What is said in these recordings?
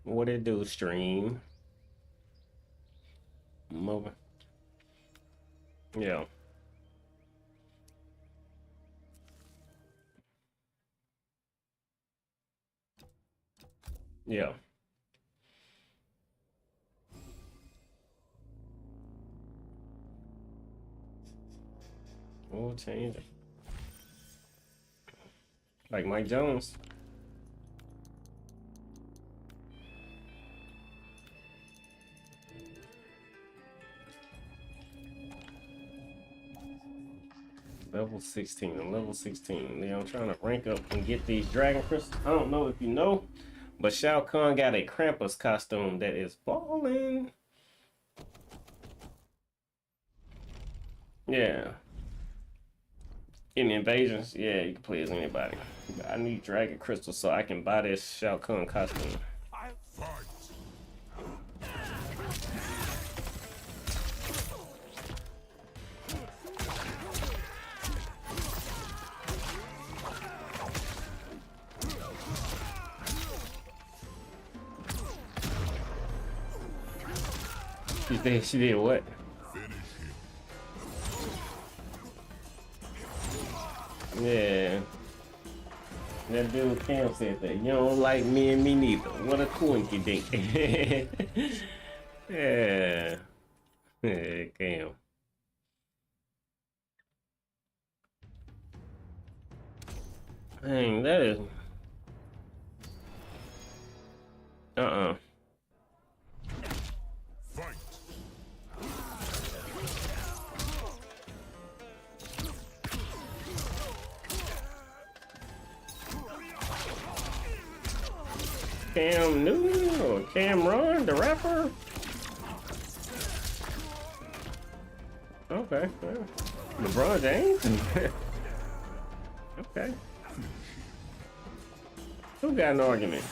What it do, stream? Moving. Yeah. Yeah. We'll change it. Like Mike Jones. Level 16. I'm level 16. Yeah, I'm trying to rank up and get these dragon crystals. I don't know if you know, but Shao Kahn got a Krampus costume that is falling. Yeah. In invasions, yeah, you can play as anybody. But I need dragon crystals so I can buy this Shao Kahn costume. I'll fight. She did what? Yeah. That dude Cam said that. You don't like me and me neither. What a coinky dink. Yeah. Yeah, Cam. Dang, that is. Uh-uh. Fight. Cam Newton or Cameron, the rapper? Okay. Yeah. LeBron James? Okay. Who got an argument?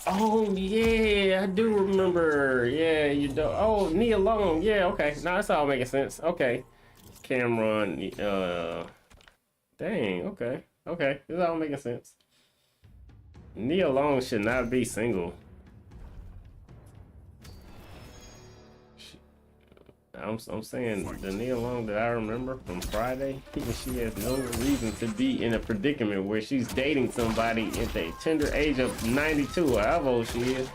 Oh yeah, I do remember. Yeah, you do. Oh, Nia Long. Yeah, okay. Now that's all making sense. Okay. Cameron. Dang. Okay. Okay. This all making sense. Nia Long should not be single. I'm saying the Nia Long that I remember from Friday, she has no reason to be in a predicament where she's dating somebody at the tender age of 92 or however old she is.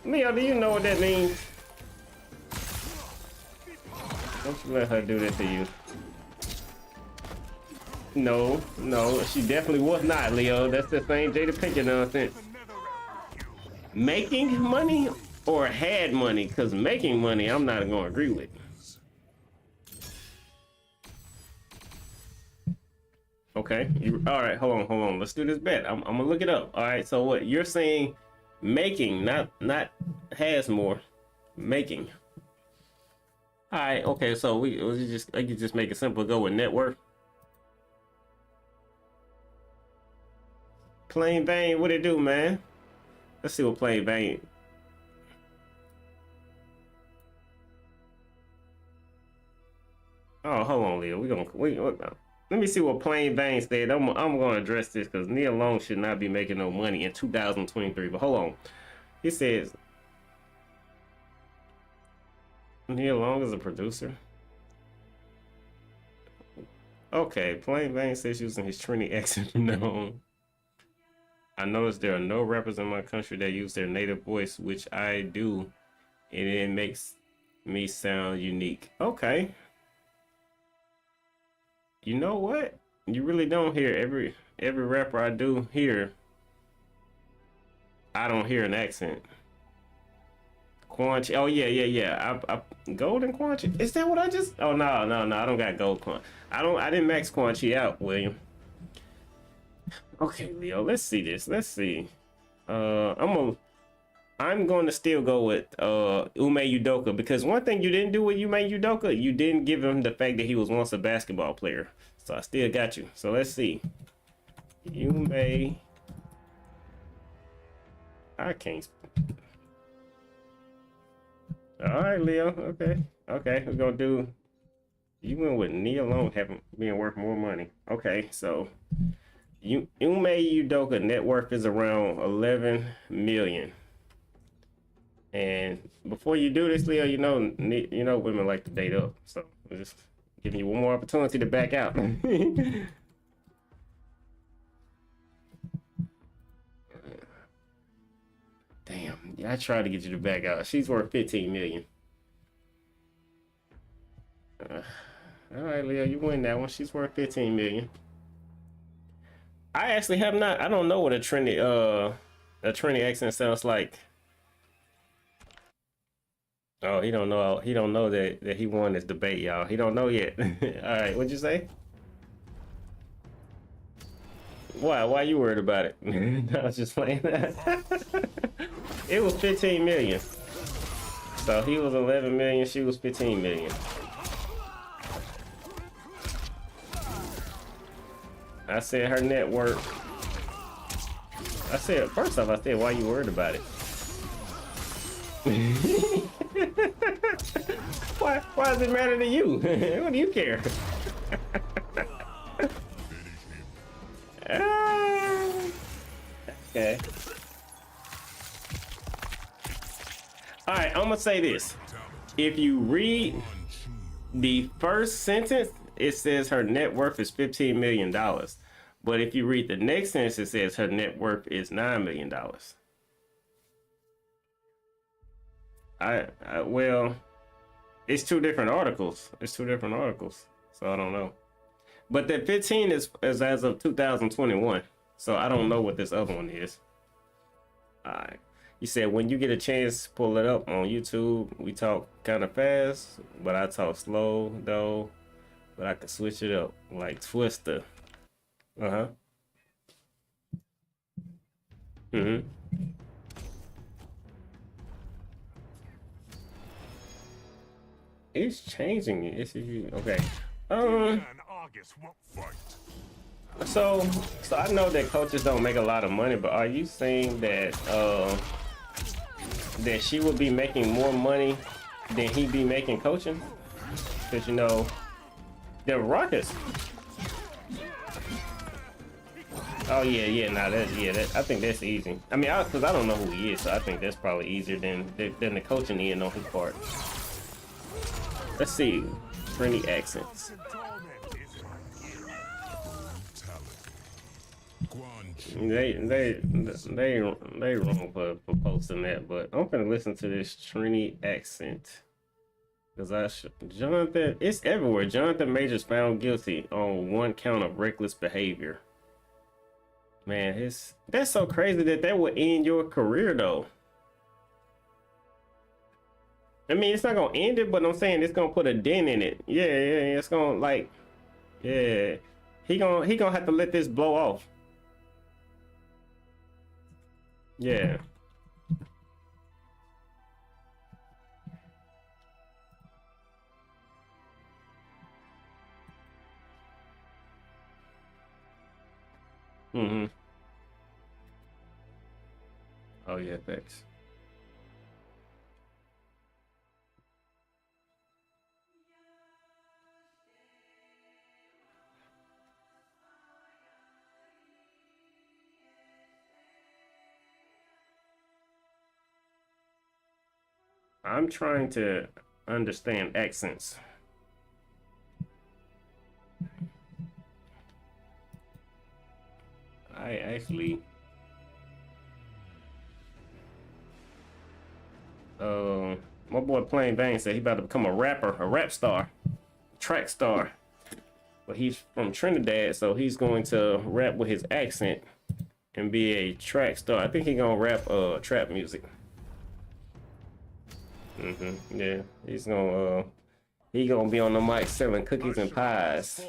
Leo, do you know what that means? Don't you let her do that to you. No, no, she definitely was not, Leo. That's the same Jada Pinkett nonsense. Making money or had money? Because making money, I'm not going to agree with. Okay. All right. Hold on. Let's do this bet. I'm going to look it up. All right. So what you're saying, making, not has more, making. All right. Okay. So I could just make it simple. Go with net worth. Plain Bane, what it do, man? Let's see what Plain Bane. Oh, hold on, Leo. Let me see what Plain Bane said. I'm going to address this because Neil Long should not be making no money in 2023. But hold on. He says Neil Long is a producer. Okay, Plain Bane says using his Trini accent from now on. I noticed there are no rappers in my country that use their native voice, which I do, and it makes me sound unique. Okay. You know what? You really don't hear every rapper I do hear. I don't hear an accent. Quanchi. Oh yeah. I Golden Quanchi. Is that what I just? Oh no. I don't got gold Quanchi. I didn't max Quanchi out, William. Okay, Leo. Let's see this. Let's see. I'm going to still go with Ume Udoka because one thing you didn't do with Ume Udoka, you didn't give him the fact that he was once a basketball player. So I still got you. So let's see. Ume. I can't. All right, Leo. Okay. We're gonna do. You went with knee alone having being worth more money. Okay, so Ume Udoka net worth is around 11 million. And before you do this, Leo, you know women like to date up. So I'm just giving you one more opportunity to back out. Damn, yeah, I tried to get you to back out. She's worth 15 million. All right, Leo, you win that one. She's worth 15 million. I actually have not. I don't know what a Trini accent sounds like. Oh, he don't know. He don't know that he won this debate, y'all. He don't know yet. All right, what'd you say? Why? Why you worried about it? I was just playing that. It was 15 million. So he was 11 million. She was 15 million. I said her net worth. I said first off, I said why you worried about it. Why does it matter to you? What do you care? Okay. All right, I'm gonna say this. If you read the first sentence, it says her net worth is $15 million. But if you read the next sentence, it says her net worth is $9 million. Well, it's two different articles. So I don't know. But the 15 is as of 2021. So I don't know what this other one is. All right. You said when you get a chance, pull it up on YouTube. We talk kind of fast, but I talk slow though. But I can switch it up like Twister. Uh-huh. Mm-hmm. It's changing. It's okay. So I know that coaches don't make a lot of money, but are you saying that that she would be making more money than he be making coaching? Because the Rockets. Oh yeah, I think that's easy. I mean, because I don't know who he is, so I think that's probably easier than the coaching end on his part. Let's see, Trini accents. They wrong for posting that, but I'm gonna listen to this Trini accent because Jonathan, it's everywhere. Jonathan Majors found guilty on 1 count of reckless behavior. Man, that's so crazy that would end your career though. I mean, it's not gonna end it, but I'm saying it's gonna put a dent in it. Yeah, it's gonna yeah, he gonna have to let this blow off. Yeah. Mm-hmm. Oh yeah, thanks. I'm trying to understand accents. I actually my boy Plain Bang said he about to become a rapper, a rap star, track star. But he's from Trinidad, so he's going to rap with his accent and be a track star. I think he's gonna rap trap music. Yeah, he gonna be on the mic selling cookies and pies,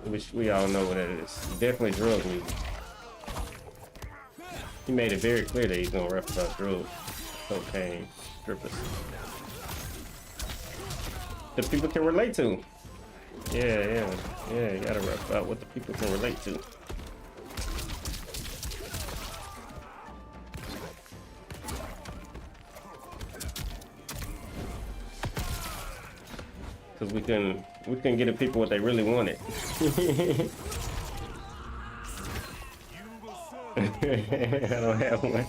which we all know what that is. Definitely drug music. He made it very clear that he's gonna rap about drugs, cocaine, strippers. The people can relate to. Yeah, you gotta rap about what the people can relate to. because we couldn't get the people what they really wanted. I don't have one.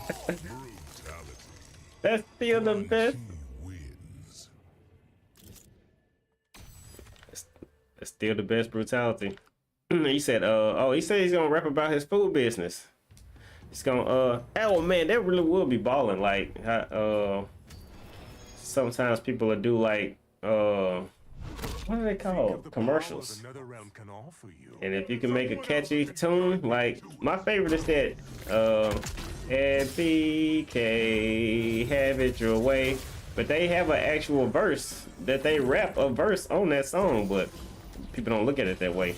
That's still the best. It's still the best brutality. He said, oh, he said he's gonna rap about his food business. He's gonna, oh man, that really will be balling. Like, sometimes people will do like, what are they called? Commercials. And if you can make a catchy tune, like my favorite is that, FBK, have it your way. But they have an actual verse that they rap a verse on that song, but people don't look at it that way.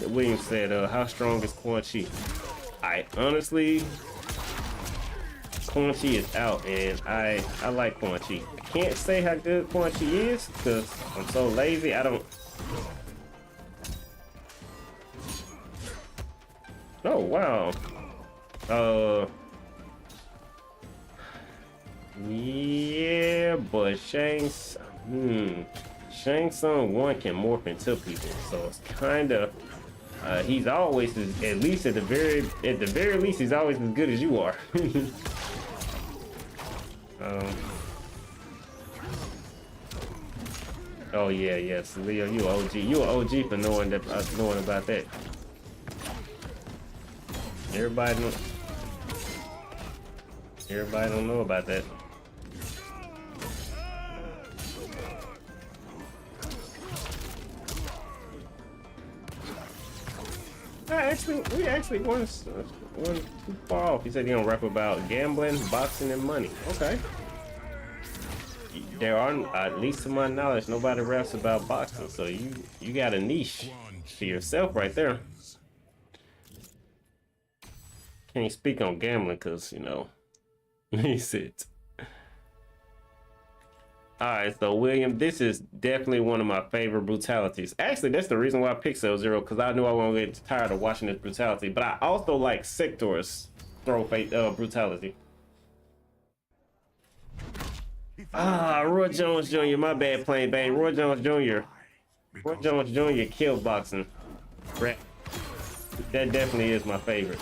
William said, how strong is Quan Chi? Honestly, Quan Chi is out, and I like Quan Chi. I can't say how good Quan Chi is because I'm so lazy. I don't. Oh wow. Yeah, but Shang Tsung 1 can morph into people, so it's kind of he's always at least at the very least he's always as good as you are. Oh yeah, yes, Leo, you OG. You an OG for knowing about that. Everybody don't know about that. We actually won too far off. He said he don't rap about gambling, boxing, and money. Okay. There are, at least to my knowledge, nobody raps about boxing. So you got a niche for yourself right there. Can't speak on gambling because, you know, he said. Alright, so William, this is definitely one of my favorite brutalities. Actually, that's the reason why I picked Sub-Zero, because I knew I wasn't get tired of watching this brutality. But I also like Sector's brutality. Roy Jones Jr., my bad, plain bang. Roy Jones Jr. Roy Jones Jr. killed boxing. That definitely is my favorite.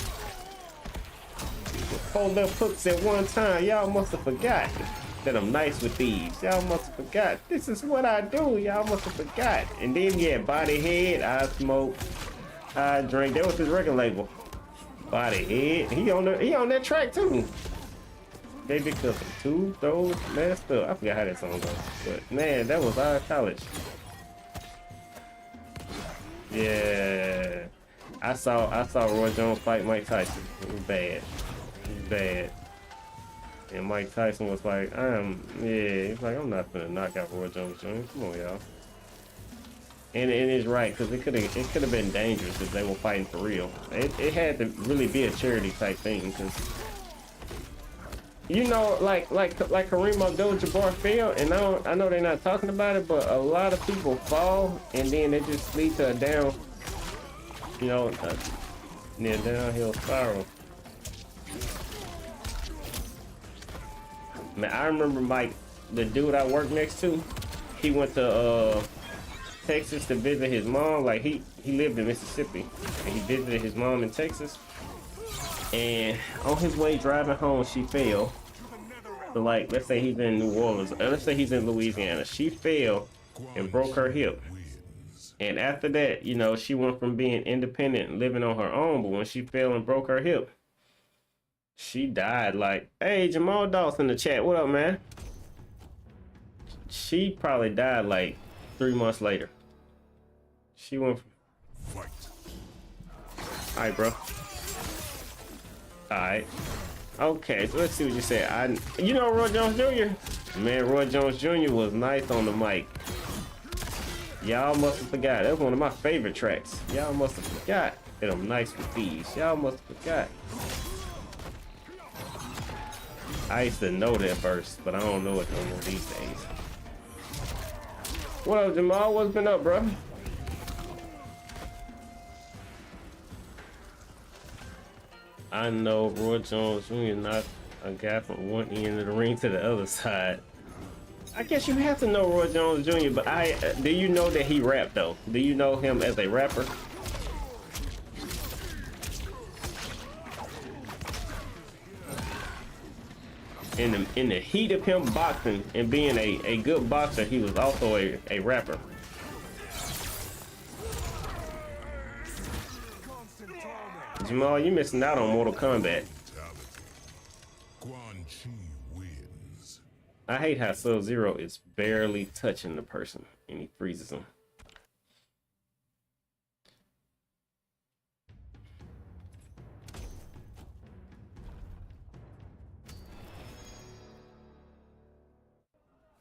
4 left hooks at one time. Y'all must have forgot that I'm nice with these. Y'all must have forgot. This is what I do. Y'all must have forgot. And then yeah, Body Head, I Smoke, I Drink. That was his record label. Body Head. He on that track too. They did custom 2 throws messed up. I forgot how that song goes. But man, that was our college. Yeah. I saw Roy Jones fight Mike Tyson. It was bad. It was bad. And Mike Tyson was like, he's like, I'm not gonna knock out Roy Jones Jr. Come on, y'all. And it's right, because it could have been dangerous if they were fighting for real. It had to really be a charity type thing, because you know, like Kareem Abdul-Jabbar fell, and I know they're not talking about it, but a lot of people fall, and then it just leads to a downhill spiral. Man, I remember Mike, the dude I worked next to, he went to Texas to visit his mom. Like he lived in Mississippi, and he visited his mom in Texas. And on his way driving home, she fell. So like, let's say he's in New Orleans, let's say he's in Louisiana. She fell and broke her hip. And after that, you know, she went from being independent and living on her own, but when she fell and broke her hip, she died. Like, hey, Jamal Dawson in the chat, what up, man? She probably died like 3 months later. She went from... Fight. All right, bro. All right. Okay, so let's see what you said. You know Roy Jones Jr.? Man, Roy Jones Jr. was nice on the mic. Y'all must have forgot. That was one of my favorite tracks. Y'all must have forgot that I'm nice with these. Y'all must have forgot. I used to know that verse, but I don't know it no more these days. What up, Jamal? What's been up, bro? I know Roy Jones Jr. not a guy from one end of the ring to the other side. I guess you have to know Roy Jones Jr., but do you know that he rapped though? Do you know him as a rapper? In the heat of him boxing and being a good boxer, he was also a rapper. Jamal, you missing out on Mortal Kombat. I hate how Sub-Zero is barely touching the person and he freezes them.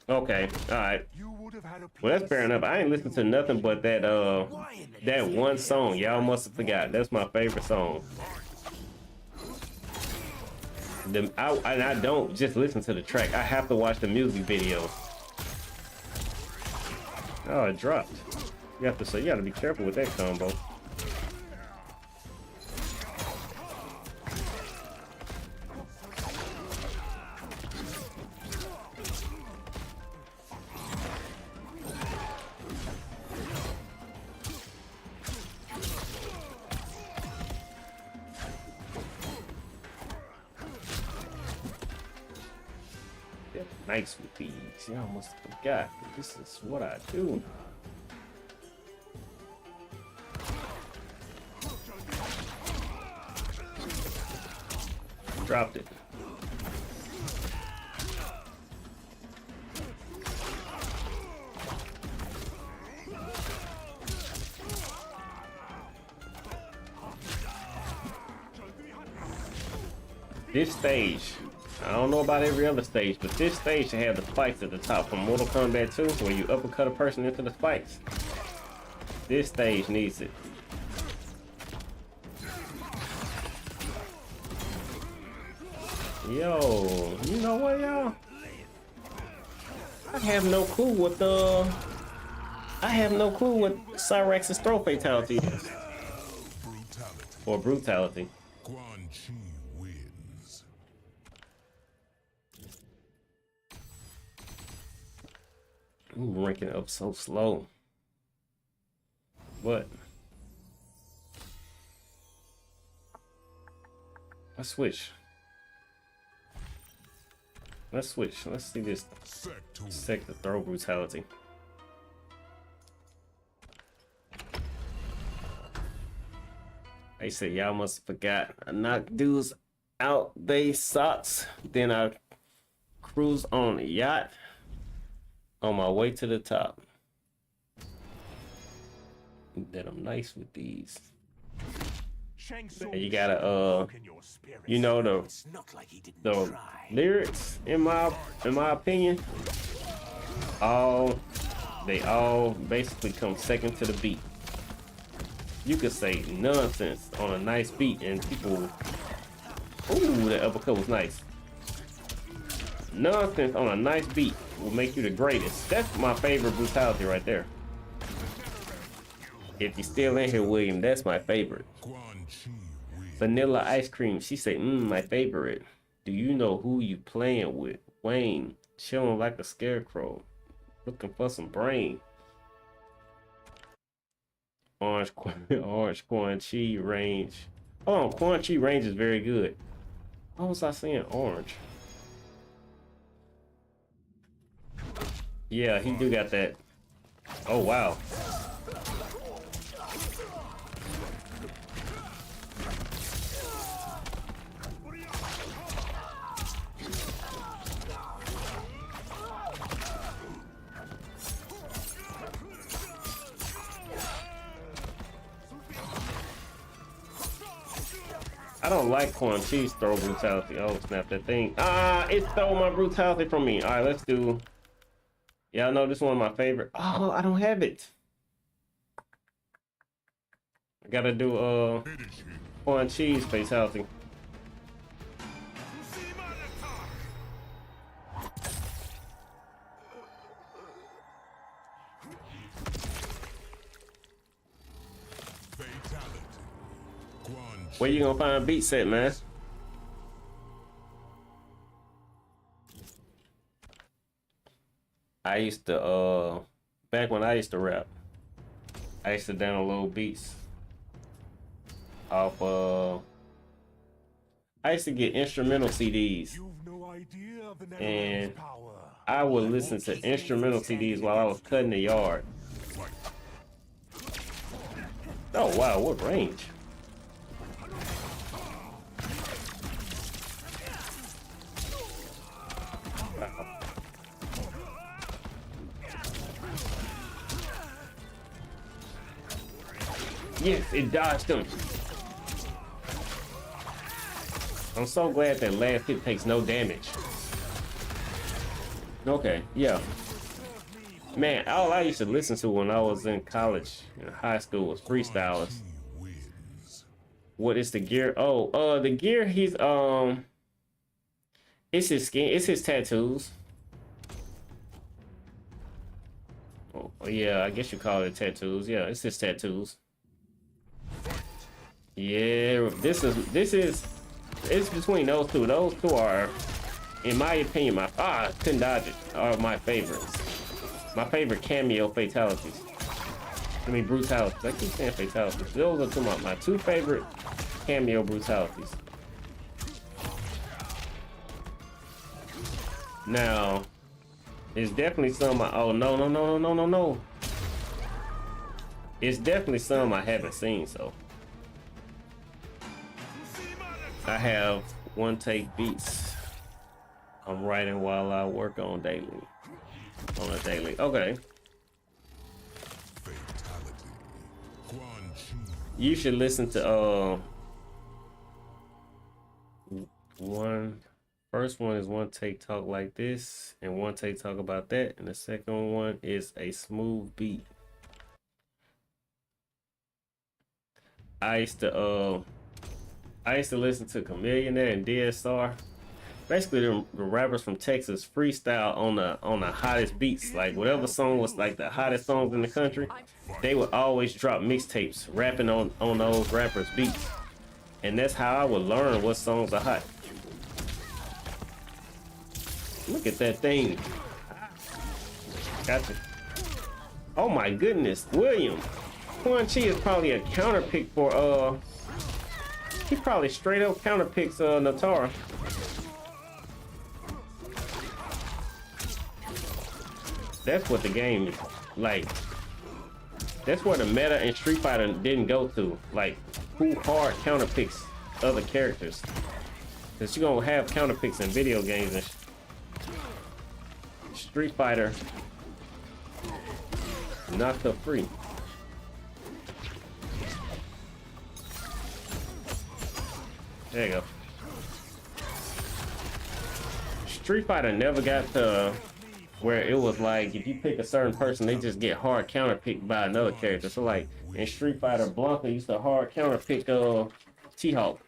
Okay, all right. Well, that's fair enough. I ain't listened to nothing but that one song. Y'all must have forgot. That's my favorite song. I don't just listen to the track. I have to watch the music video. Oh, it dropped. You gotta be careful with that combo. Nice with these. Y'all must have forgot. This is what I do. Dropped it. This stage, I don't know about every other stage, but this stage should have the spikes at the top from Mortal Kombat 2, where you uppercut a person into the spikes. This stage needs it. Yo, you know what, y'all? I have no clue what Cyrax's throw fatality is. Or brutality. I'm ranking up so slow. But let's switch. Let's see this sector throw brutality. They said y'all must have forgot. I knocked dudes out they socks. Then I cruise on a yacht on my way to the top. Then I'm nice with these. And you gotta you know the lyrics in my opinion, they all basically come second to the beat. You could say nonsense on a nice beat and people, ooh, that uppercut was nice. Nonsense on a nice beat will make you the greatest. That's my favorite brutality right there. If you're still in here, William, that's my favorite. Vanilla ice cream. She said, my favorite. Do you know who you playing with? Wayne, chilling like a scarecrow, looking for some brain. Orange Quan Chi range. Oh, Quan Chi range is very good. Why was I saying orange? Yeah, he do got that. Oh, wow. I don't like Quan Chi's throw brutality. Oh, snap that thing. It stole my brutality from me. All right, let's do. Y'all know this one of my favorite. Oh, I don't have it. I gotta do Quan Chi's fatality. Where you gonna find a beat set, man? I used to back when I used to rap, I used to download beats off I used to get instrumental CDs, and I would listen to instrumental CDs while I was cutting the yard. Oh wow, what range? Wow. Yes, it dodged him. I'm so glad that last hit takes no damage. Okay, yeah. Man, all I used to listen to when I was in college and high school was freestylers. What is the gear? Oh, the gear he's it's his skin, it's his tattoos. Oh yeah, I guess you call it tattoos. Yeah, it's his tattoos. Yeah, this is it's between those two. Those two are, in my opinion, couldn't dodge it, are my favorites. My favorite cameo fatalities. I mean brutalities. I keep saying fatalities. Those are my two favorite cameo brutalities. Now, it's definitely some oh no. It's definitely some I haven't seen, so I have one take beats I'm writing while I work on a daily. Okay. You should listen to first one is one take talk like this, and one take talk about that, and the second one is a smooth beat. I used to listen to Chameleon and DSR. Basically, the rappers from Texas freestyle on the hottest beats. Like whatever song was like the hottest songs in the country, they would always drop mixtapes rapping on those rappers' beats, and that's how I would learn what songs are hot. Look at that thing. Gotcha. Oh my goodness, William. Quan Chi is probably a counter pick for he probably straight up counter picks Natara. That's what the game is like. That's where the meta in Street Fighter didn't go to. Like, who hard counter picks other characters? Cause you're gonna have counter picks in video games and Street Fighter not so free. There you go. Street Fighter never got to where it was like if you pick a certain person, they just get hard counter picked by another character. So like in Street Fighter, Blanca used to hard counter pick T-Hawk.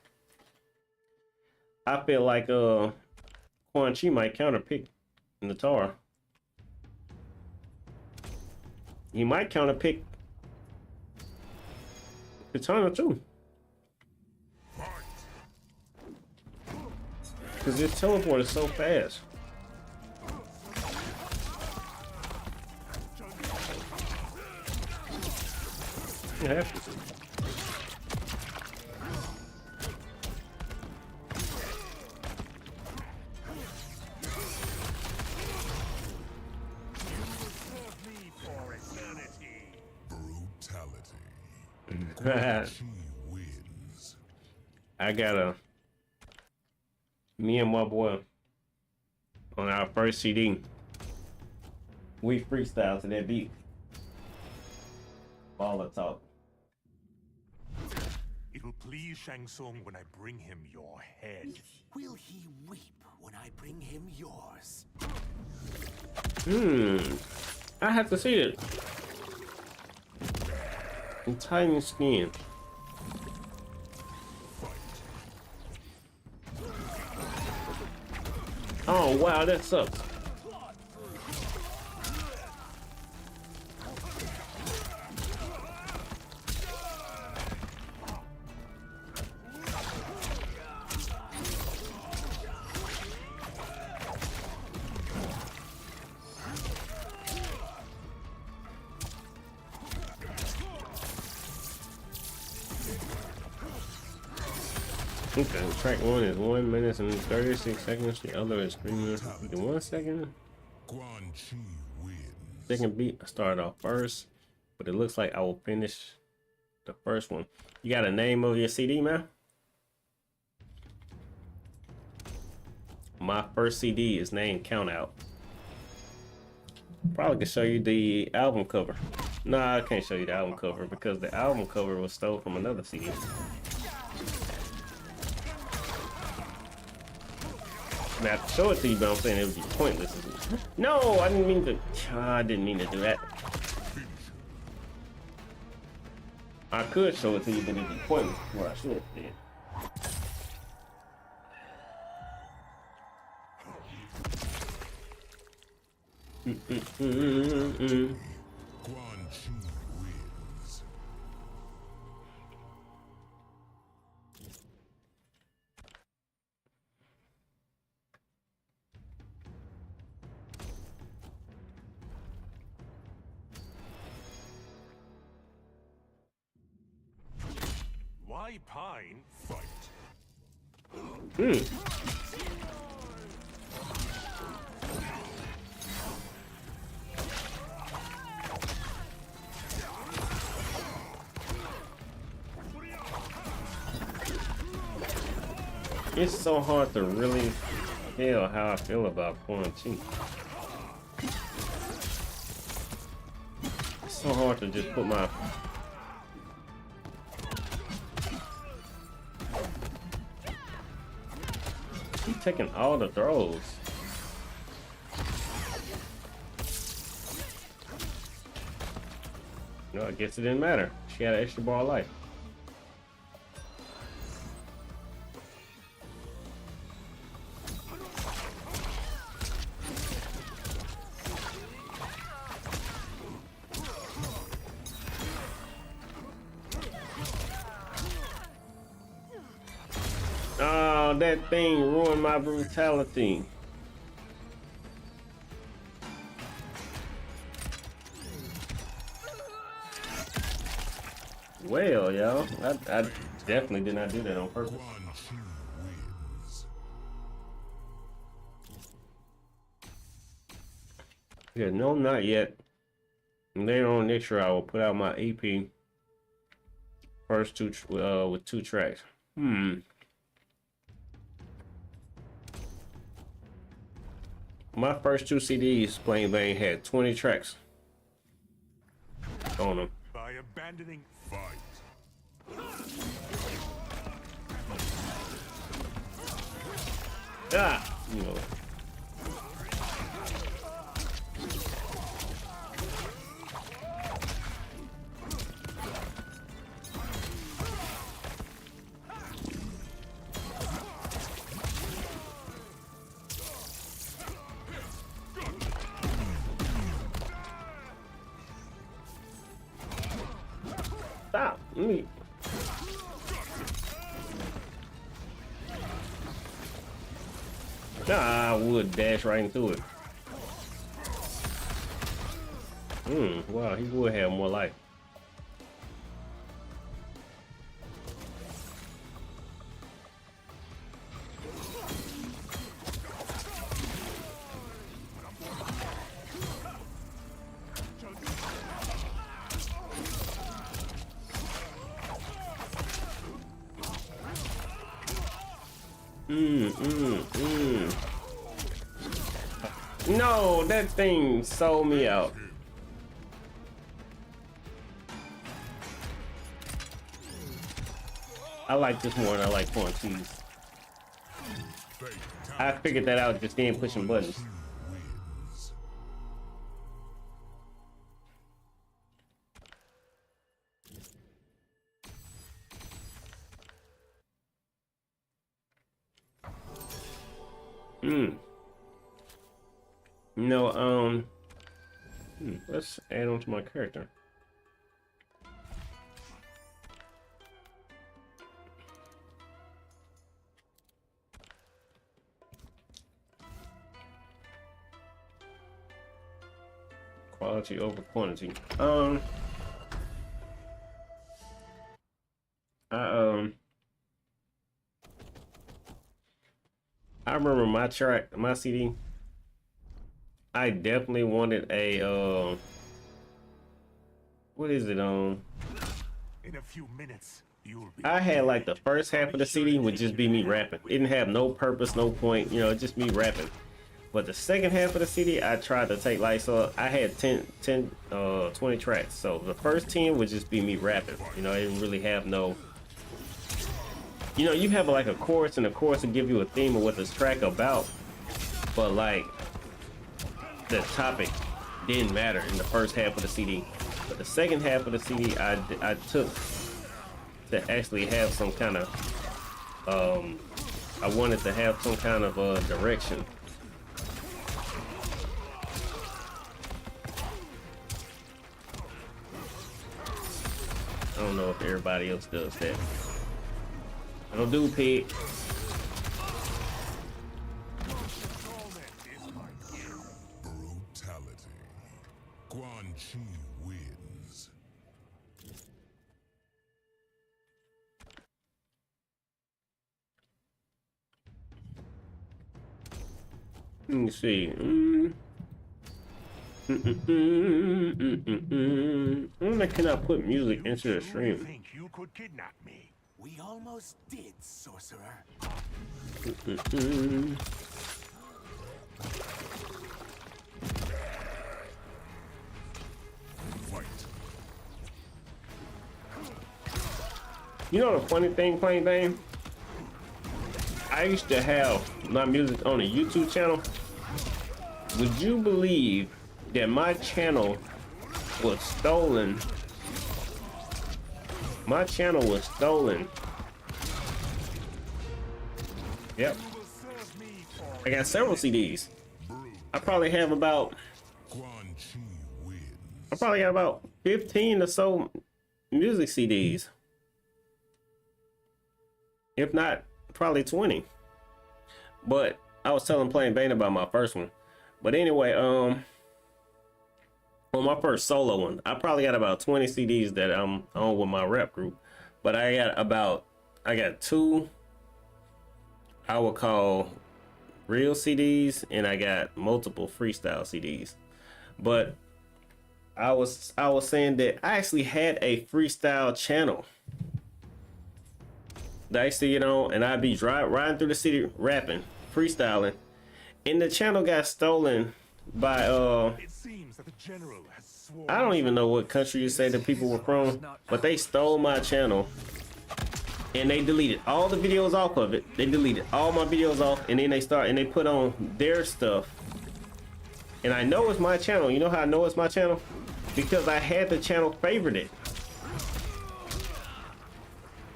I feel like Quan Chi might counter pick Natara. He might counter pick Katana too. Because this teleport is so fast. You have to. I got me and my boy on our first CD. We freestyle to that beat. Baller talk. It'll please Shang Tsung when I bring him your head. Will he weep when I bring him yours? I have to see it. In tiny skin. Oh wow, that sucks. Okay, track 1 is 1 minute and 36 seconds. The other is 3 minutes and 51 seconds. Second beat, I started off first, but it looks like I will finish the first one. You got a name of your CD, man? My first CD is named Count Out. Probably could show you the album cover. Nah, I can't show you the album cover because the album cover was stolen from another CD. I have to show it to you, but I'm saying it would be pointless. No, I didn't mean to. I didn't mean to do that. I could show it to you, but it'd be pointless. What I should have did. Why pine? Fight. It's so hard to really tell how I feel about Quan Chi. It's so hard to just put my... He's taking all the throws. No, I guess it didn't matter. She had an extra bar of life. Oh, that thing ruined my brutality. Well, yo, I definitely did not do that on purpose. Yeah, no, not yet. And later on next year, I will put out my EP. First two, with 2 tracks. My first 2 CDs, plain Bane, had 20 tracks on them. By abandoning fight. Ah, you know. Stop. Let me. Nah, I would dash right into it. Wow, he would have more life. No, that thing sold me out. I like this more than I like corn cheese. I figured that out just then pushing buttons. No, let's add on to my character. Quality over quantity. my track, my CD, I definitely wanted a what is it In a few minutes, you'll be I had like the dead. first half of the CD would just be me rapping. It didn't have no purpose, no point, you know, just me rapping. But the second half of the CD, I tried to take like, so I had 20 tracks. So the first 10 would just be me rapping. You know, I didn't really have no, you know, you have like a chorus, and the chorus will give you a theme of what this track about. But like the topic didn't matter in the first half of the CD. But the second half of the CD, I took to actually have some kind of, I wanted to have some kind of direction. I don't know if everybody else does that. I don't do pig. Brutality. Quan Chi wins. Let me see. When can I put music into the You stream? think you could kidnap me? We almost did, sorcerer. Fight. You know the funny thing, Plain Bane? I used to have my music on a YouTube channel. Would you believe that my channel was stolen? My channel was stolen. Yep. I got several CDs. I probably have about, Quan Chi wins. I probably got about 15 or so music CDs. If not, probably 20. But I was telling Plain Bane about my first one. But anyway, on my first solo one, I probably got about 20 CDs that I'm on with my rap group. But I got two I would call real CDs, and I got multiple freestyle CDs. But I was saying that I actually had a freestyle channel that I used to get on, and I'd be riding through the city rapping, freestyling, and the channel got stolen by It seems that the general has sworn. I don't even know what country you say the people were from, but they stole my channel and they deleted all the videos off of it. They deleted all my videos off, and then they put on their stuff. And I know it's my channel. You know how I know it's my channel? Because I had the channel favorited.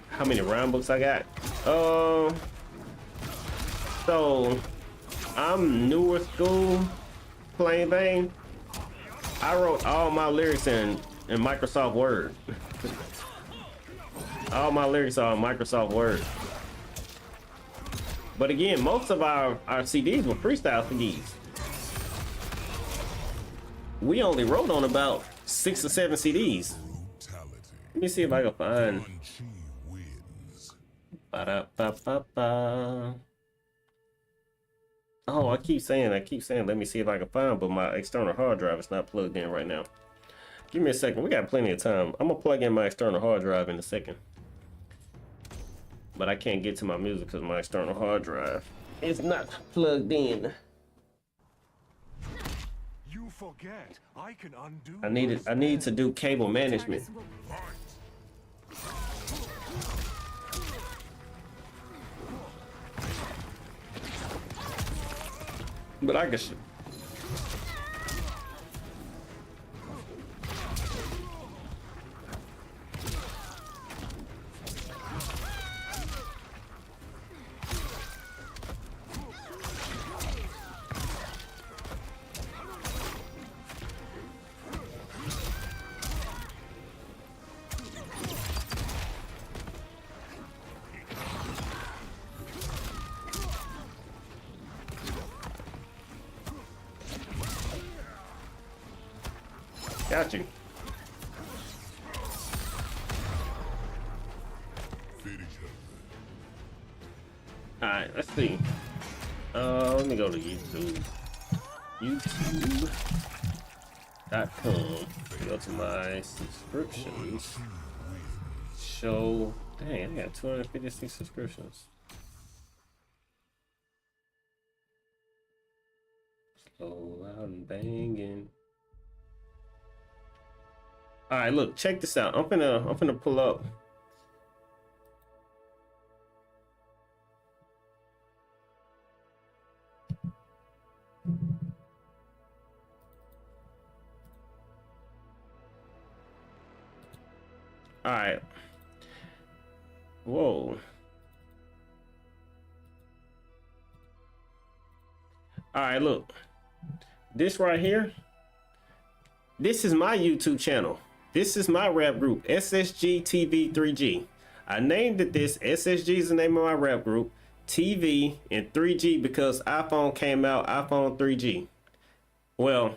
How many rhyme books I got? So I'm newer school, Plain Bane. I wrote all my lyrics in Microsoft Word. All my lyrics are in Microsoft Word. But again, most of our CDs were freestyle CDs. We only wrote on about 6 or 7 CDs. Brutality. Let me see if I can find. Quan Chi wins. Ba-da-ba-ba-ba. Oh, I keep saying, let me see if I can find, but my external hard drive is not plugged in right now. Give me a second. We got plenty of time. I'm gonna plug in my external hard drive in a second. But I can't get to my music because my external hard drive is not plugged in. You forget. I can undo. I need to do cable management. But I guess. Got you. Finish her. Alright, let's see. Let me go to YouTube. YouTube.com. Go to my subscriptions. Show. Dang, I got 256 subscriptions. Slow, loud, and banging. All right, look, check this out. I'm finna pull up. All right. Whoa. All right, look. This right here. This is my YouTube channel. This is my rap group, SSG TV 3G. I named it this. SSG is the name of my rap group. TV and 3G because iPhone came out, iPhone 3G. Well,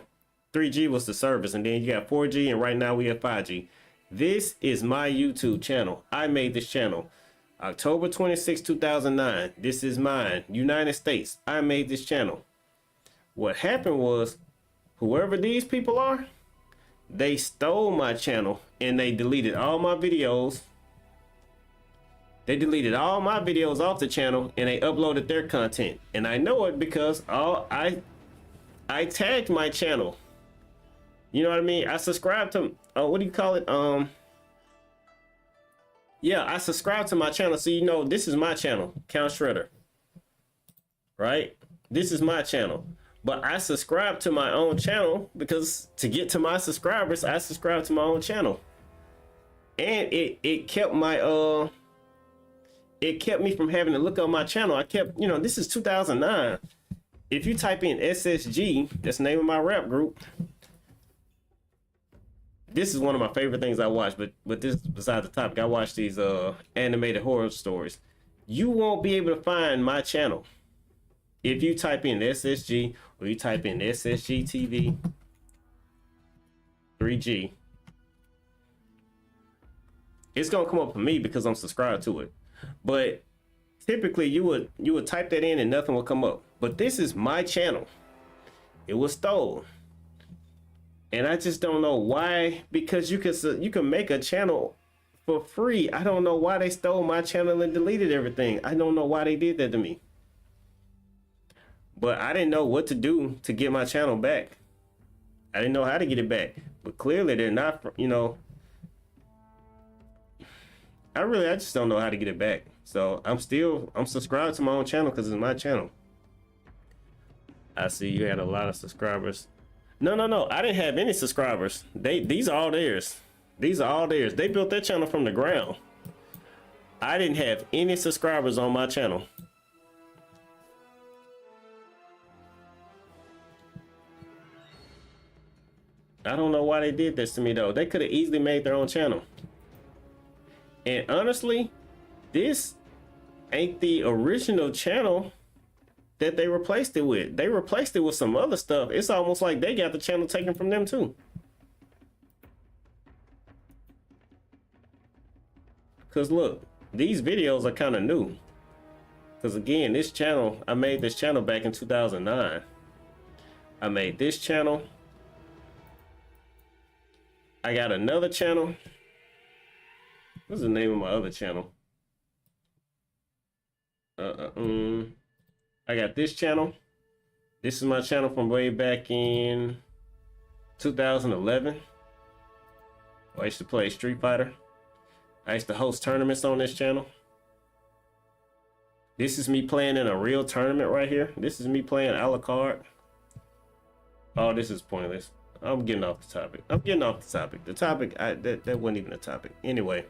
3G was the service, and then you got 4G, and right now we have 5G. This is my YouTube channel. I made this channel. October 26, 2009. This is mine. United States. I made this channel. What happened was, whoever these people are, they stole my channel and they deleted all my videos. They deleted all my videos off the channel and they uploaded their content. And I know it because I tagged my channel. You know what I mean? I subscribed to what do you call it? Yeah, I subscribed to my channel, so you know this is my channel, Count Shredder. Right? This is my channel. But I subscribe to my own channel because to get to my subscribers, I subscribe to my own channel. And it kept my it kept me from having to look on my channel. I kept, you know, this is 2009. If you type in SSG, that's the name of my rap group. This is one of my favorite things I watch, but this beside the topic. I watch these animated horror stories. You won't be able to find my channel if you type in SSG or you type in SSG TV 3G. It's gonna come up for me because I'm subscribed to it. But typically you would type that in and nothing will come up. But this is my channel. It was stolen. And I just don't know why, because you can make a channel for free. I don't know why they stole my channel and deleted everything. I don't know why they did that to me. But I didn't know what to do to get my channel back. I didn't know how to get it back. But clearly they're not, you know. I just don't know how to get it back. So I'm subscribed to my own channel because it's my channel. I see you had a lot of subscribers. No. I didn't have any subscribers. These are all theirs. These are all theirs. They built their channel from the ground. I didn't have any subscribers on my channel. I don't know why they did this to me though. They could have easily made their own channel. And honestly, this ain't the original channel that they replaced it with. They replaced it with some other stuff. It's almost like they got the channel taken from them too. Cause look, these videos are kind of new. Cause again, this channel, I made this channel back in 2009. I made this channel. I got another channel. What's the name of my other channel? I got this channel. This is my channel from way back in 2011. I used to play Street Fighter. I used to host tournaments on this channel. This is me playing in a real tournament right here. This is me playing a la carte. Oh, this is pointless. I'm getting off the topic. The topic, that wasn't even a topic. Anyway,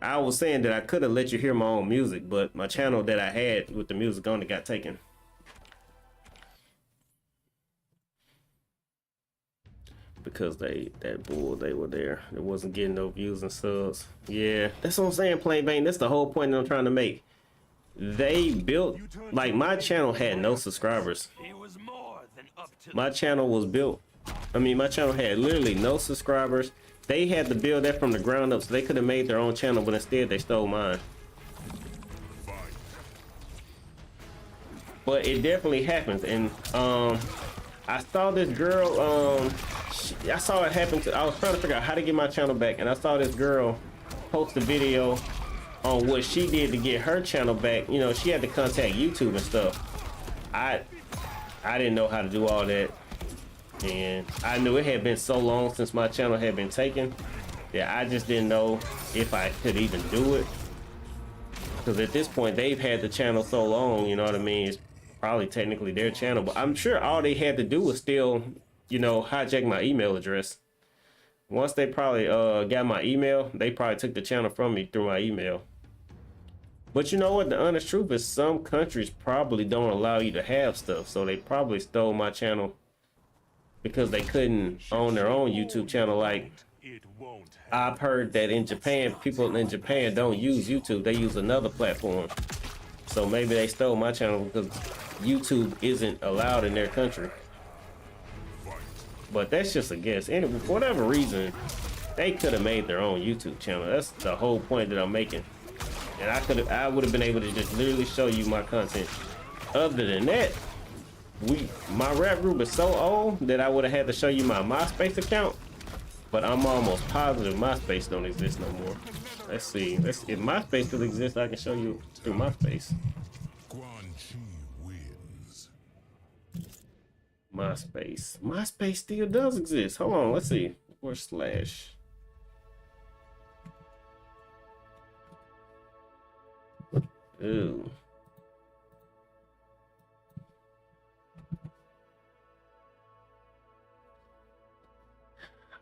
I was saying that I could have let you hear my own music, but my channel that I had with the music on it got taken. Because they were there. It wasn't getting no views and subs. Yeah, that's what I'm saying, Plain Bane. That's the whole point that I'm trying to make. They built, like, my channel had no subscribers. My channel was built, my channel had literally no subscribers. They had to build that from the ground up, so they could have made their own channel, but instead they stole mine. but it definitely happens. And I saw this girl, I saw it happen to, I was trying to figure out how to get my channel back, and I saw this girl post a video on what she did to get her channel back. You know, she had to contact YouTube and stuff. I didn't know how to do all that, and I knew it had been so long since my channel had been taken that I just didn't know if I could even do it, because at this point they've had the channel so long, you know what I mean, it's probably technically their channel, but I'm sure all they had to do was still, you know, hijack my email address. Once they probably got my email, they probably took the channel from me through my email. But you know what, the honest truth is some countries probably don't allow you to have stuff, so they probably stole my channel because they couldn't own their own YouTube channel. Like, I've heard that in Japan, people in Japan don't use YouTube, they use another platform. So maybe they stole my channel because YouTube isn't allowed in their country. But that's just a guess. And for whatever reason, they could have made their own YouTube channel. That's the whole point that I'm making. And I would have been able to just literally show you my content. Other than that, my rap group is so old that I would have had to show you my MySpace account. But I'm almost positive MySpace don't exist no more. Let's see. If MySpace still exists, I can show you through MySpace. Quan Chi wins. MySpace still does exist. Hold on, let's see. Or slash. Ooh.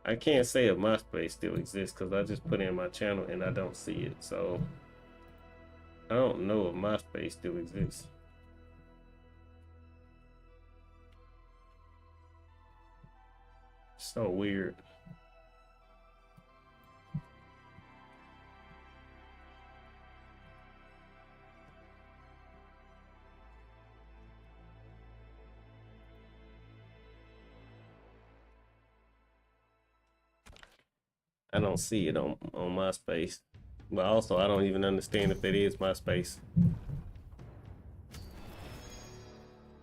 I can't say if MySpace still exists because I just put in my channel and I don't see it. So I don't know if MySpace still exists. So weird. I don't see it on MySpace. But also, I don't even understand if it is MySpace.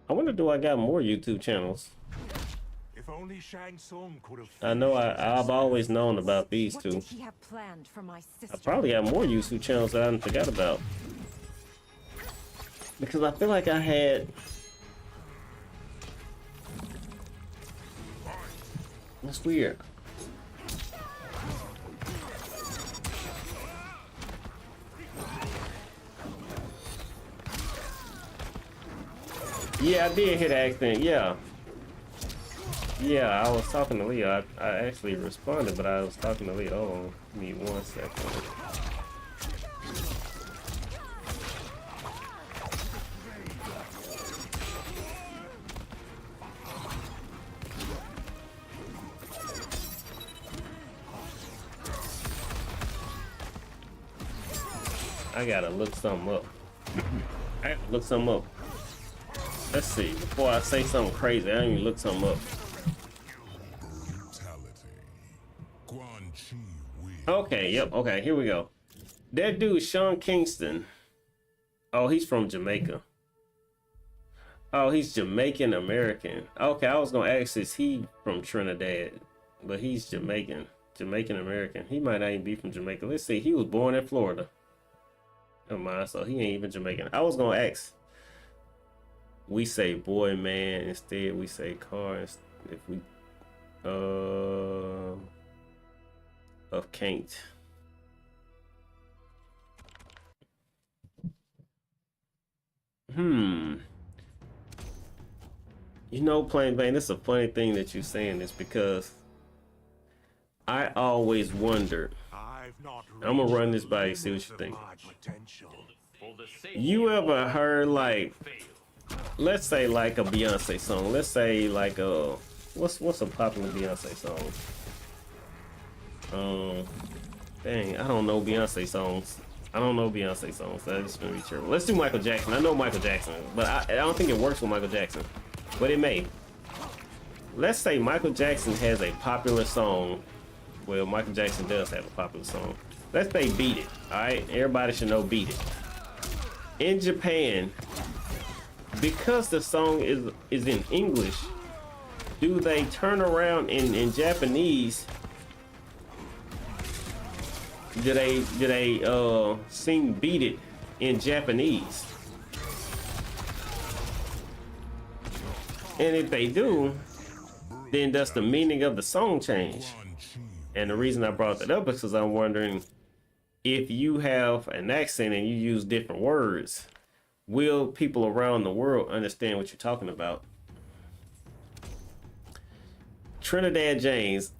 I wonder, do I got more YouTube channels? If only Shang Tsung could have. I know I've always known about these two. What did he have planned for my sister? I probably got more YouTube channels that I forgot about. Because I feel like I had... That's weird. Yeah, I did hit an accident. Yeah, I was talking to Leo. I actually responded, but I was talking to Leo. Oh, give me 1 second. I gotta look something up. Let's see, before I say something crazy, I need to look something up. Brutality. Quan Chi wins. Okay, yep, okay, here we go. That dude, Sean Kingston. Oh, he's from Jamaica. Oh, he's Jamaican American. Okay, I was gonna ask, is he from Trinidad? But he's Jamaican American. He might not even be from Jamaica. Let's see, he was born in Florida. Never mind, so he ain't even Jamaican. I was gonna ask. We say boy, man, instead we say car. If we of can't. You know, Plain Bane, this is a funny thing that you're saying this, because I always wondered. I'm gonna run this by you, see what you think. You ever heard, like, let's say like a Beyonce song. Let's say like a what's a popular Beyonce song? Dang, I don't know Beyonce songs. That is gonna be terrible. Let's do Michael Jackson. I know Michael Jackson, but I don't think it works with Michael Jackson. But it may. Let's say Michael Jackson has a popular song. Well, Michael Jackson does have a popular song. Let's say Beat It. Alright? Everybody should know Beat It. In Japan, because the song is in English, do they turn around in Japanese? Do they sing Beat It in Japanese? And if they do, then does the meaning of the song change? And the reason I brought that up is because I'm wondering, if you have an accent and you use different words, will people around the world understand what you're talking about? Trinidad James.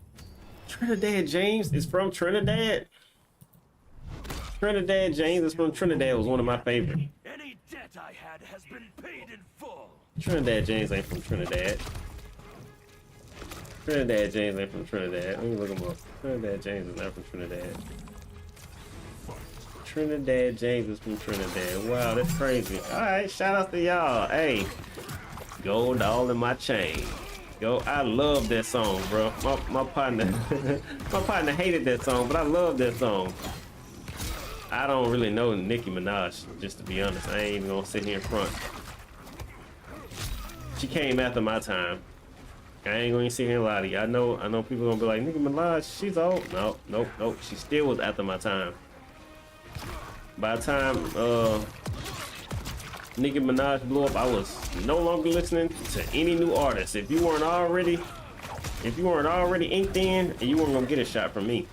Trinidad James is from Trinidad? Trinidad James is from Trinidad, was one of my favorites. Any debt I had has been paid in full. Trinidad James ain't from Trinidad. Trinidad James ain't from Trinidad. Let me look him up. Trinidad James is not from Trinidad. Trinidad James is from Trinidad. Wow, that's crazy. Alright, shout out to y'all. Hey, gold all in my chain. Yo, I love that song, bro. My partner my partner hated that song, but I love that song. I don't really know Nicki Minaj, just to be honest. I ain't even gonna sit here in front. She came after my time. I ain't gonna sit here and lie to you. I know people gonna be like, Nicki Minaj, she's old. Nope. She still was after my time. By the time Nicki Minaj blew up, I was no longer listening to any new artists. If you weren't already inked in, and you weren't gonna get a shot from me.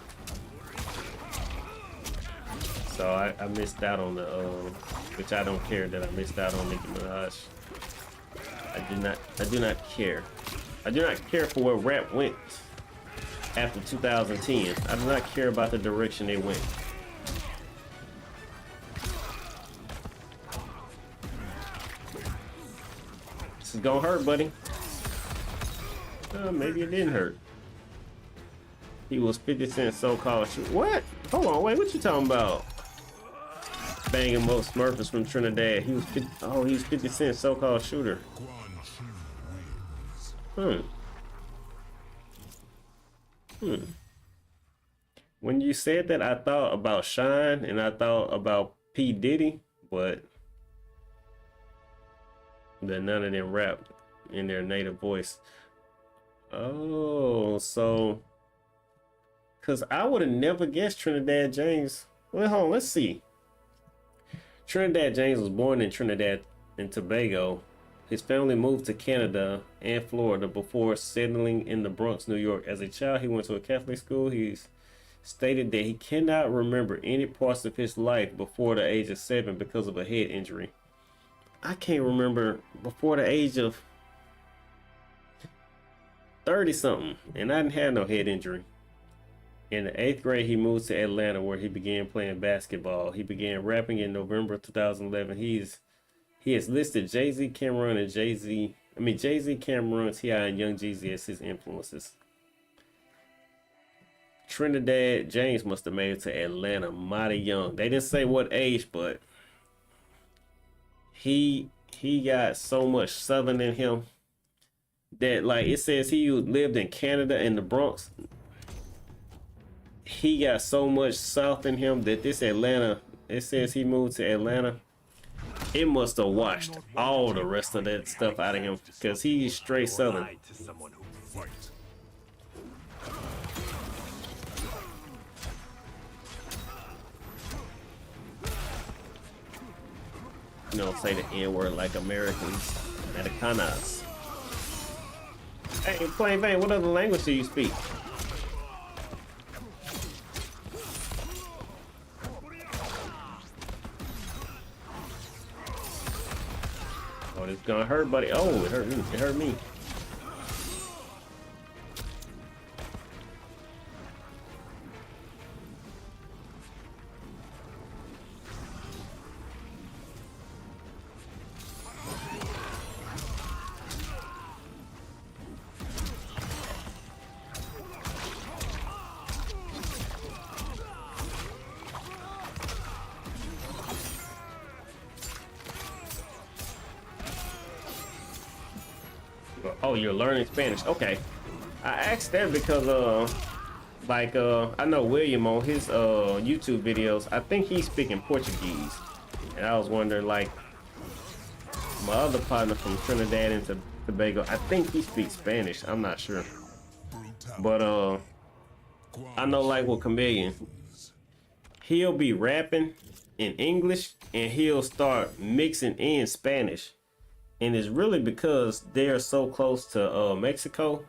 So I missed out on the which I don't care that I missed out on Nicki Minaj. I do not care. I do not care for where rap went after 2010. I do not care about the direction it went. This is gonna hurt, buddy. Maybe it didn't hurt. He was 50 Cent so-called shooter. What? Hold on, wait, what you talking about? Banging most Smurfers from Trinidad. He was 50 Cent so-called shooter. When you said that, I thought about Shine and I thought about P. Diddy, but none of them rap in their native voice. Oh, so because I would have never guessed Trinidad James. Well, hold on, let's see. Trinidad James was born in Trinidad and Tobago. His family moved to Canada and Florida before settling in the Bronx, New York. As a child, he went to a Catholic school. He's stated that he cannot remember any parts of his life before the age of 7 because of a head injury. I can't remember before the age of 30-something, and I didn't have no head injury. In the 8th grade, he moved to Atlanta, where he began playing basketball. He began rapping in November 2011. He has listed Jay-Z, Cameron, and Jay-Z, Cameron, T.I., and Young Jeezy as his influences. Trinidad James must have made it to Atlanta mighty young. They didn't say what age, but he got so much Southern in him that, like, it says he lived in Canada in the Bronx. He got so much South in him that this Atlanta, it says he moved to Atlanta. It must have washed all the rest of that stuff out of him, because he's straight Southern. You don't say the N-word like Americans. Americanas. Hey, Plain Vane, what other language do you speak? Oh, this is gonna hurt, buddy. Oh, it hurt me. It hurt me. Oh, you're learning Spanish. Okay. I asked that because I know William on his YouTube videos, I think he's speaking Portuguese. And I was wondering, like, My other partner from Trinidad and Tobago, I think he speaks Spanish. I'm not sure. But I know like with Chameleon, he'll be rapping in English and he'll start mixing in Spanish. And it's really because they're so close to Mexico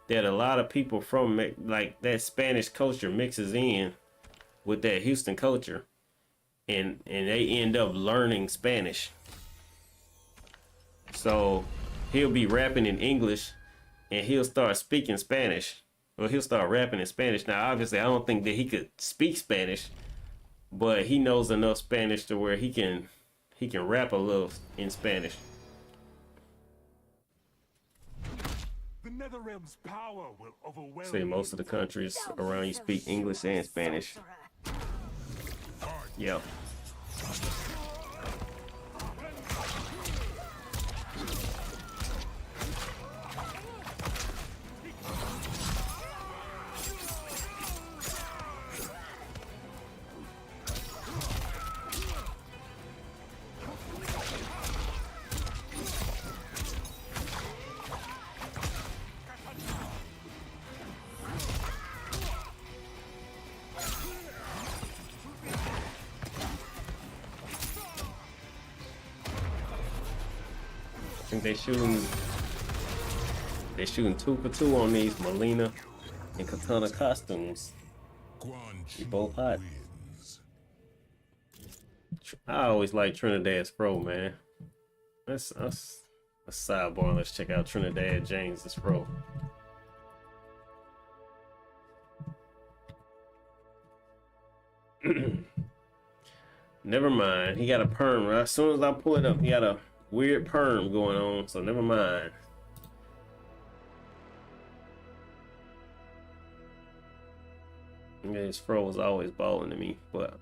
that a lot of people from like that Spanish culture mixes in with that Houston culture, and they end up learning Spanish. So he'll be rapping in English and he'll start speaking Spanish, or he'll start rapping in Spanish. Now obviously I don't think that he could speak Spanish, but he knows enough Spanish to where he can rap a little in Spanish. The Netherrealm's power will overwhelm. Say most of the countries around you speak English and Spanish. Yeah. I think they shooting 2 for 2 on these Melina and Katana costumes. They both hot. I always like Trinidad's Pro, man. That's a sidebar. Let's check out Trinidad James's Pro. Never mind. He got a perm. Right? As soon as I pull it up, he got a weird perm going on, so never mind. Yeah, his fro was always balling to me, but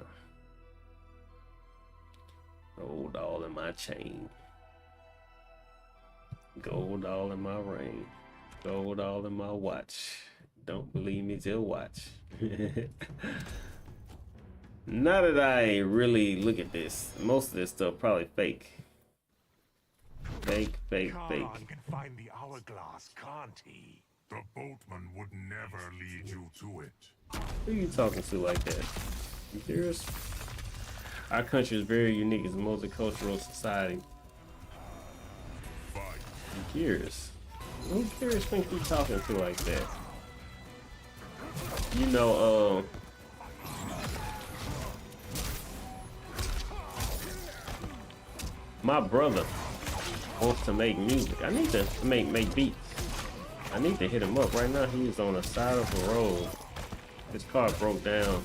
gold all in my chain, gold all in my ring, gold all in my watch. Don't believe me till watch. Now that I really look at this, most of this stuff probably fake. Fake. Khan can find the hourglass, can't he? The boatman would never lead you to it. Who you talking to like that? You serious? Our country is very unique. It's a multicultural society. I'm curious. Who curious think you talking to like that? You know, my brother wants to make music. I need to make beats. I need to hit him up right now. He is on the side of the road. His car broke down.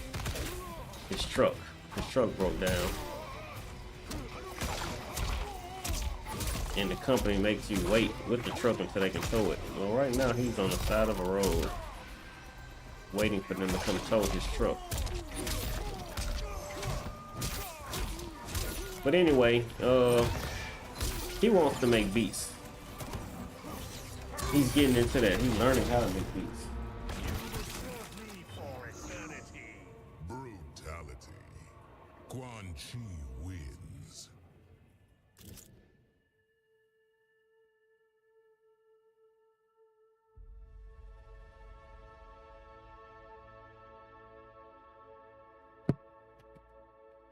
His truck broke down. And the company makes you wait with the truck until they can tow it. Well, right now he's on the side of a road waiting for them to come tow his truck. But anyway, he wants to make beats. He's getting into that. He's learning how to make beats. Brutality. Quan Chi wins.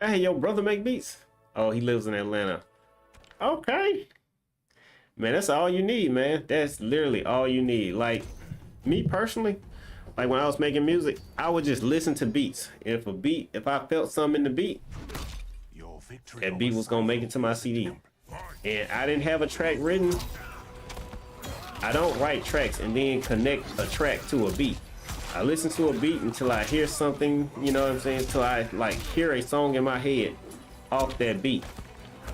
Hey, your brother make beats? Oh, he lives in Atlanta. Okay. Man, that's all you need, man. That's literally all you need. Like, me personally, like when I was making music, I would just listen to beats. If I felt something in the beat, that beat was gonna make it to my CD. And I didn't have a track written. I don't write tracks and then connect a track to a beat. I listen to a beat until I hear something, you know what I'm saying? Until I like hear a song in my head off that beat.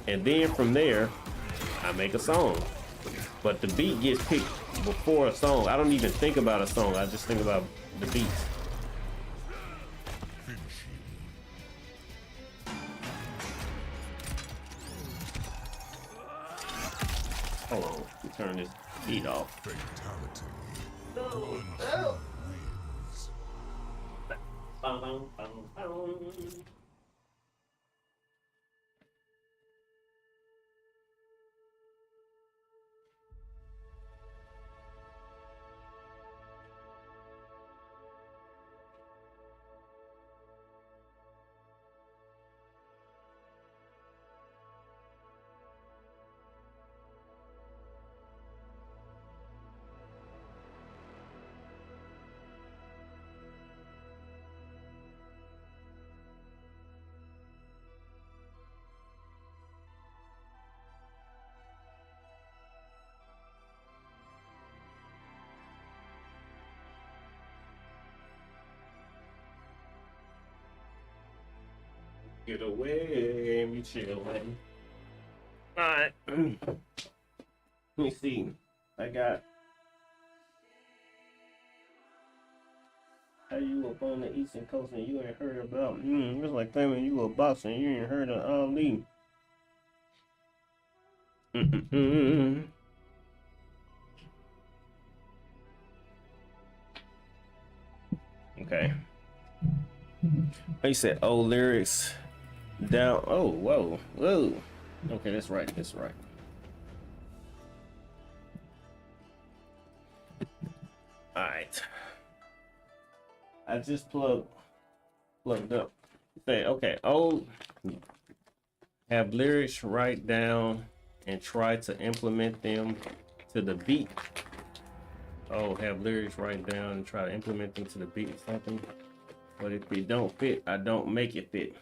And then from there, I make a song. But the beat gets picked before a song. I don't even think about a song. I just think about the beats. Hold on, let me turn this beat off. Fatality. Wins. Get away, me chillin'. Alright. Let me see. I got how you up on the Eastern Coast and you ain't heard about it's like claiming you a boxer and you ain't heard of Ali. Okay. He said old lyrics down. Oh, whoa, whoa. Okay, that's right. That's right. All right. I just plugged up. Say, okay, old have lyrics write down and try to implement them to the beat. Oh, have lyrics write down and try to implement them to the beat or something. But if it don't fit, I don't make it fit.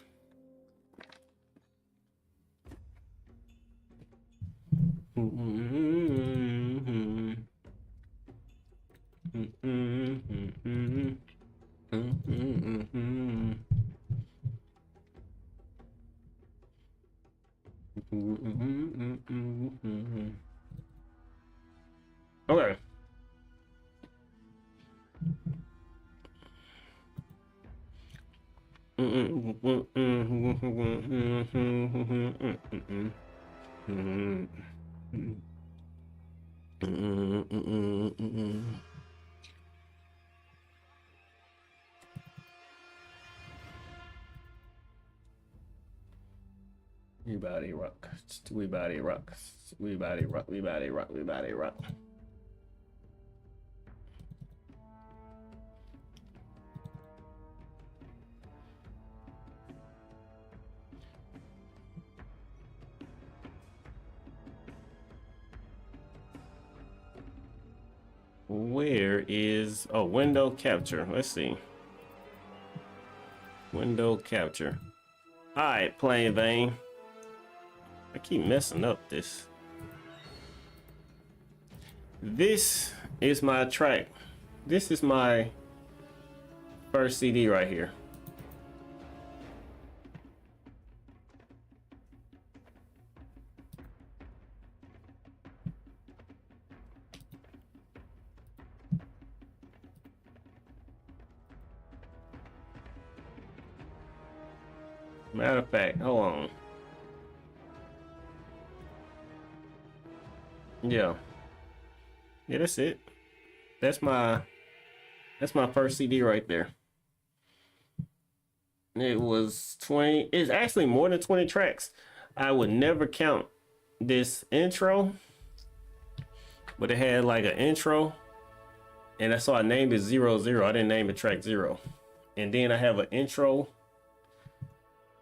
Okay. We body rock. We body rock. We body rock. We body rock. We body rock. Where is window capture? Let's see. Window capture. All right, plain vein. I keep messing up this. This is my track. This is my first CD right here. Matter of fact, hold on. Yeah, that's it. That's my first CD right there. It was 20. It's actually more than 20 tracks. I would never count this intro, but it had like an intro, and that's why I named it 00. I didn't name it track 0. And then I have an intro,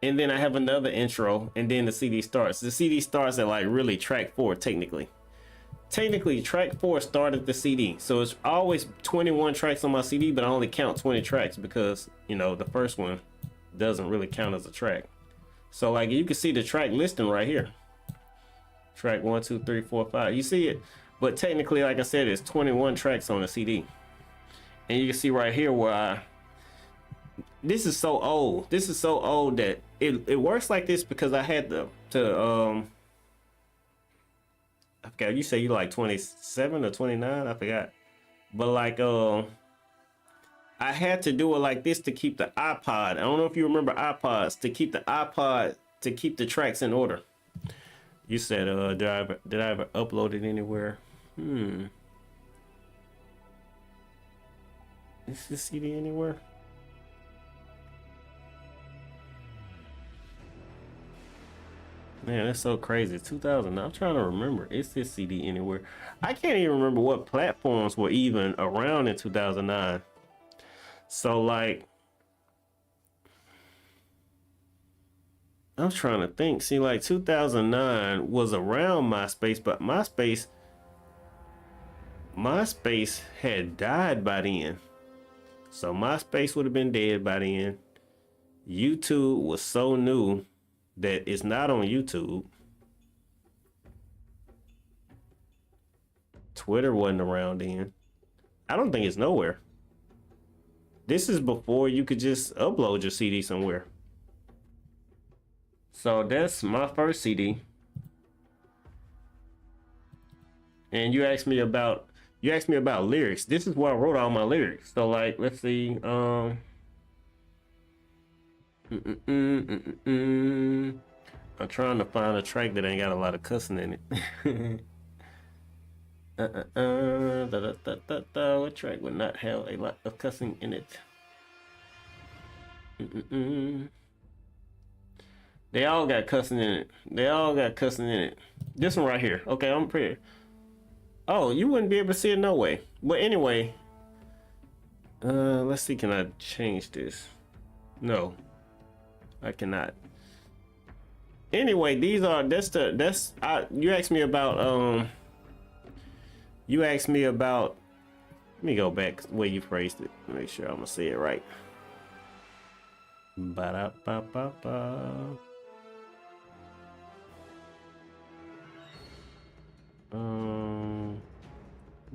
and then I have another intro, and then the CD starts. The CD starts at like really track 4 technically. Technically, track 4 started the CD, so it's always 21 tracks on my CD, but I only count 20 tracks because, you know, the first one doesn't really count as a track. So like you can see the track listing right here. Track 1, 2, 3, 4, 5. You see it, but technically, like I said, it's 21 tracks on the CD. And you can see right here where this is so old. This is so old that it works like this because I had to I forgot, you say you like 27 or 29, I forgot. But like I had to do it like this to keep the iPod. I don't know if you remember iPods, to keep the iPod, to keep the tracks in order. You said did I ever upload it anywhere? Is this CD anywhere? Man, that's so crazy. 2000. I'm trying to remember. Is this CD anywhere? I can't even remember what platforms were even around in 2009. So like, I'm trying to think. See, like 2009 was around MySpace, but MySpace had died by then. So MySpace would have been dead by then. YouTube was so new that it's not on YouTube. Twitter wasn't around then. I don't think it's nowhere. This is before you could just upload your CD somewhere. So that's my first CD. And you asked me about lyrics. This is where I wrote all my lyrics. So like, let's see. I'm trying to find a track that ain't got a lot of cussing in it. What track would not have a lot of cussing in it? They all got cussing in it. This one right here. Okay, I'm pretty. Oh, you wouldn't be able to see it no way. But anyway, let's see. Can I change this? No, I cannot. Anyway, you asked me about let me go back the way you phrased it. Make sure I'm gonna say it right. Ba-da-ba-ba-ba.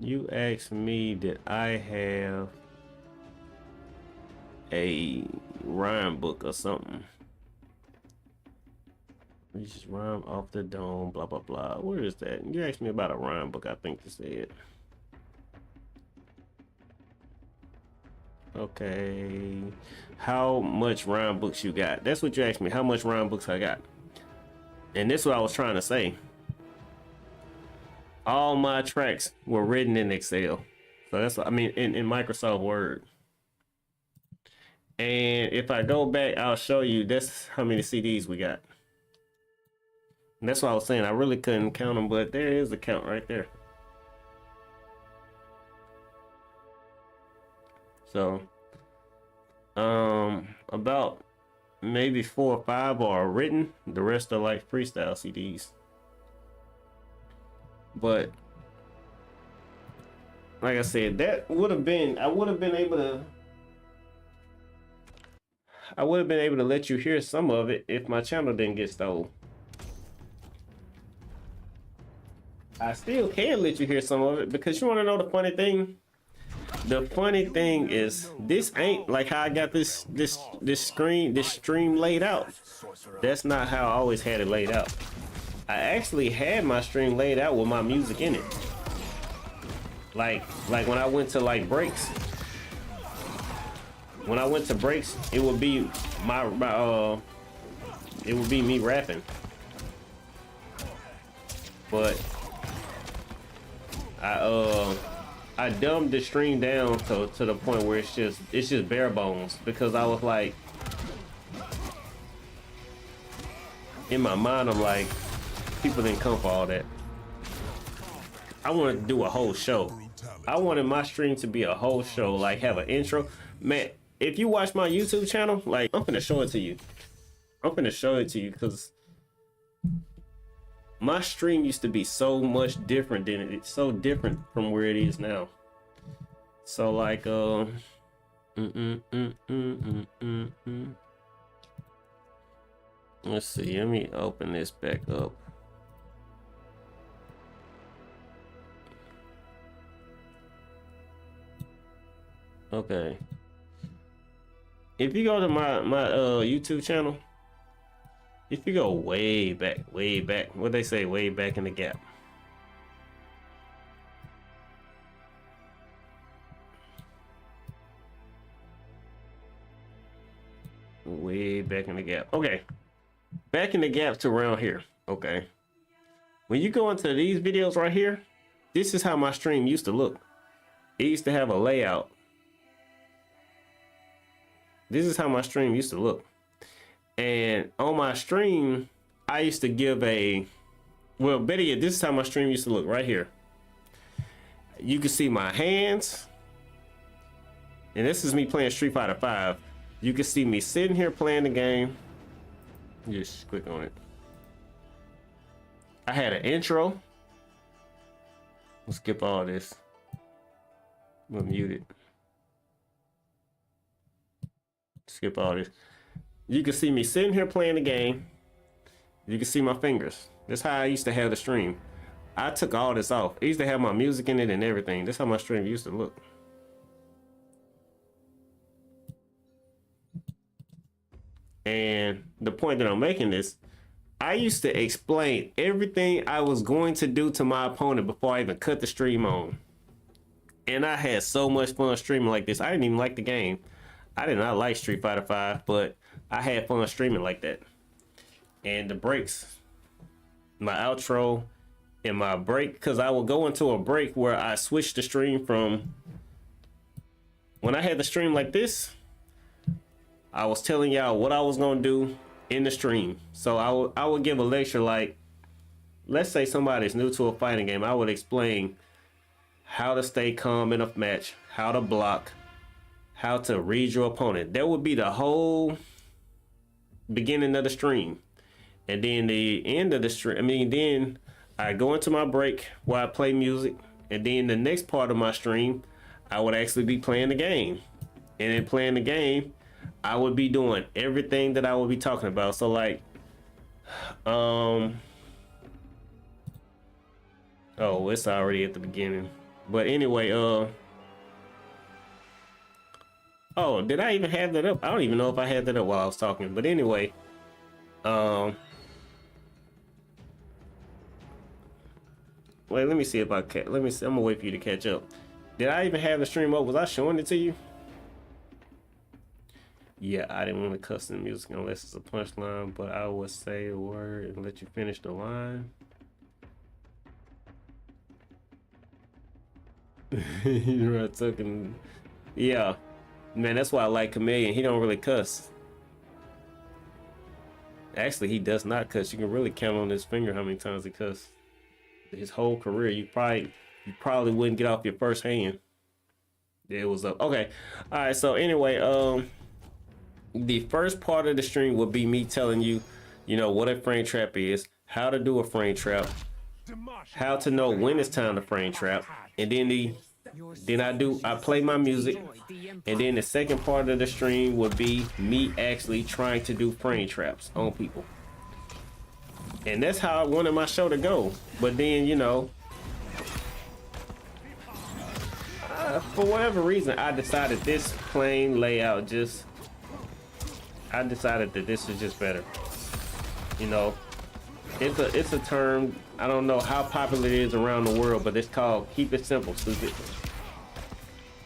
You asked me did I have a rhyme book or something. We just rhyme off the dome, blah blah blah. Where is that? You asked me about a rhyme book, I think you said. Okay. How much rhyme books you got? That's what you asked me. How much rhyme books I got? And this is what I was trying to say. All my tracks were written in Excel. So that's, I mean, in Microsoft Word. And if I go back, I'll show you that's how many CDs we got. And that's what I was saying. I really couldn't count them, but there is a count right there. So, about maybe 4 or 5 are written. The rest are like freestyle CDs. But like I said, that would have been, I would have been able to let you hear some of it if my channel didn't get stolen. I still can let you hear some of it because you want to know the funny thing? The funny thing is this ain't like how I got this stream laid out. That's not how I always had it laid out. I actually had my stream laid out with my music in it. Like when I went to like breaks. When I went to breaks, it would be it would be me rapping. But I dumbed the stream down to the point where it's just bare bones, because I was like, in my mind I'm like, people didn't come for all that. I wanted to do a whole show. I wanted my stream to be a whole show, like have an intro. Man, if you watch my YouTube channel, like I'm finna show it to you. I'm finna show it to you because my stream used to be so much different than it's so different from where it is now. So like let's see, let me open this back up. Okay. If you go to my YouTube channel, if you go way back, what they say, way back in the gap. Way back in the gap. Okay. Back in the gap to around here. Okay. When you go into these videos right here, this is how my stream used to look. It used to have a layout. This is how my stream used to look. And on my stream, I used to give a, well, better yet, this is how my stream used to look right here. You can see my hands. And this is me playing Street Fighter 5. You can see me sitting here playing the game. Just click on it. I had an intro. We'll skip all this. We'll mute it. Skip all this. You can see me sitting here playing the game. You can see my fingers. That's how I used to have the stream. I took all this off. I used to have my music in it and everything. That's how my stream used to look. And the point that I'm making is, I used to explain everything I was going to do to my opponent before I even cut the stream on. And I had so much fun streaming like this. I didn't even like the game. I did not like Street Fighter 5, but I had fun streaming like that. And the breaks, my outro and my break, because I would go into a break where I switched the stream from when I had the stream like this. I was telling y'all what I was gonna do in the stream. So I would give a lecture like, let's say somebody's new to a fighting game. I would explain how to stay calm in a match, how to block, how to read your opponent. That would be the whole beginning of the stream. And then the end of the stream, then I go into my break where I play music. And then the next part of my stream, I would actually be playing the game. And in playing the game, I would be doing everything that I would be talking about. So like, oh, it's already at the beginning. But anyway, oh, did I even have that up? I don't even know if I had that up while I was talking. But anyway, wait, let me see if I can. Let me see. I'm gonna wait for you to catch up. Did I even have the stream up? Was I showing it to you? Yeah, I didn't want to cuss the music unless it's a punchline, but I would say a word and let you finish the line. You know, I took and yeah, man, that's why I like Chameleon. He don't really cuss. Actually, he does not cuss. You can really count on his finger how many times he cussed. His whole career, you probably wouldn't get off your first hand. It was up. Okay, all right. So anyway, the first part of the stream will be me telling you, you know, what a frame trap is, how to do a frame trap, how to know when it's time to frame trap, and then I play my music, and then the second part of the stream would be me actually trying to do frame traps on people. And that's how I wanted my show to go. But then, you know, for whatever reason, I decided this plain layout I decided that this is just better. You know, it's a term, I don't know how popular it is around the world, but it's called keep it simple, stupid.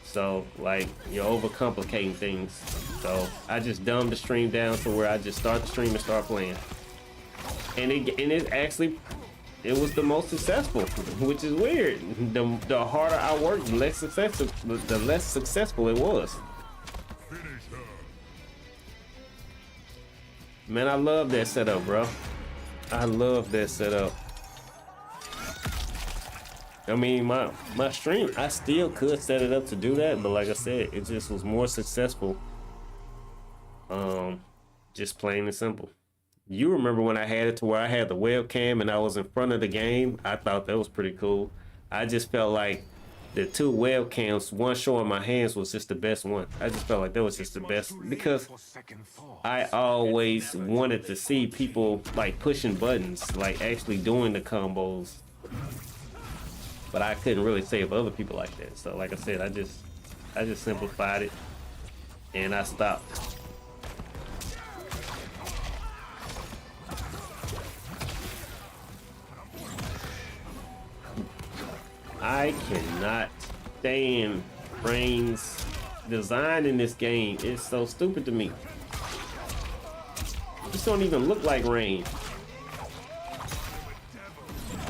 So like, you're overcomplicating things. So I just dumbed the stream down to where I just start the stream and start playing. And it actually, it was the most successful, which is weird. The harder I worked, the less successful it was. Man, I love that setup, bro. I love that setup. I mean, my stream, I still could set it up to do that, but like I said, it just was more successful. Just plain and simple. You remember when I had it to where I had the webcam and I was in front of the game? I thought that was pretty cool. I just felt like the two webcams, one showing my hands, was just the best one. I just felt like that was just the best because I always wanted to see people like pushing buttons, like actually doing the combos. But I couldn't really save other people like that. So like I said, I just simplified it and I stopped. I cannot stand Rain's design in this game. It's so stupid to me. This don't even look like Rain.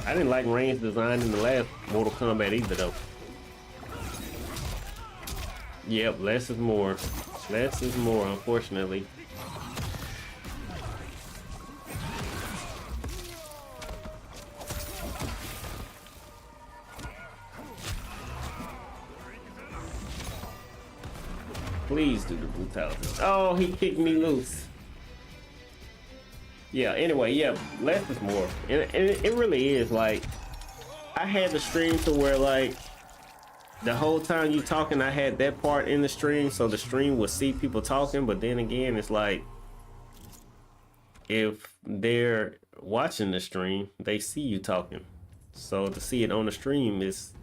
I didn't like Rain's design in the last Mortal Kombat either, though. Yep, less is more. Less is more, unfortunately. Please do the brutality. Oh, he kicked me loose. Yeah, anyway, yeah, less is more. And it really is, like, I had the stream to where, like, the whole time you talking, I had that part in the stream, so the stream would see people talking, but then again, it's like, if they're watching the stream, they see you talking. So to see it on the stream is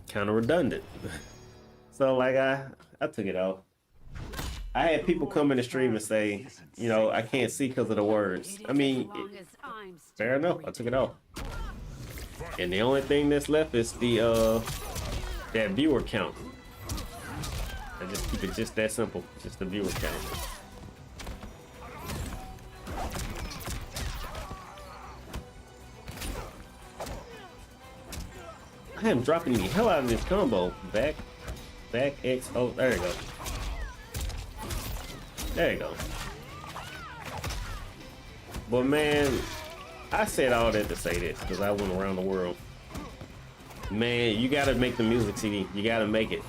kind of redundant. So, like, I took it off. I had people come in the stream and say, you know, I can't see because of the words. I mean, fair enough. I took it off. And the only thing that's left is the that viewer count. I just keep it just that simple, just the viewer count. I am dropping the hell out of this combo. Back X. Oh, there you go. There you go. But man, I said all that to say this because I went around the world. Man, you gotta make the music CD. You gotta make it.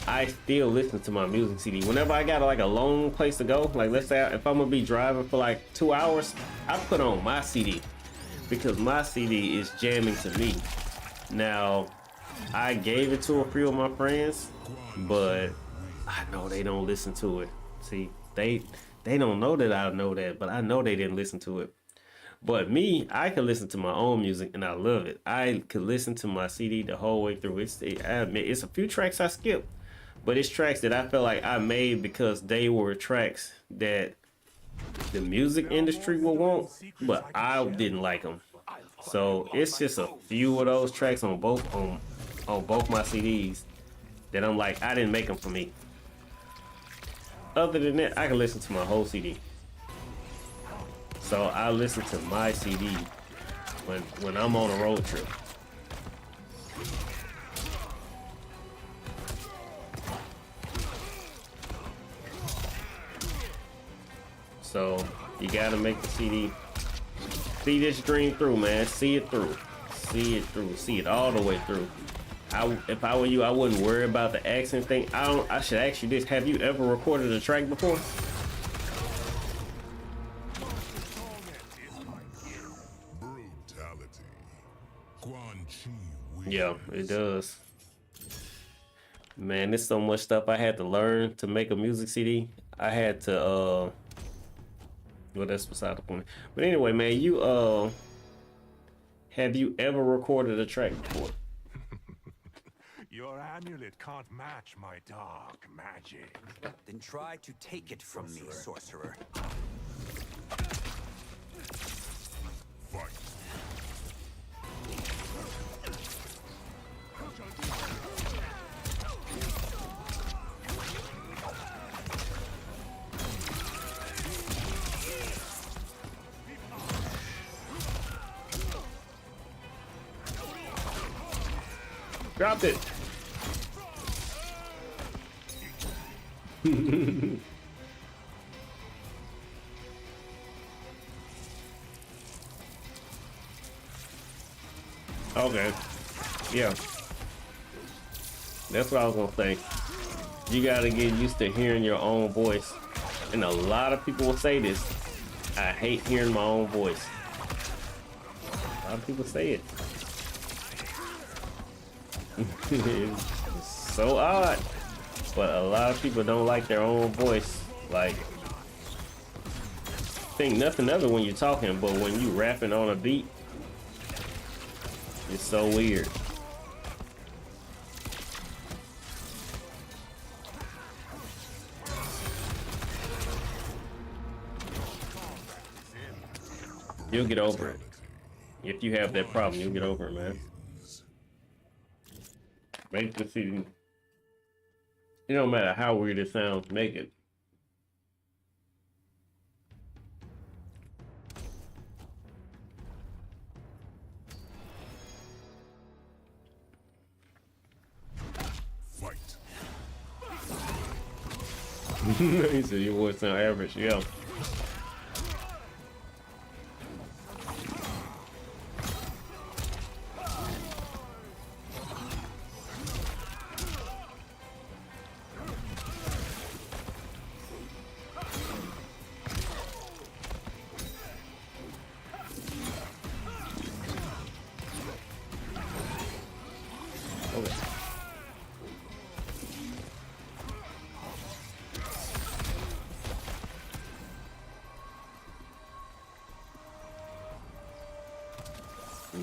I still listen to my music CD. Whenever I got like a long place to go, like let's say if I'm gonna be driving for like 2 hours, I put on my CD because my CD is jamming to me. Now, I gave it to a few of my friends, but I know they don't listen to it. See, they don't know that I know that, but I know they didn't listen to it. But me, I can listen to my own music and I love it. I could listen to my CD the whole way through. I admit, it's a few tracks I skip, but it's tracks that I feel like I made because they were tracks that the music industry will want, but I didn't like them. So it's just a few of those tracks on both my CDs that I'm like, I didn't make them for me. Other than that, I can listen to my whole CD. So I listen to my CD when I'm on a road trip. So you gotta make the CD. See this dream through, man. See it through. See it through. See it all the way through. If I were you, I wouldn't worry about the accent thing. I should ask you this. Have you ever recorded a track before? Yeah, it does. Man, there's so much stuff I had to learn to make a music CD. I had to well, that's beside the point. But anyway, man, you have you ever recorded a track before? Your amulet can't match my dark magic. Then try to take it from me, sorcerer. Fight. Dropped it. Okay. Yeah. That's what I was gonna say. You gotta get used to hearing your own voice. And a lot of people will say this. I hate hearing my own voice. A lot of people say it. It's so odd. But a lot of people don't like their own voice. Like, think nothing of it when you're talking, but when you rapping on a beat, it's so weird. You'll get over it. If you have that problem, you'll get over it, man. Make the CD. It don't matter how weird it sounds, make it. Fight. He said your voice sound average, yeah.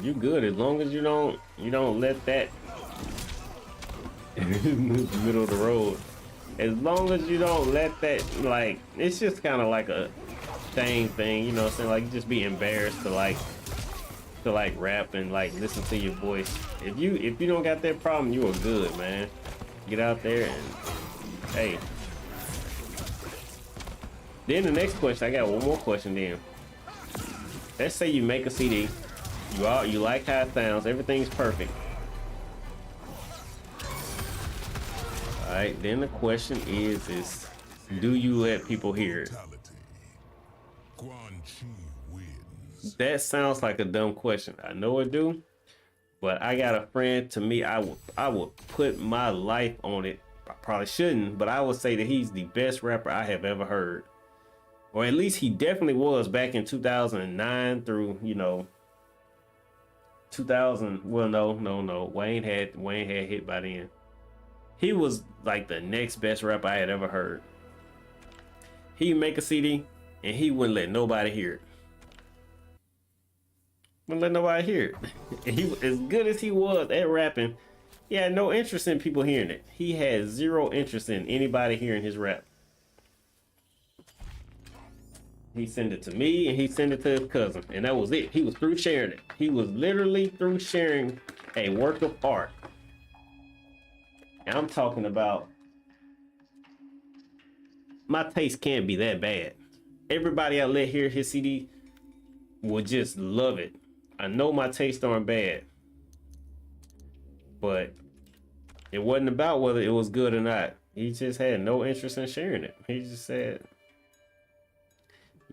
You good as long as you don't let that middle of the road. As long as you don't let that, like, it's just kind of like a shame thing, you know what I'm saying? Like, you just be embarrassed to like rap and like listen to your voice. If you don't got that problem, you are good, man. Get out there and hey. Then the next question, I got one more question then. Let's say you make a CD, you like how it sounds, everything's perfect. All right, then the question is do you let people hear it? That sounds like a dumb question. I know it do, but I got a friend. To me, I would put my life on it. I probably shouldn't, but I would say that he's the best rapper I have ever heard, or at least he definitely was back in 2009 through 2000. Well, no. Wayne had hit by then. He was like the next best rapper I had ever heard. He'd make a CD and he wouldn't let nobody hear it. Wouldn't let nobody hear it. And he, as good as he was at rapping, he had no interest in people hearing it. He had zero interest in anybody hearing his rap. He sent it to me and he sent it to his cousin, and that was it. He was through sharing it. He was literally through sharing a work of art. And I'm talking about, my taste can't be that bad. Everybody I let hear his CD would just love it. I know my tastes aren't bad, but it wasn't about whether it was good or not. He just had no interest in sharing it. He just said,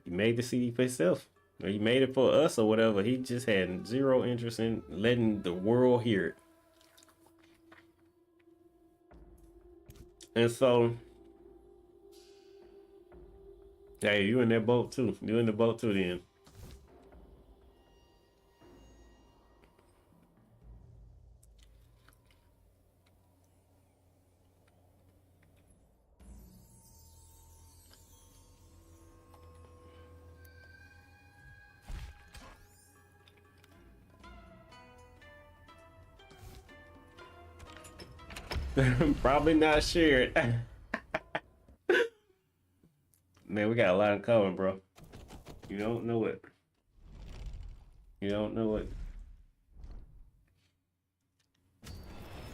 he made the CD for himself, or he made it for us or whatever. He just had zero interest in letting the world hear it. And so, hey, you in that boat too. You in the boat too then. Probably not shared. Man, we got a lot in common, bro. You don't know it. You don't know it.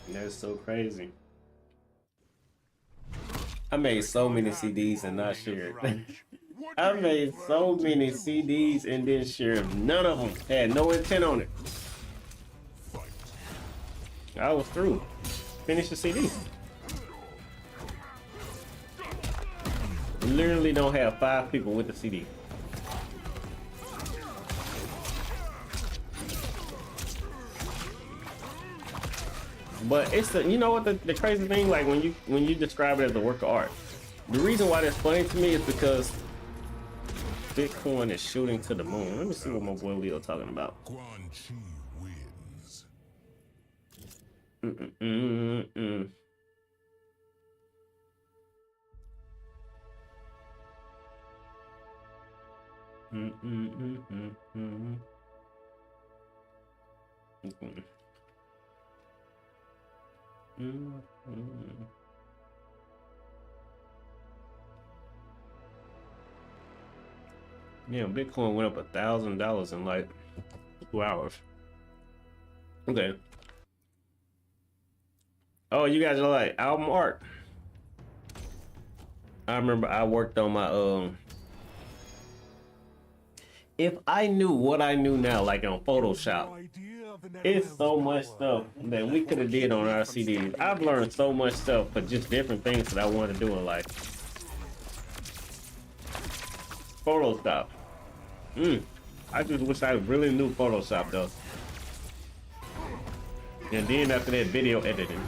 That's so crazy. I made so many CDs and not shared. I made so many CDs and didn't share them. None of them had no intent on it. I was through. Finish the CD. Literally don't have 5 people with the CD. But it's the, you know what the crazy thing, like when you describe it as a work of art, the reason why that's funny to me is because Bitcoin is shooting to the moon. Let me see what my boy Leo talking about. Yeah, Bitcoin went up $1,000 in like 2 hours. Okay. Oh, you guys are like album art. I remember I worked on my if I knew what I knew now, like on Photoshop, it's so much stuff that we could have did on our CDs. I've learned so much stuff for just different things that I want to do in life. Photoshop. I just wish I really knew Photoshop though. And then after that, video editing.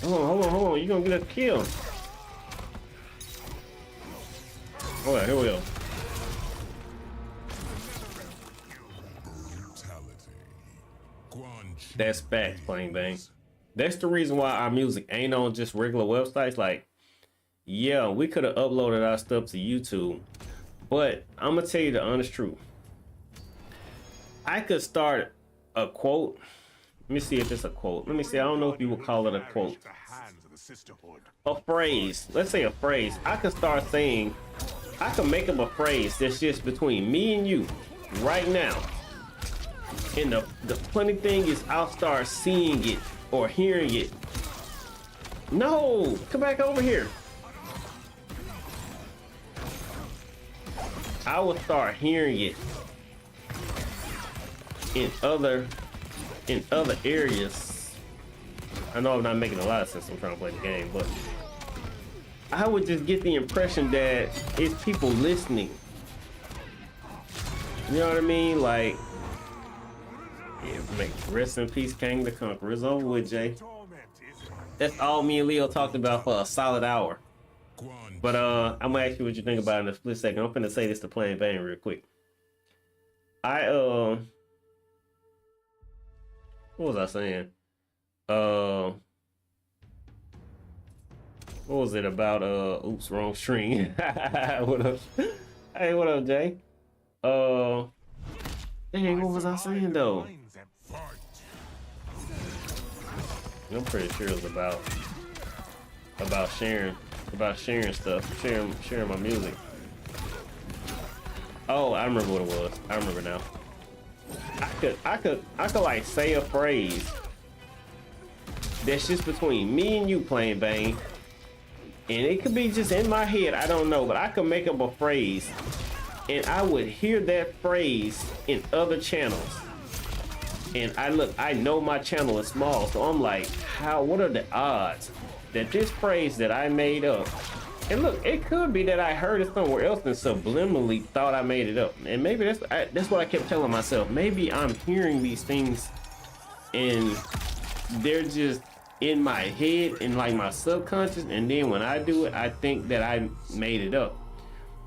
Hold on. You're gonna get a kill. Alright, here we go. That's facts, plain bang. That's the reason why our music ain't on just regular websites. Like, yeah, we could have uploaded our stuff to YouTube, but I'm gonna tell you the honest truth. I could start a quote. Let me see if it's a quote. Let me see. I don't know if you would call it a quote. A phrase. Let's say a phrase. I could start saying, I could make up a phrase that's just between me and you right now. And the funny thing is I'll start seeing it or hearing it. No, come back over here. I will start hearing it in other areas. I know I'm not making a lot of sense. I'm trying to play the game, but I would just get the impression that it's people listening. You know what I mean? Like, yeah, make rest in peace, King the Conqueror. It's over with, Jay. That's all me and Leo talked about for a solid hour. But I'm gonna ask you what you think about it in a split second. I'm finna say this to Plain Bane real quick. What was I saying? What was it about? Oops, wrong stream. What up? Hey, what up, Jay? Dang, what was I saying though? I'm pretty sure it was about sharing stuff, sharing my music. Oh, I remember what it was. I remember now. I could like say a phrase that's just between me and you, Plain Bane, and it could be just in my head. I don't know, but I could make up a phrase, and I would hear that phrase in other channels. And I know my channel is small, so I'm like, what are the odds that this phrase that I made up, and look, it could be that I heard it somewhere else and subliminally thought I made it up, and maybe that's what I kept telling myself. Maybe I'm hearing these things and they're just in my head, in like my subconscious, and then when I do it, I think that I made it up.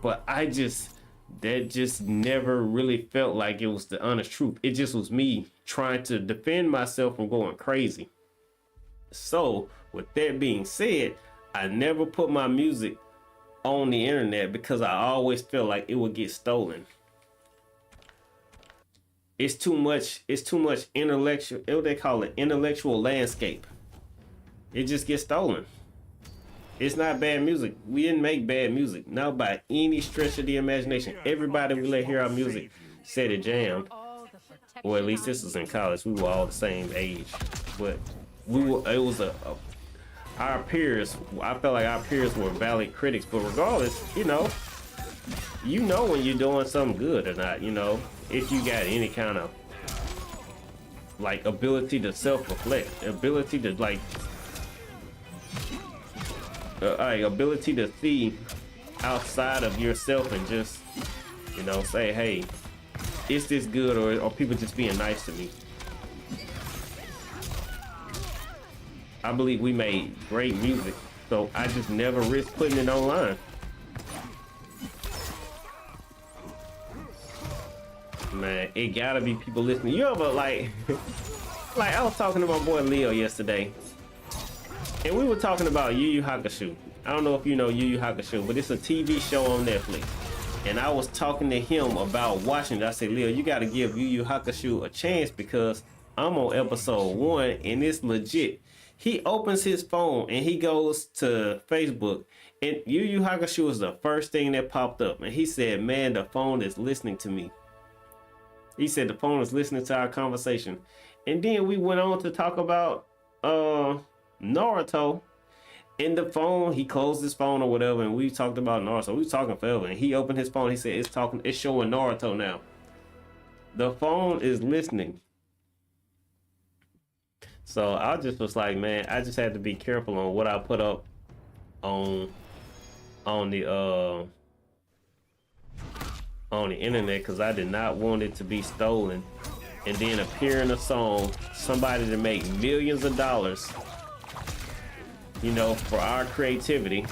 But that just never really felt like it was the honest truth. It just was me trying to defend myself from going crazy. So with that being said, I never put my music on the internet because I always felt like it would get stolen. It's too much intellectual, what they call it, intellectual landscape. It just gets stolen. It's not bad music. We didn't make bad music, not by any stretch of the imagination. Everybody we let hear our music said it jammed. Or at least this was in college. We were all the same age, but our peers. I felt like our peers were valid critics. But regardless, you know when you're doing something good or not. You know, if you got any kind of like ability to self-reflect, ability to ability to see outside of yourself and just, you know, say, hey, is this good, or people just being nice to me? I believe we made great music, so I just never risked putting it online. Man, it gotta be people listening. You ever like I was talking to my boy Leo yesterday, and we were talking about Yu Yu Hakusho. I don't know if you know Yu Yu Hakusho, but it's a TV show on Netflix. And I was talking to him about watching it. I said, Leo, you got to give Yu Yu Hakusho a chance because I'm on episode 1 and it's legit. He opens his phone and he goes to Facebook, and Yu Yu Hakusho was the first thing that popped up. And he said, man, the phone is listening to me. He said the phone is listening to our conversation. And then we went on to talk about Naruto. In the phone, he closed his phone or whatever, and we talked about Naruto. We was talking forever, and he opened his phone. He said, it's showing Naruto now. The phone is listening. So I just was like, man, I just had to be careful on what I put up on the internet, because I did not want it to be stolen and then appear in a song, somebody to make millions of dollars, you know, for our creativity,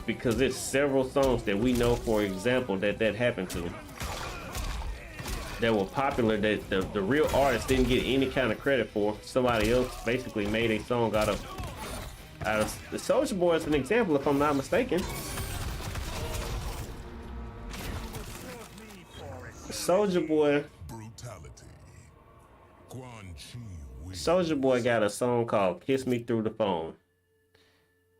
because it's several songs that we know, for example, that happened to. that were popular that the real artist didn't get any kind of credit for. Somebody else basically made a song out of the Soulja Boy is an example, if I'm not mistaken. Soulja Boy. Soulja Boy got a song called "Kiss Me Through the Phone,"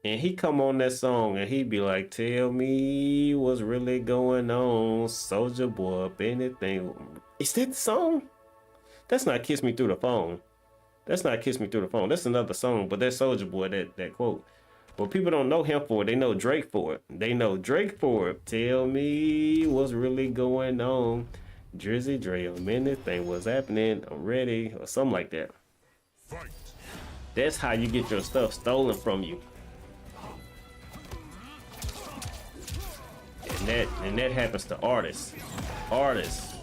and he come on that song and he be like, "Tell me what's really going on, Soulja Boy, up anything." Is that the song? That's not "Kiss Me Through the Phone." That's not "Kiss Me Through the Phone." That's another song, but that's Soulja Boy, that quote. But people don't know him for it. They know Drake for it. They know Drake for it. Tell me what's really going on, Drizzy Dre, on anything was happening. I'm ready, or something like that. Fight. That's how you get your stuff stolen from you. And that happens to artists. Artists.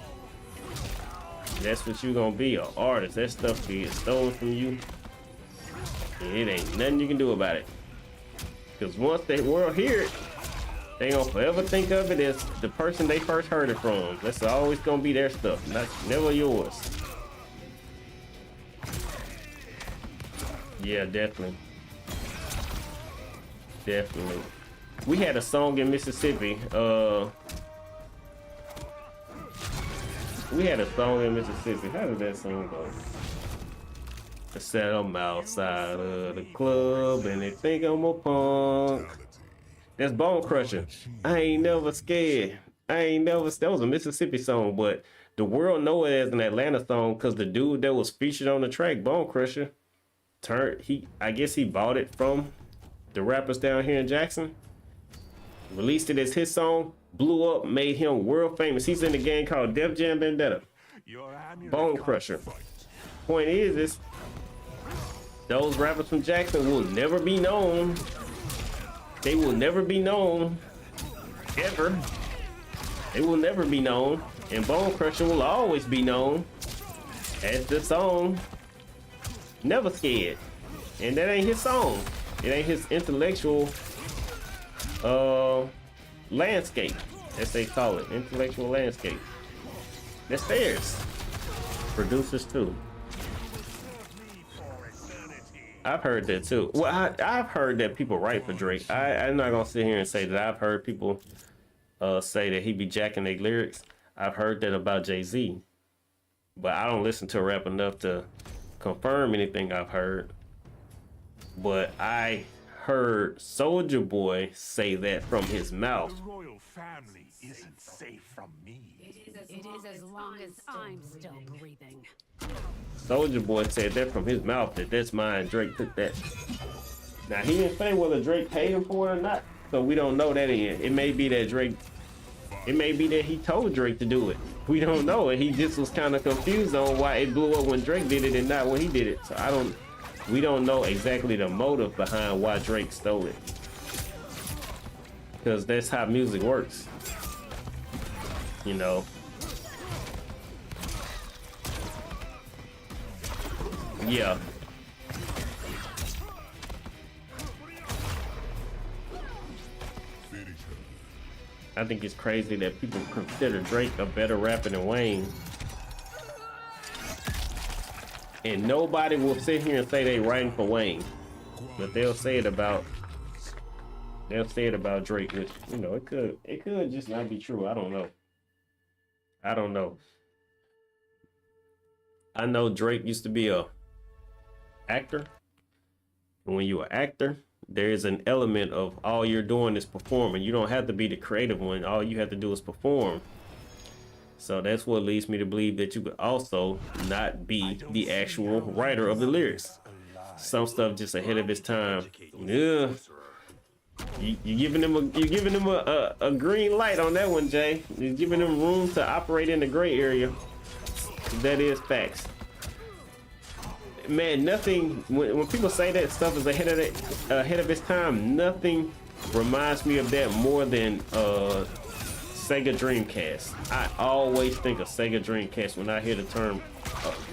That's what you gonna be, an artist. That stuff gets stolen from you, and it ain't nothing you can do about it. Because once the world hear it, they gonna forever think of it as the person they first heard it from. That's always gonna be their stuff, never yours. Yeah, definitely. Definitely. We had a song in Mississippi. We had a song in Mississippi. How did that song go? I said I'm outside of the club and they think I'm a punk. That's Bone Crusher. I ain't never scared. That was a Mississippi song, but the world know it as an Atlanta song because the dude that was featured on the track, Bone Crusher, I guess he bought it from the rappers down here in Jackson, released it as his song, blew up, made him world famous. He's in the game called Def Jam Vendetta. Bone Crusher. Point is those rappers from Jackson will never be known. They will never be known. Ever. They will never be known. And Bone Crusher will always be known as the song Never Scared. And that ain't his song. It ain't his intellectual landscape, as they call it. Intellectual landscape. That's theirs. Producers too. I've heard that too. Well, I've heard that people write for Drake. I'm not gonna sit here and say that I've heard people say that he be jacking their lyrics. I've heard that about Jay-Z, but I don't listen to rap enough to confirm anything I've heard. But I heard Soulja Boy say that from his mouth. The royal family isn't safe from me. It is as long as I'm still breathing. Soulja Boy said that from his mouth, that that's mine. Drake took that. Now he didn't say whether Drake paid him for it or not, so we don't know that yet. It may be that Drake. It may be that he told Drake to do it. We don't know, and he just was kind of confused on why it blew up when Drake did it and not when he did it. So we don't know exactly the motive behind why Drake stole it, because that's how music works, you know. Yeah. I think it's crazy that people consider Drake a better rapper than Wayne. And nobody will sit here and say they writing for Wayne. But they'll say it about Drake, which, you know, it could just not be true. I don't know. I know Drake used to be a actor. And when you're an actor, there is an element of all you're doing is performing. You don't have to be the creative one. All you have to do is perform. So that's what leads me to believe that you could also not be the actual writer of the lyrics. Some stuff just ahead of its time. Yeah. You giving them a green light on that one, Jay. You're giving them room to operate in the gray area. That is facts. Man, nothing. When people say that stuff is ahead of its time, nothing reminds me of that more than Sega Dreamcast. I always think of Sega Dreamcast when I hear the term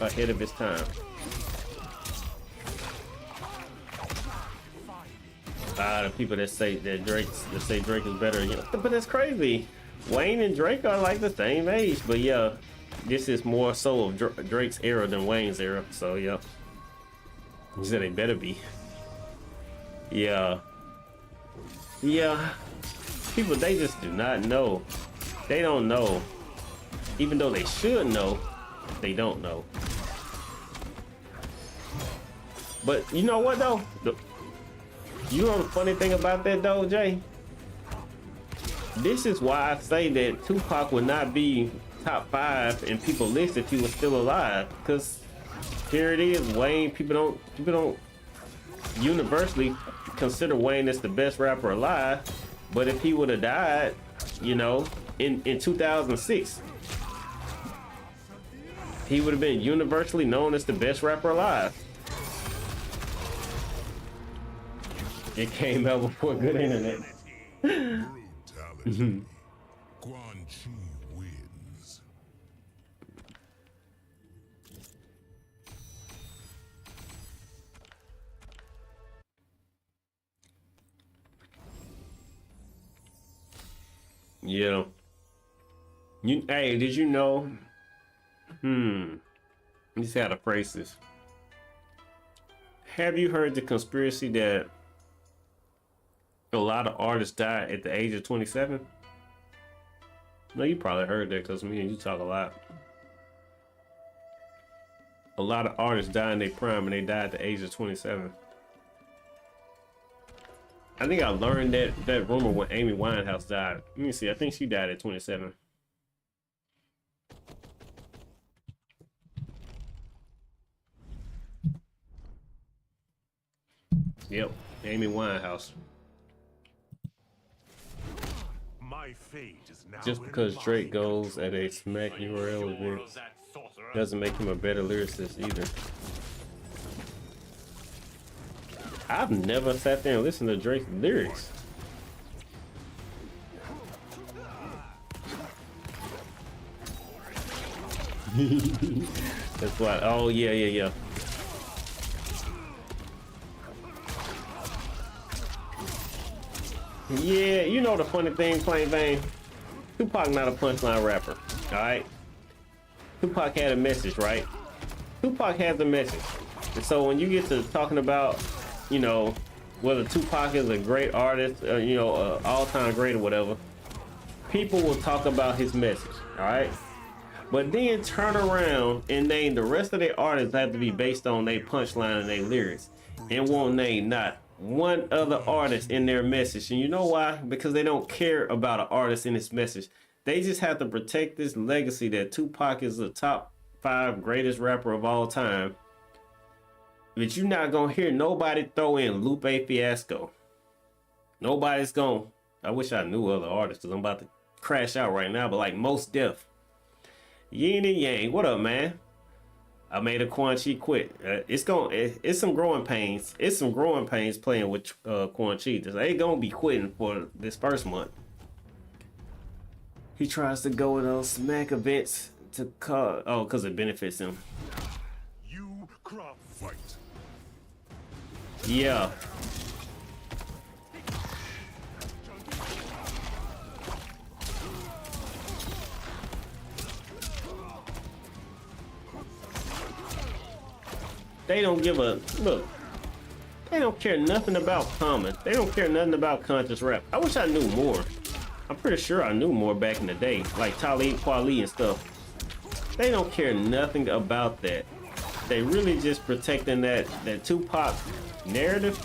ahead of its time. The people that say that Drake is better, you know, but that's crazy. Wayne and Drake are like the same age, but yeah, This is more so of Drake's era than Wayne's era. So yeah, he said they better be. Yeah, yeah. People, they just do not know. They don't know. Even though they should know, they don't know. But you know what though? You know the funny thing about that though, Jay? This is why I say that Tupac would not be top 5 in people list if he was still alive. Because here it is, Wayne. People don't universally consider Wayne as the best rapper alive. But if he would have died, you know, in 2006, he would have been universally known as the best rapper alive. It came out before good internet. Brutality. Quan Chi wins. Yeah. Hey, did you know? Let me see how to phrase this. Have you heard the conspiracy that a lot of artists died at the age of 27? No, you probably heard that because me and you talk a lot. A lot of artists die in their prime and they died at the age of 27. I think I learned that rumor when Amy Winehouse died. Let me see. I think she died at 27. Yep, Amy Winehouse. My fate is now Just in because my Drake goes control. at a Smack URL event Of that sorcerer. doesn't make him a better lyricist either. I've never sat there and listened to Drake's lyrics. That's why. Oh yeah. Yeah, you know the funny thing, Plain Vane. Tupac not a punchline rapper, all right? Tupac had a message, right? Tupac has a message. And so when you get to talking about, you know, whether Tupac is a great artist, you know, all-time great or whatever, people will talk about his message, all right? But then turn around and name the rest of their artists have to be based on their punchline and their lyrics, and won't name not one other artist in their message. And you know why? Because they don't care about an artist in his message. They just have to protect this legacy that Tupac is the top 5 greatest rapper of all time. But you're not gonna hear nobody throw in Lupe Fiasco. Nobody's gonna. I wish I knew other artists because I'm about to crash out right now. But like Mos Def, Yin and Yang. What up, man? I made a Quan Chi quit. It's some growing pains. It's some growing pains playing with Quan Chi. They ain't gonna be quitting for this first month. He tries to go to those smack events to call. Oh, because it benefits him. You crop Fight. Yeah. They don't give a look. They don't care nothing about common. They don't care nothing about conscious rap. I wish I knew more. I'm pretty sure I knew more back in the day, like Talib Kweli and stuff. They don't care nothing about that. They really just protecting that Tupac narrative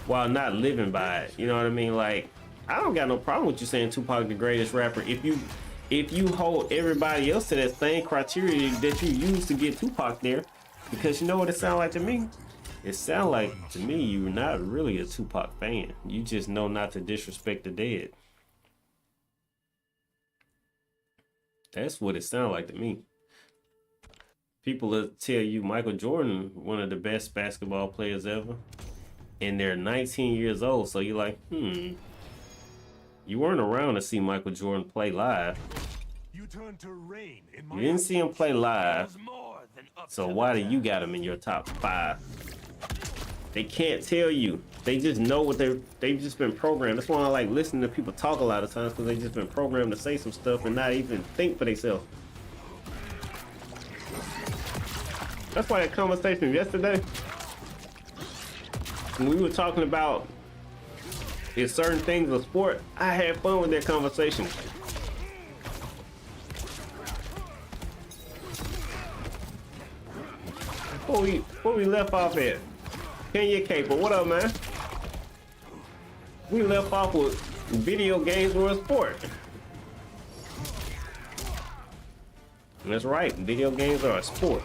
while not living by it. You know what I mean? Like, I don't got no problem with you saying Tupac the greatest rapper if you hold everybody else to that same criteria that you use to get Tupac there. Because you know what it sound like to me? It sound like to me you're not really a Tupac fan. You just know not to disrespect the dead. That's what it sound like to me. People will tell you Michael Jordan, one of the best basketball players ever, and they're 19 years old. So you're like, you weren't around to see Michael Jordan play live. You turned to rain in my You didn't see him play live. more than up So to why the do you got him in your top 5? They can't tell you. They just know what they've just been programmed. That's why I like listening to people talk a lot of times, because they just been programmed to say some stuff and not even think for themselves. That's why that conversation yesterday, when we were talking about if certain things are sport, I had fun with that conversation. Before we left off at Kenya Caper, what up, man? We left off with video games were a sport. And that's right, video games are a sport.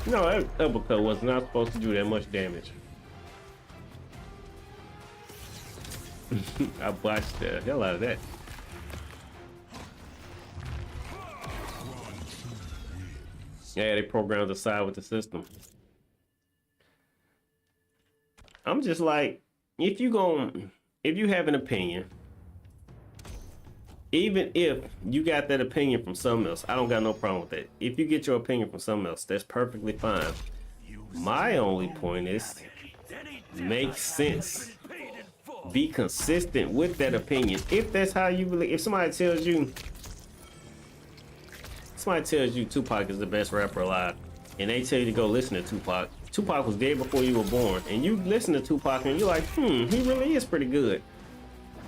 No, that uppercut was not supposed to do that much damage. I botched the hell out of that. Yeah, they programmed to side with the system. I'm just like, if you have an opinion, even if you got that opinion from something else, I don't got no problem with that. If you get your opinion from something else, that's perfectly fine. My only point is, make sense. Be consistent with that opinion. If that's how you believe, if somebody tells you Tupac is the best rapper alive, and they tell you to go listen to Tupac. Tupac was dead before you were born, and you listen to Tupac and you're like, he really is pretty good.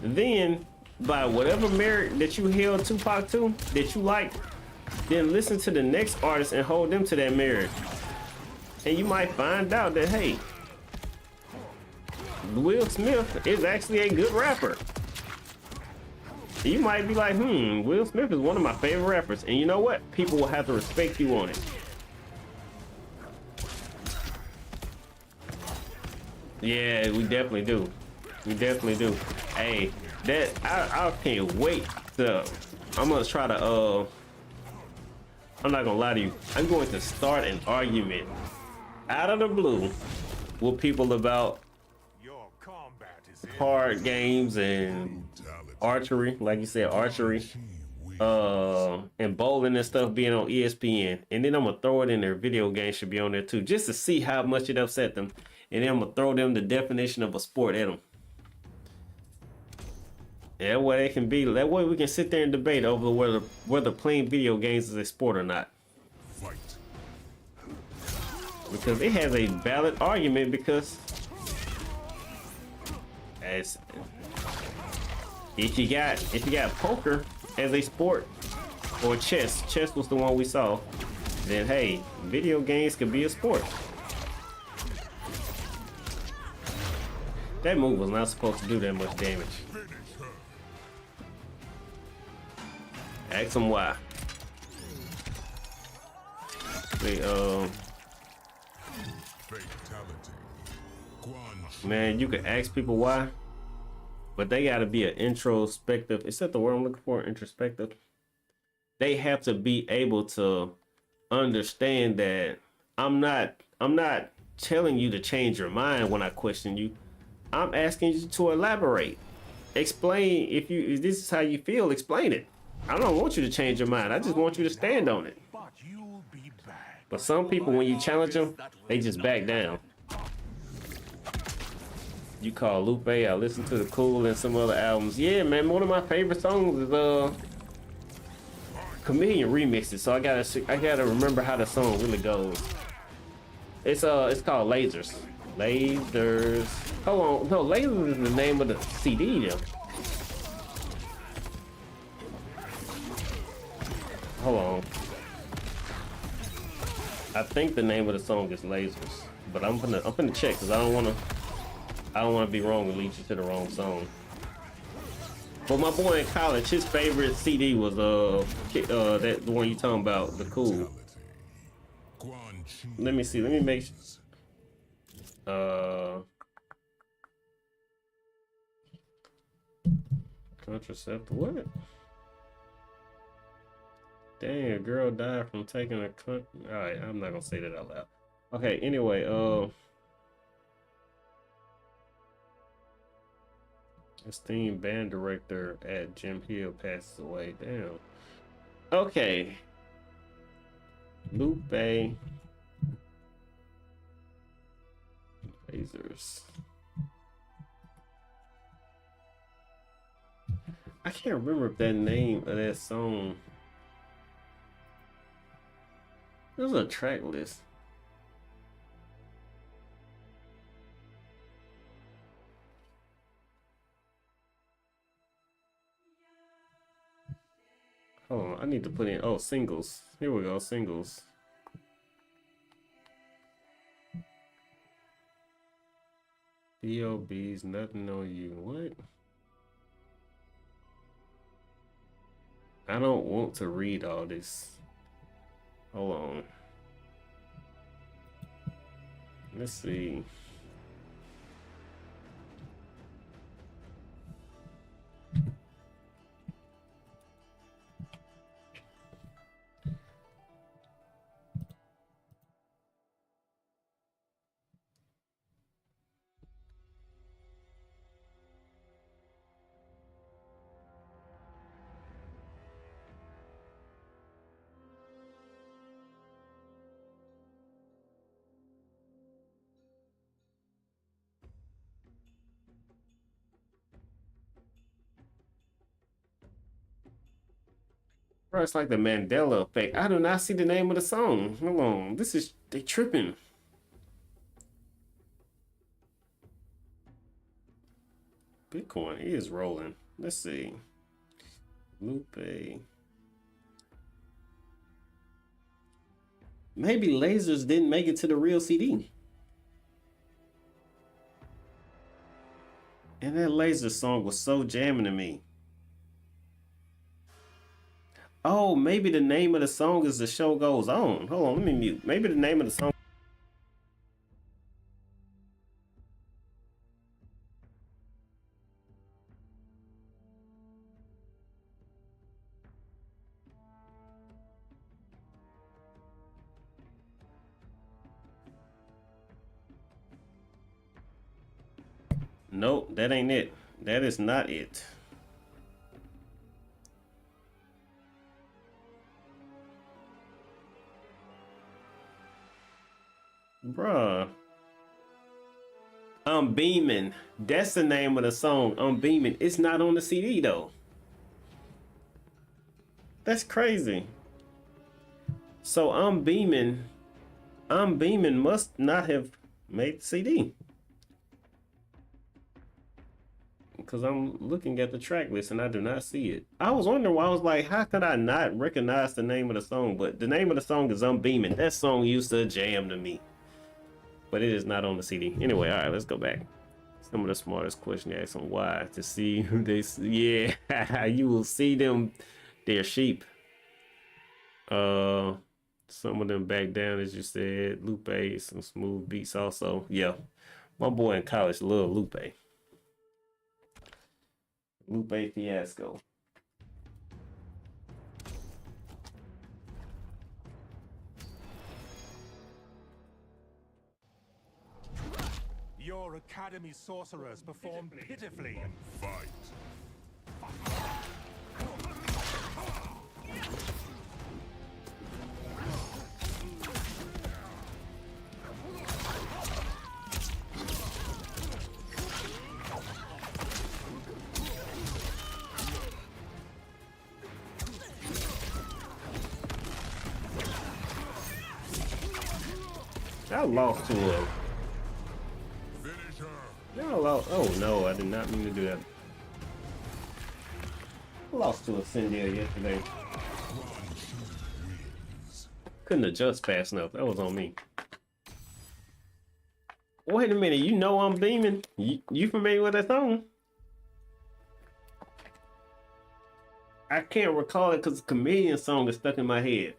Then, by whatever merit that you held Tupac to, that you like, then listen to the next artist and hold them to that merit. And you might find out that, hey, Will Smith is actually a good rapper. You might be like, Will Smith is one of my favorite rappers. And you know what? People will have to respect you on it. Yeah, we definitely do. We definitely do. Hey, that I can't wait to. I'm gonna try to. I'm not gonna lie to you. I'm going to start an argument out of the blue with people about card games and archery, like you said, archery, and bowling and stuff being on ESPN. And then I'm gonna throw it in there. Video games should be on there too, just to see how much it upset them. And then I'm gonna throw them the definition of a sport at them. That way it can be. That way we can sit there and debate over whether playing video games is a sport or not. Fight. Because it has a valid argument. Because as if you got poker as a sport, or chess was the one we saw, then hey, video games could be a sport. That move was not supposed to do that much damage. Ask them why. Man, you can ask people why, but they gotta be an introspective. Is that the word I'm looking for? Introspective. They have to be able to understand that I'm not telling you to change your mind when I question you. I'm asking you to elaborate. Explain if this is how you feel, explain it. I don't want you to change your mind. I just want you to stand on it. But some people, when you challenge them, they just back down. You call Lupe, I listen to The Cool and some other albums. Yeah, man, one of my favorite songs is Chameleon remixed it, so I gotta remember how the song really goes. It's called Lasers. Lasers. Hold on, no, Lasers is the name of the CD though. Hold on. I think the name of the song is Lasers, but I'm gonna check because I don't wanna be wrong and lead you to the wrong song. But my boy in college, his favorite CD was the one you talking about, The Cool. Let me see. Let me make contraceptive. What? Dang, a girl died from taking a cut. All right, I'm not gonna say that out loud. Okay. Anyway, esteemed band director at Jim Hill passes away. Damn. Okay. Lupe. Lasers. I can't remember if that name of that song. There's a track list. Hold on, I need to put in, oh, singles. Here we go, singles. B.O.B.'s Nothing on You. What? I don't want to read all this. Hold on. Let's see. Bro, it's like the Mandela effect. I do not see the name of the song. Hold on. They tripping. Bitcoin is rolling. Let's see. Lupe. Maybe Lasers didn't make it to the real CD. And that Laser song was so jamming to me. Oh, maybe the name of the song is The Show Goes On. Hold on, let me mute. Maybe the name of the song. Nope, that ain't it. That is not it. Bruh. I'm Beaming. That's the name of the song. I'm Beaming. It's not on the CD though. That's crazy. So I'm Beaming. I'm Beaming must not have made the CD. Because I'm looking at the track list and I do not see it. I was wondering why. I was like, how could I not recognize the name of the song? But the name of the song is I'm Beaming. That song used to jam to me. But it is not on the CD. Anyway, all right, let's go back. Some of the smartest question asked on why to see who they see. Yeah, you will see them. They're sheep. Some of them back down, as you said. Lupe, some smooth beats also. Yeah, my boy in college loved Lupe. Lupe Fiasco. Your academy sorcerers performed pitifully. Fight. I lost to a. Finish her. No, oh no, I did not mean to do that. I lost to a Cindy yesterday. Couldn't adjust fast enough. That was on me. Wait a minute, you know I'm Beaming? You familiar with that song? I can't recall it because the Chameleon song is stuck in my head.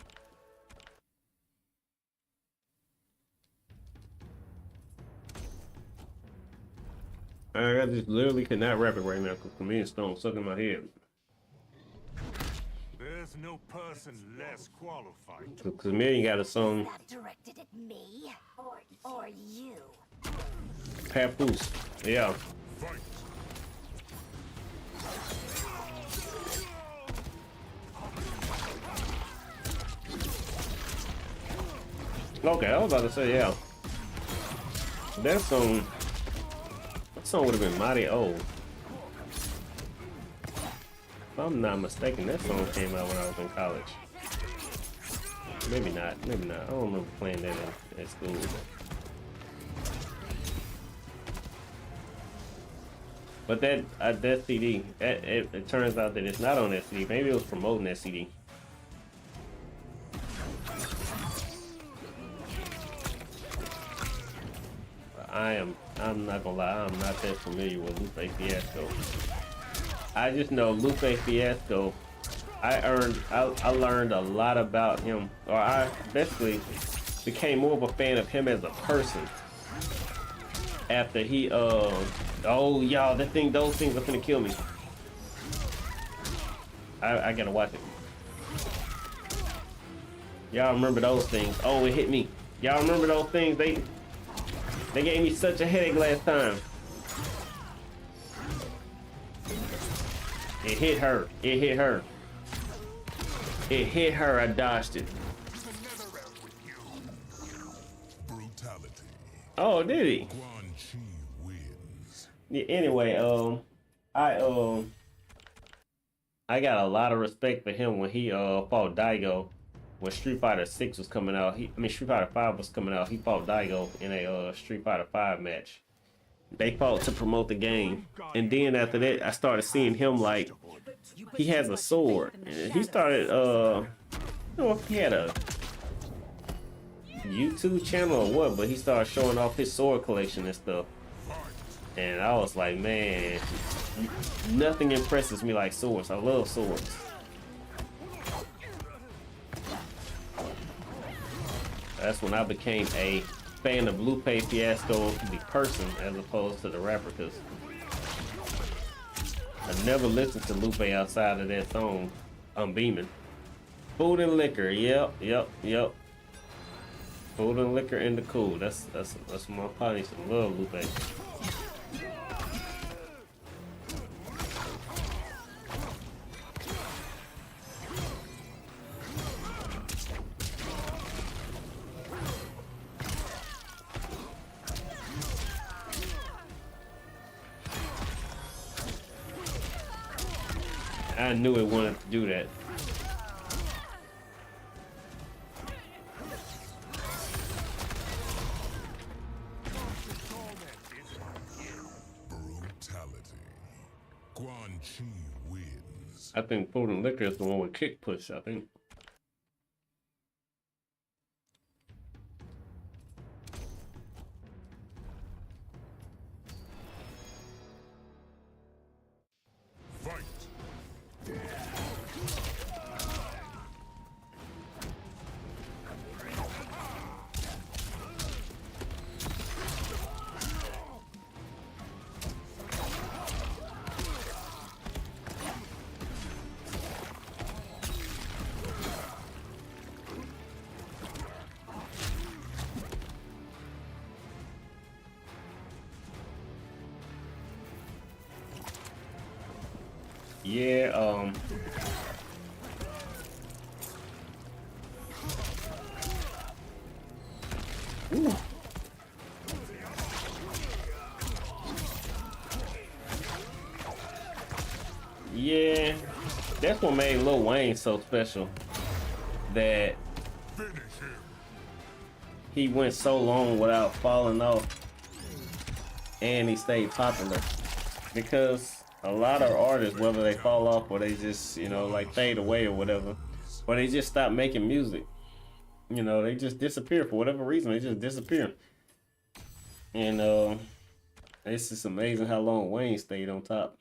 I just literally cannot rap it right now because Chameleon song stuck in my head. There's no person less qualified. The Chameleon got a song. That directed at me or you. Papoose. Yeah. Fight. Okay, I was about to say, yeah. That song would have been mighty old. I'm not mistaken, that song came out when I was in college. Maybe not. Maybe not. I don't remember playing that at school. But that CD, it turns out that it's not on that CD. Maybe it was promoting that CD. I'm not gonna lie, I'm not that familiar with Lupe Fiasco. I just know Lupe Fiasco. I learned a lot about him, or I basically became more of a fan of him as a person after he oh y'all, those things are finna kill me. I gotta watch it. Y'all remember those things? Oh, it hit me. Y'all remember those things? They gave me such a headache last time. It hit her. It hit her. It hit her. I dodged it. Brutality. Oh, did he? Quan Chi wins. Yeah, anyway, I got a lot of respect for him when he fought Daigo. When Street Fighter 6 was coming out, Street Fighter 5 was coming out, he fought Daigo in a Street Fighter 5 match. They fought to promote the game. And then after that, I started seeing him like, he has a sword. And he started, he had a YouTube channel or what, but he started showing off his sword collection and stuff. And I was like, man, nothing impresses me like swords. I love swords. That's when I became a fan of Lupe Fiasco, the person, as opposed to the rapper, because I never listened to Lupe outside of that song, I'm Beaming. Food and liquor, yep. Food and liquor and the cool. That's my party. Some love Lupe. I knew it wanted to do that. Brutality. Quan Chi wins. I think Food and Liquor is the one with kick push, I think. Fight. Yeah, ooh. Yeah, that's what made Lil Wayne so special. That Finish him. he went so long without falling off, and he stayed popular. Because a lot of artists, whether they fall off or they just, like fade away or whatever, or they just stop making music, they just disappear for whatever reason. They just disappear. And it's just amazing how long Wayne stayed on top.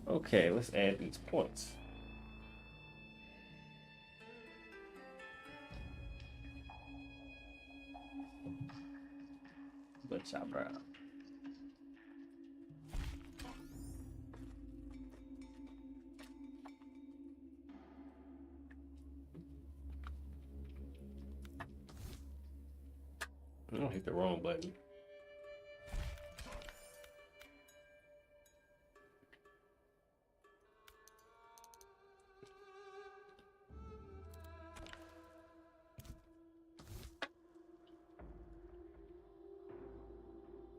Okay, let's add these points. But chop her out. I hit the wrong button.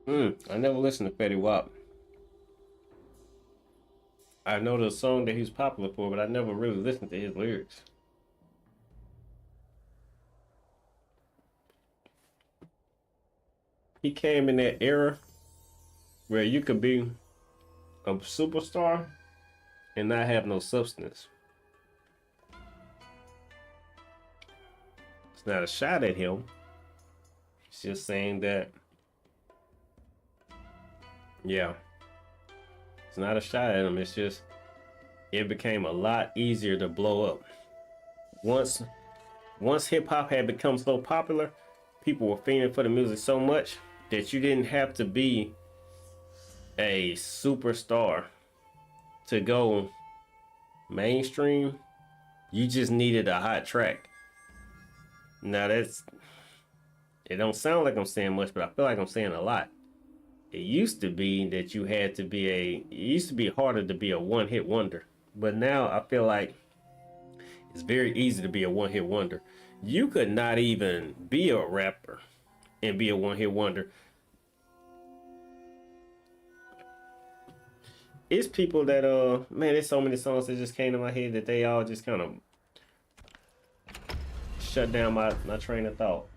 I never listened to Fetty Wap. I know the song that he's popular for, but I never really listened to his lyrics. He came in that era where you could be a superstar and not have no substance. It's not a shot at him. It's just saying that, yeah, it's not a shot at him. It's just, it became a lot easier to blow up. Once hip hop had become so popular, people were fiending for the music so much that you didn't have to be a superstar to go mainstream. You just needed a hot track. Now it don't sound like I'm saying much, but I feel like I'm saying a lot. It used to be that you had to be it used to be harder to be a one-hit wonder. But now I feel like it's very easy to be a one-hit wonder. You could not even be a rapper and be a one-hit wonder. It's people that man, there's so many songs that just came to my head that they all just kind of shut down my train of thought.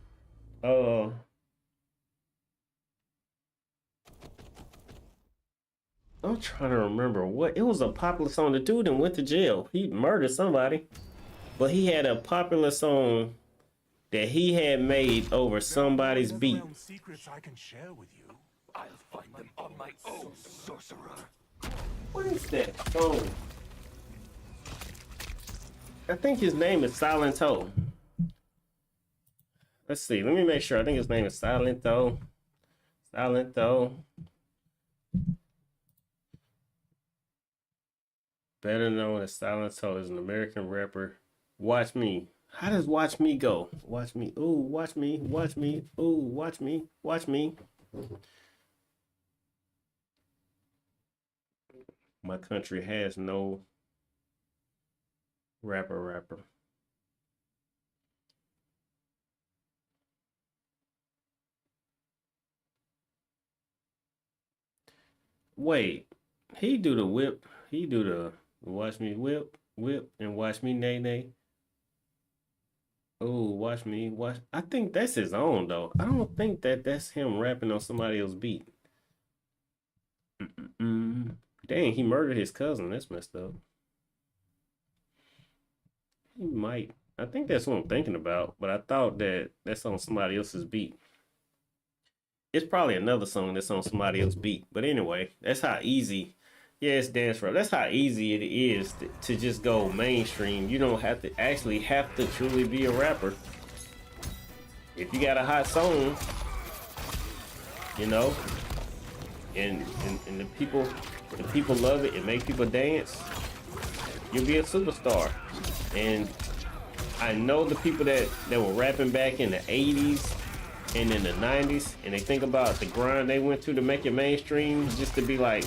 I'm trying to remember what it was. A popular song. The dude that went to jail. He murdered somebody, but he had a popular song that he had made over somebody's beat. Secrets I can share with you. I'll find them on my own, sorcerer. What is that song? I think his name is Silento. Let's see. Let me make sure. I think his name is Silento. Silento. Better known as Silento, is an American rapper. Watch Me. How does Watch Me go? Watch me. Ooh, watch me. Watch me. Ooh, watch me. Watch me. My country has no rapper. Wait, he do the whip. He do the watch me whip, and watch me nay nay. Oh, watch me watch. I think that's his own though. I don't think that's him rapping on somebody else's beat. Dang, he murdered his cousin. That's messed up. He might. I think that's what I'm thinking about, but I thought that that's on somebody else's beat. It's probably another song that's on somebody else's beat. But anyway, that's how easy. Yeah, it's dance rap. That's how easy it is to just go mainstream. You don't have to actually have to truly be a rapper. If you got a hot song, you know, and the people love it, it make people dance, you'll be a superstar. And I know the people that were rapping back in the 80s and in the 90s, and they think about the grind they went through to make it mainstream, just to be like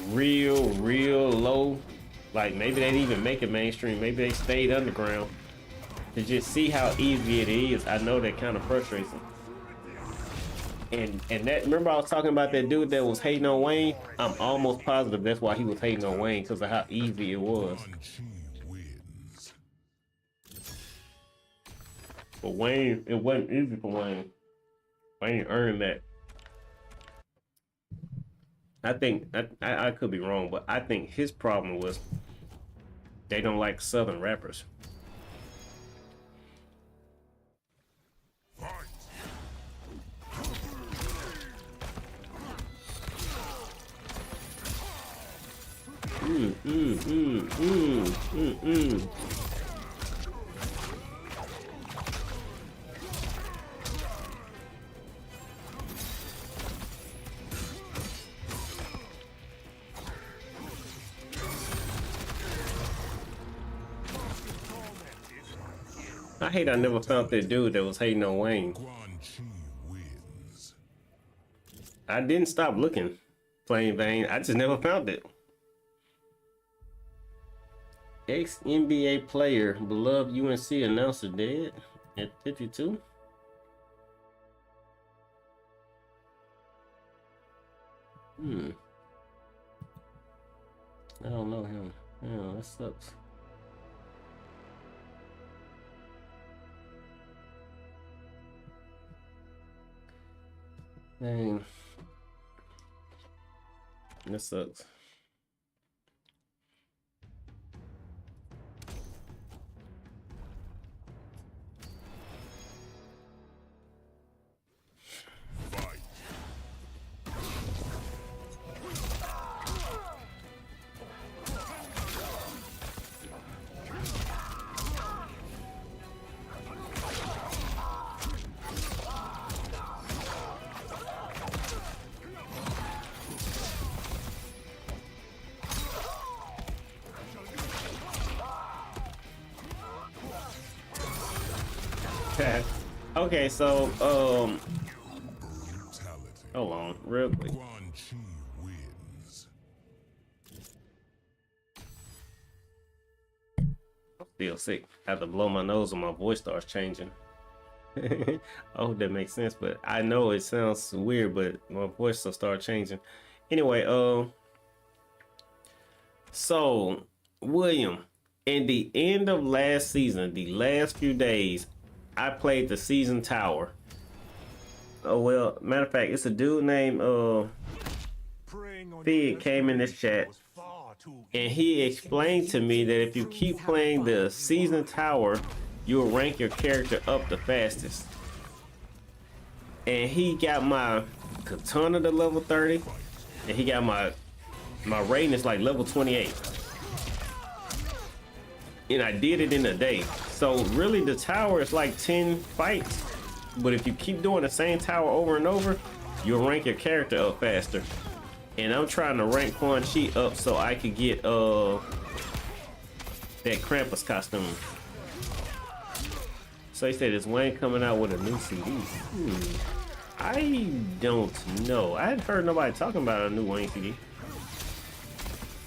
real low. Like maybe they didn't even make it mainstream, maybe they stayed underground. To just see how easy it is, I know that kind of frustrates them. And that, remember I was talking about that dude that was hating on Wayne? I'm almost positive that's why he was hating on Wayne, because of how easy it was. But Wayne, it wasn't easy for Wayne. Wayne earned that. I think, I could be wrong, but I think his problem was they don't like Southern rappers. I hate I never found that dude that was hating on Wayne. I didn't stop looking, plain Vane. I just never found it. Ex-NBA player, beloved UNC announcer dead at 52. I don't know him. Yeah, that sucks. Dang. That sucks. Okay, so hold on, real quick. Wins. I'm still sick. I have to blow my nose when my voice starts changing. I hope that makes sense, but I know it sounds weird, but my voice will start changing. Anyway, so William, in the end of last season, the last few days, I played the season tower. Oh well, matter of fact, it's a dude named Fig came in this chat and he explained to me that if you keep playing the season tower, you'll rank your character up the fastest. And he got my katana to level 30, and he got my rating is like level 28. And I did it in a day. So really the tower is like 10 fights, but if you keep doing the same tower over and over, you'll rank your character up faster. And I'm trying to rank Quan Chi up so I could get that Krampus costume. So he said, is Wayne coming out with a new CD? I don't know. I hadn't heard nobody talking about a new Wayne CD.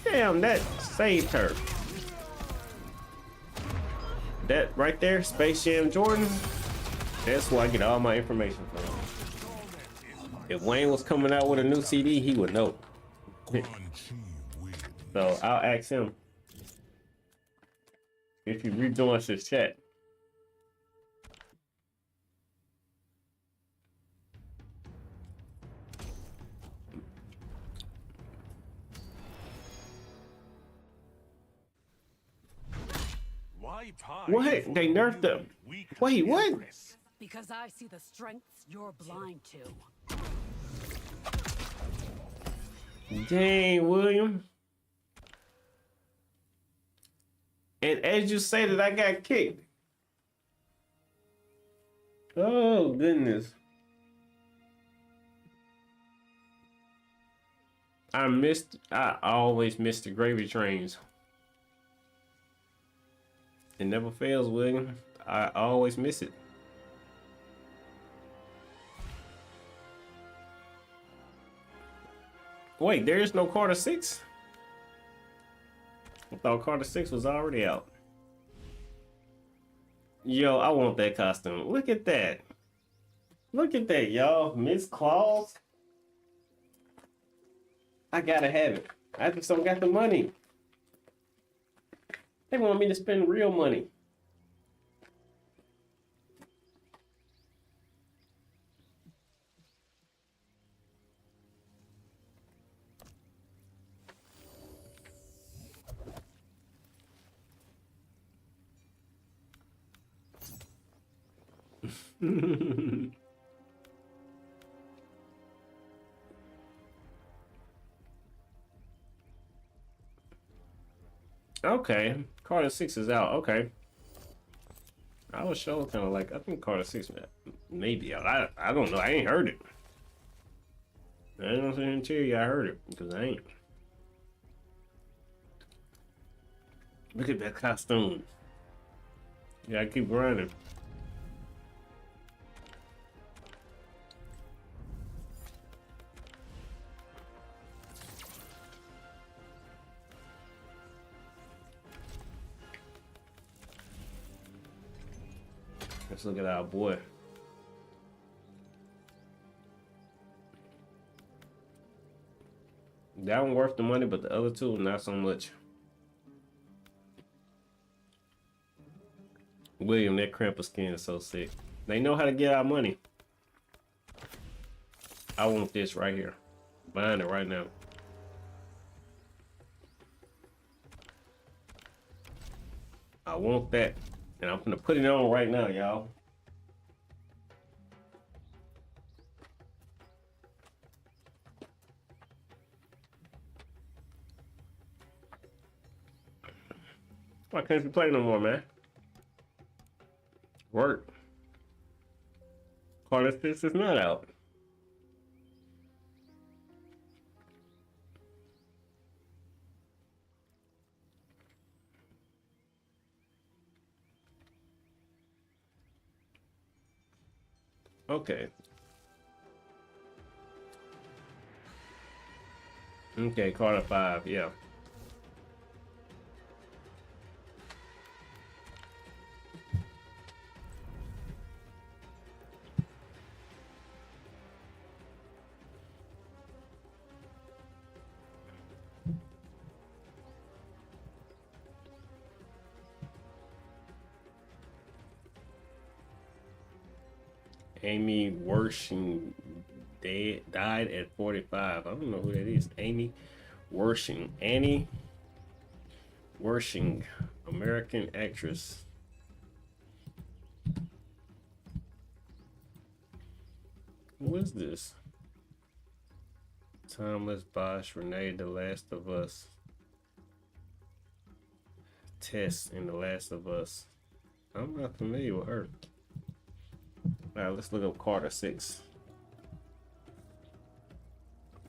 Damn, that saved her. That right there, Space Jam Jordan, that's where I get all my information from. If Wayne was coming out with a new CD, he would know. So I'll ask him if he rejoins his chat. What? They nerfed them. Wait, what? Because I see the strengths you're blind to. Dang, William. And as you say that, I got kicked. Oh, goodness. I always miss the gravy trains. It never fails, William. I always miss it. Wait, there is no Carter 6? I thought Carter 6 was already out. Yo, I want that costume. Look at that. Look at that, y'all. Miss Claus. I gotta have it. I just don't got the money. They want me to spend real money. Okay, Carter 6 is out. Okay. I was sure kind of like, I think Carter 6 may be out. I don't know. I ain't heard it. I ain't gonna tell you I heard it because I ain't. Look at that costume. Yeah, I keep grinding. Let's look at our boy. That one worth the money, but the other two, not so much. William, that Krampus skin is so sick. They know how to get our money. I want this right here. Buying it right now. I want that. And I'm gonna put it on right now, y'all. Why can't you play no more, man? Work. Carter Fist is not out. Okay. Okay, Carter 5, yeah. Amy Wershing died at 45. I don't know who that is. Amy Wershing. Annie Wershing. American actress. What is this? Thomas Bosch, Renee, The Last of Us. Tess in The Last of Us. I'm not familiar with her. All right, let's look up Carter 6.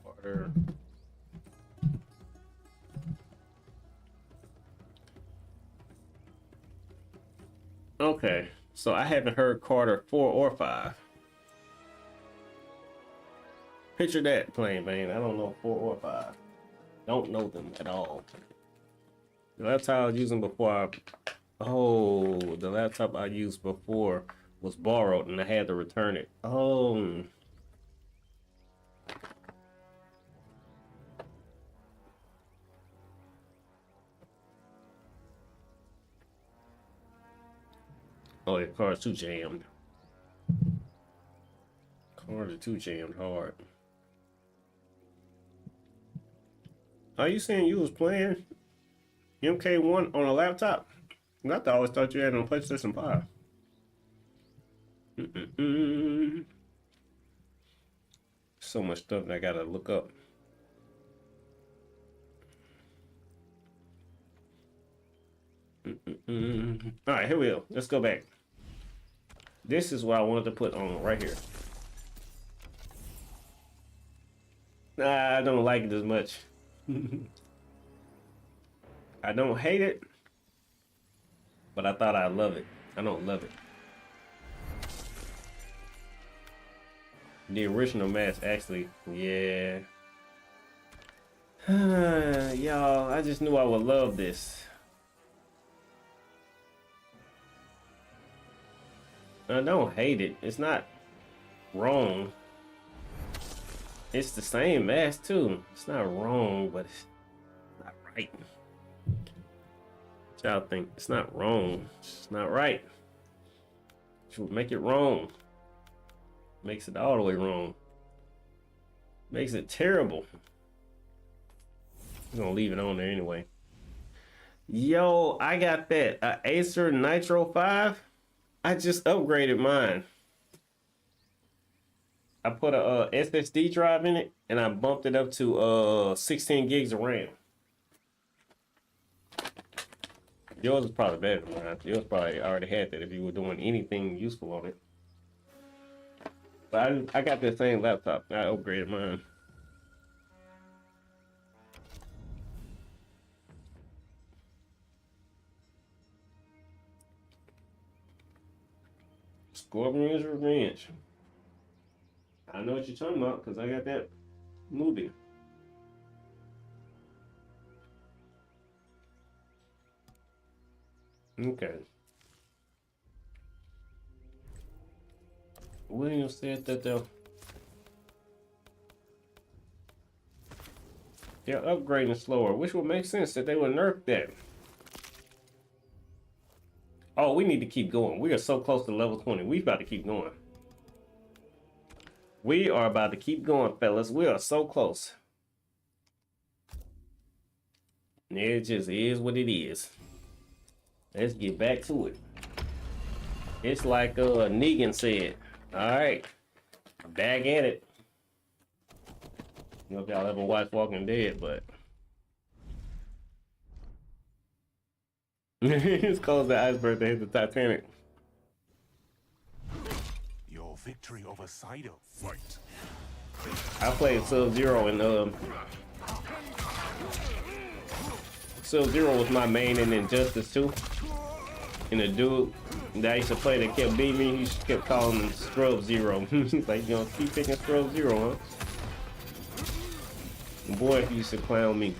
Carter. Okay, so I haven't heard Carter 4 or 5. Picture that, plain Bane. I don't know 4 or 5. Don't know them at all. The laptop I was using before the laptop I used before was borrowed and I had to return it. Oh. Oh, your car's too jammed. Cars are too jammed hard. Are you saying you was playing MK1 on a laptop? I always thought you had on PlayStation 5. So much stuff that I gotta look up. All right, here we go. Let's go back. This is what I wanted to put on right here. Nah, I don't like it as much. I don't hate it, but I thought I'd love it. I don't love it. The original mask, actually, yeah. Y'all, I just knew I would love this. I don't hate it. It's not wrong. It's the same mask too. It's not wrong, but it's not right. What y'all think? It's not wrong. It's not right. Should make it wrong. Makes it all the way wrong. Makes it terrible. I'm gonna leave it on there anyway. Yo, I got that Acer Nitro 5. I just upgraded mine. I put a SSD drive in it and I bumped it up to 16 gigs of RAM. Yours is probably better than mine. Yours probably already had that if you were doing anything useful on it. But I got that same laptop. I upgraded mine. Scorpion's Revenge. I know what you're talking about because I got that movie. Okay. William said that They're upgrading slower, which would make sense that they would nerf that. Oh, we need to keep going. We are so close to level 20. We about to keep going. We are about to keep going, fellas. We are so close. It just is what it is. Let's get back to it. It's like Negan said. Alright. Back at it. I don't know if y'all ever watched Walking Dead, but it's called the iceberg that hit the Titanic. Your victory over Sido. Fight. I played Sub-Zero and Sub-Zero was my main in Injustice 2. And the dude that I used to play that kept beating me, he kept calling him Scrub-Zero. He's like, you know, keep picking Scrub-Zero, huh? Boy, he used to clown me.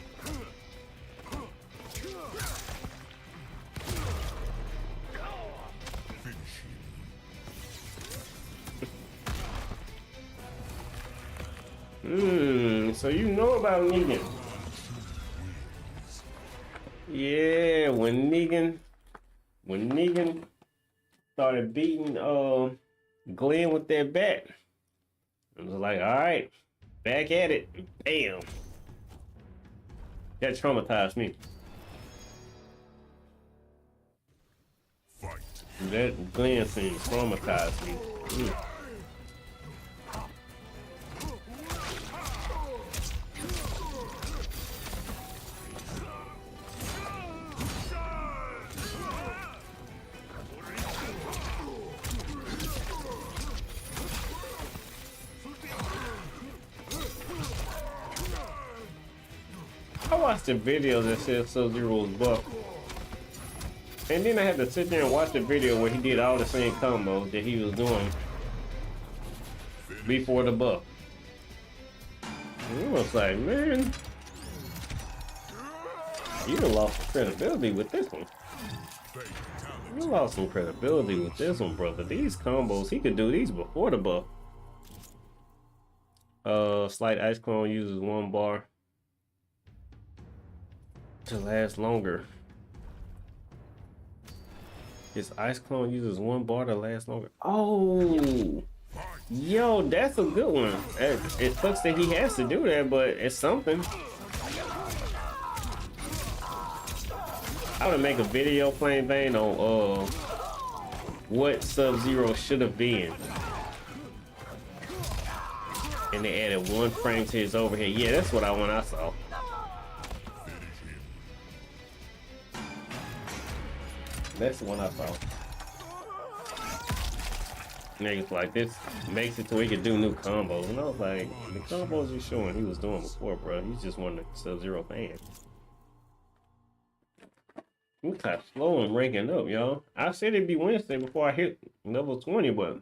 So you know about Negan. Yeah, when Negan started beating Glenn with that bat, I was like, all right, back at it. Bam. That traumatized me. Fight. That Glenn scene traumatized me. I watched a video that said Sub-Zero was buff. And then I had to sit there and watch the video where he did all the same combos that he was doing before the buff. And it was like, man, you done lost some credibility with this one. You lost some credibility with this one, brother. These combos, he could do these before the buff. Slight Ice Clone uses 1 bar to last longer. His Ice Clone uses 1 bar to last longer. Oh, yo, that's a good one. It sucks that he has to do that, but it's something. I would make a video plain Vane on what Sub-Zero should have been. And they added 1 frame to his overhead. Yeah, that's what I saw. That's the one I saw. Niggas like this makes it to where he can do new combos. And I was like, the combos you're showing he was doing before, bro. He's just one of the Sub-Zero fans. We got slow and ranking up, y'all. I said it'd be Wednesday before I hit level 20, but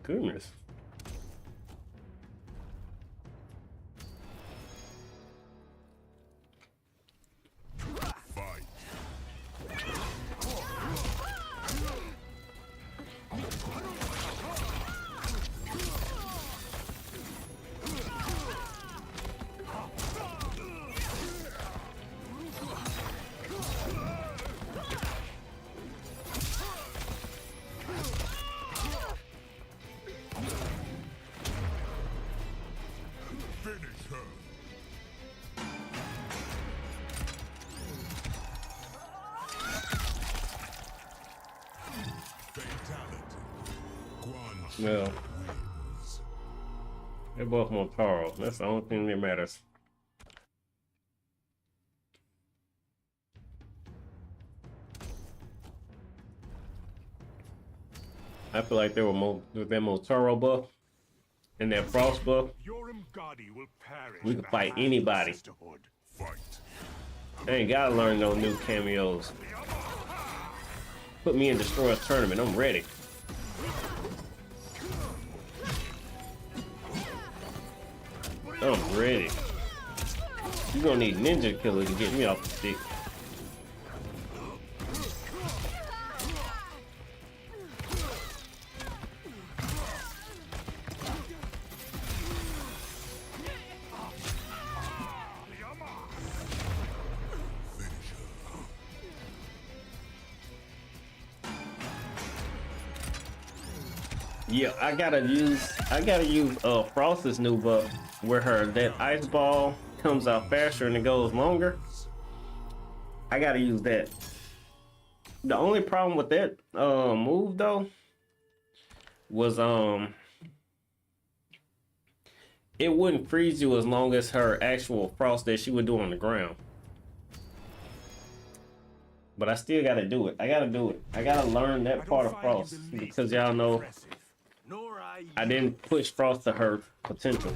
goodness. Well, they're both Motaro. That's the only thing that matters. I feel like they were with that Motaro buff and that Frost buff. We could fight anybody. I ain't gotta learn no new cameos. Put me in Destroyer Tournament. I'm ready. I'm ready. You're gonna need Ninja Killer to get me off the stick. Yeah, I gotta use Frost's new buff where that ice ball comes out faster and it goes longer. I gotta use that. The only problem with that move though was it wouldn't freeze you as long as her actual frost that she would do on the ground. But I still gotta do it. I gotta do it. I gotta learn that part of Frost because y'all know I didn't push Frost to her potential.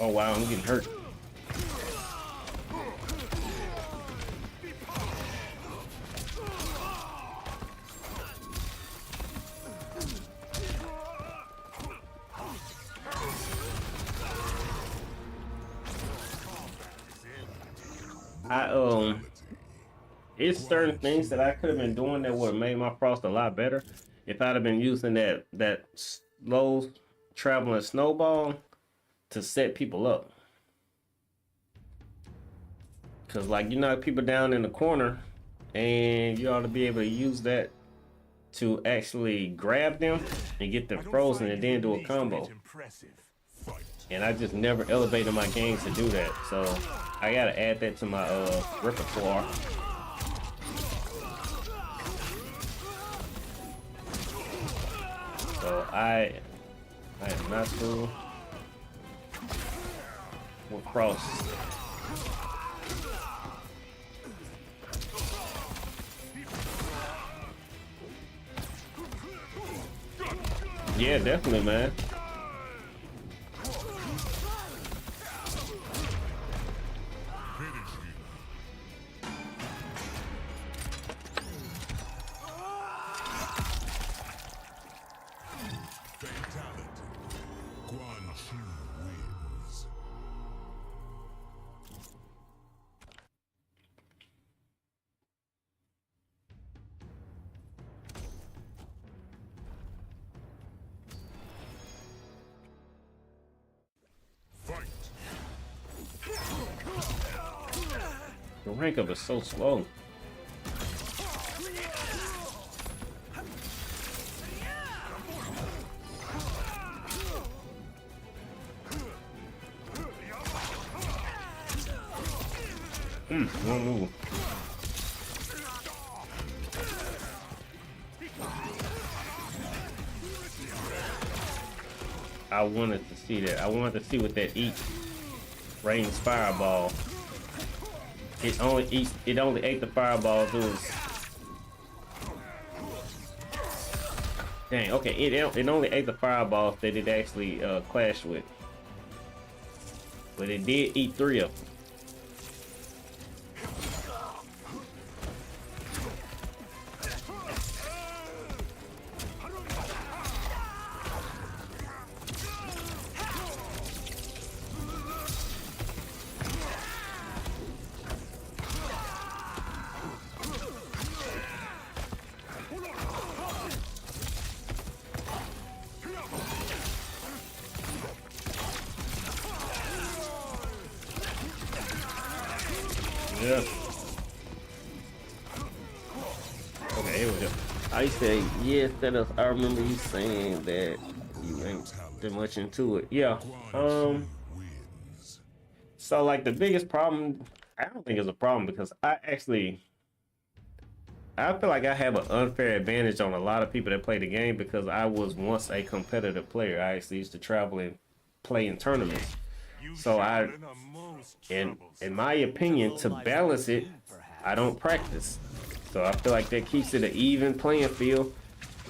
Oh wow, I'm getting hurt. It's certain things that I could have been doing that would have made my Frost a lot better if I'd have been using that slow traveling snowball to set people up. Cause like you knock people down in the corner and you ought to be able to use that to actually grab them and get them frozen and then do a combo. And I just never elevated my games to do that. So I gotta add that to my repertoire. So I am not cool with Frost. Yeah, definitely, man. The rank up is so slow. One move. I wanted to see that. I wanted to see what that eats. Rain's fireball. It only ate the fireballs. It was dang. Okay, it only ate the fireballs that it actually clashed with, but it did eat 3 of them. Yeah. Okay, here we go. I say, yes, I remember you saying that you ain't that much into it. Yeah. So like the biggest problem, I don't think it's a problem because I feel like I have an unfair advantage on a lot of people that play the game because I was once a competitive player. I actually used to travel and play in tournaments. So in my opinion, to balance it, I don't practice. So I feel like that keeps it an even playing field.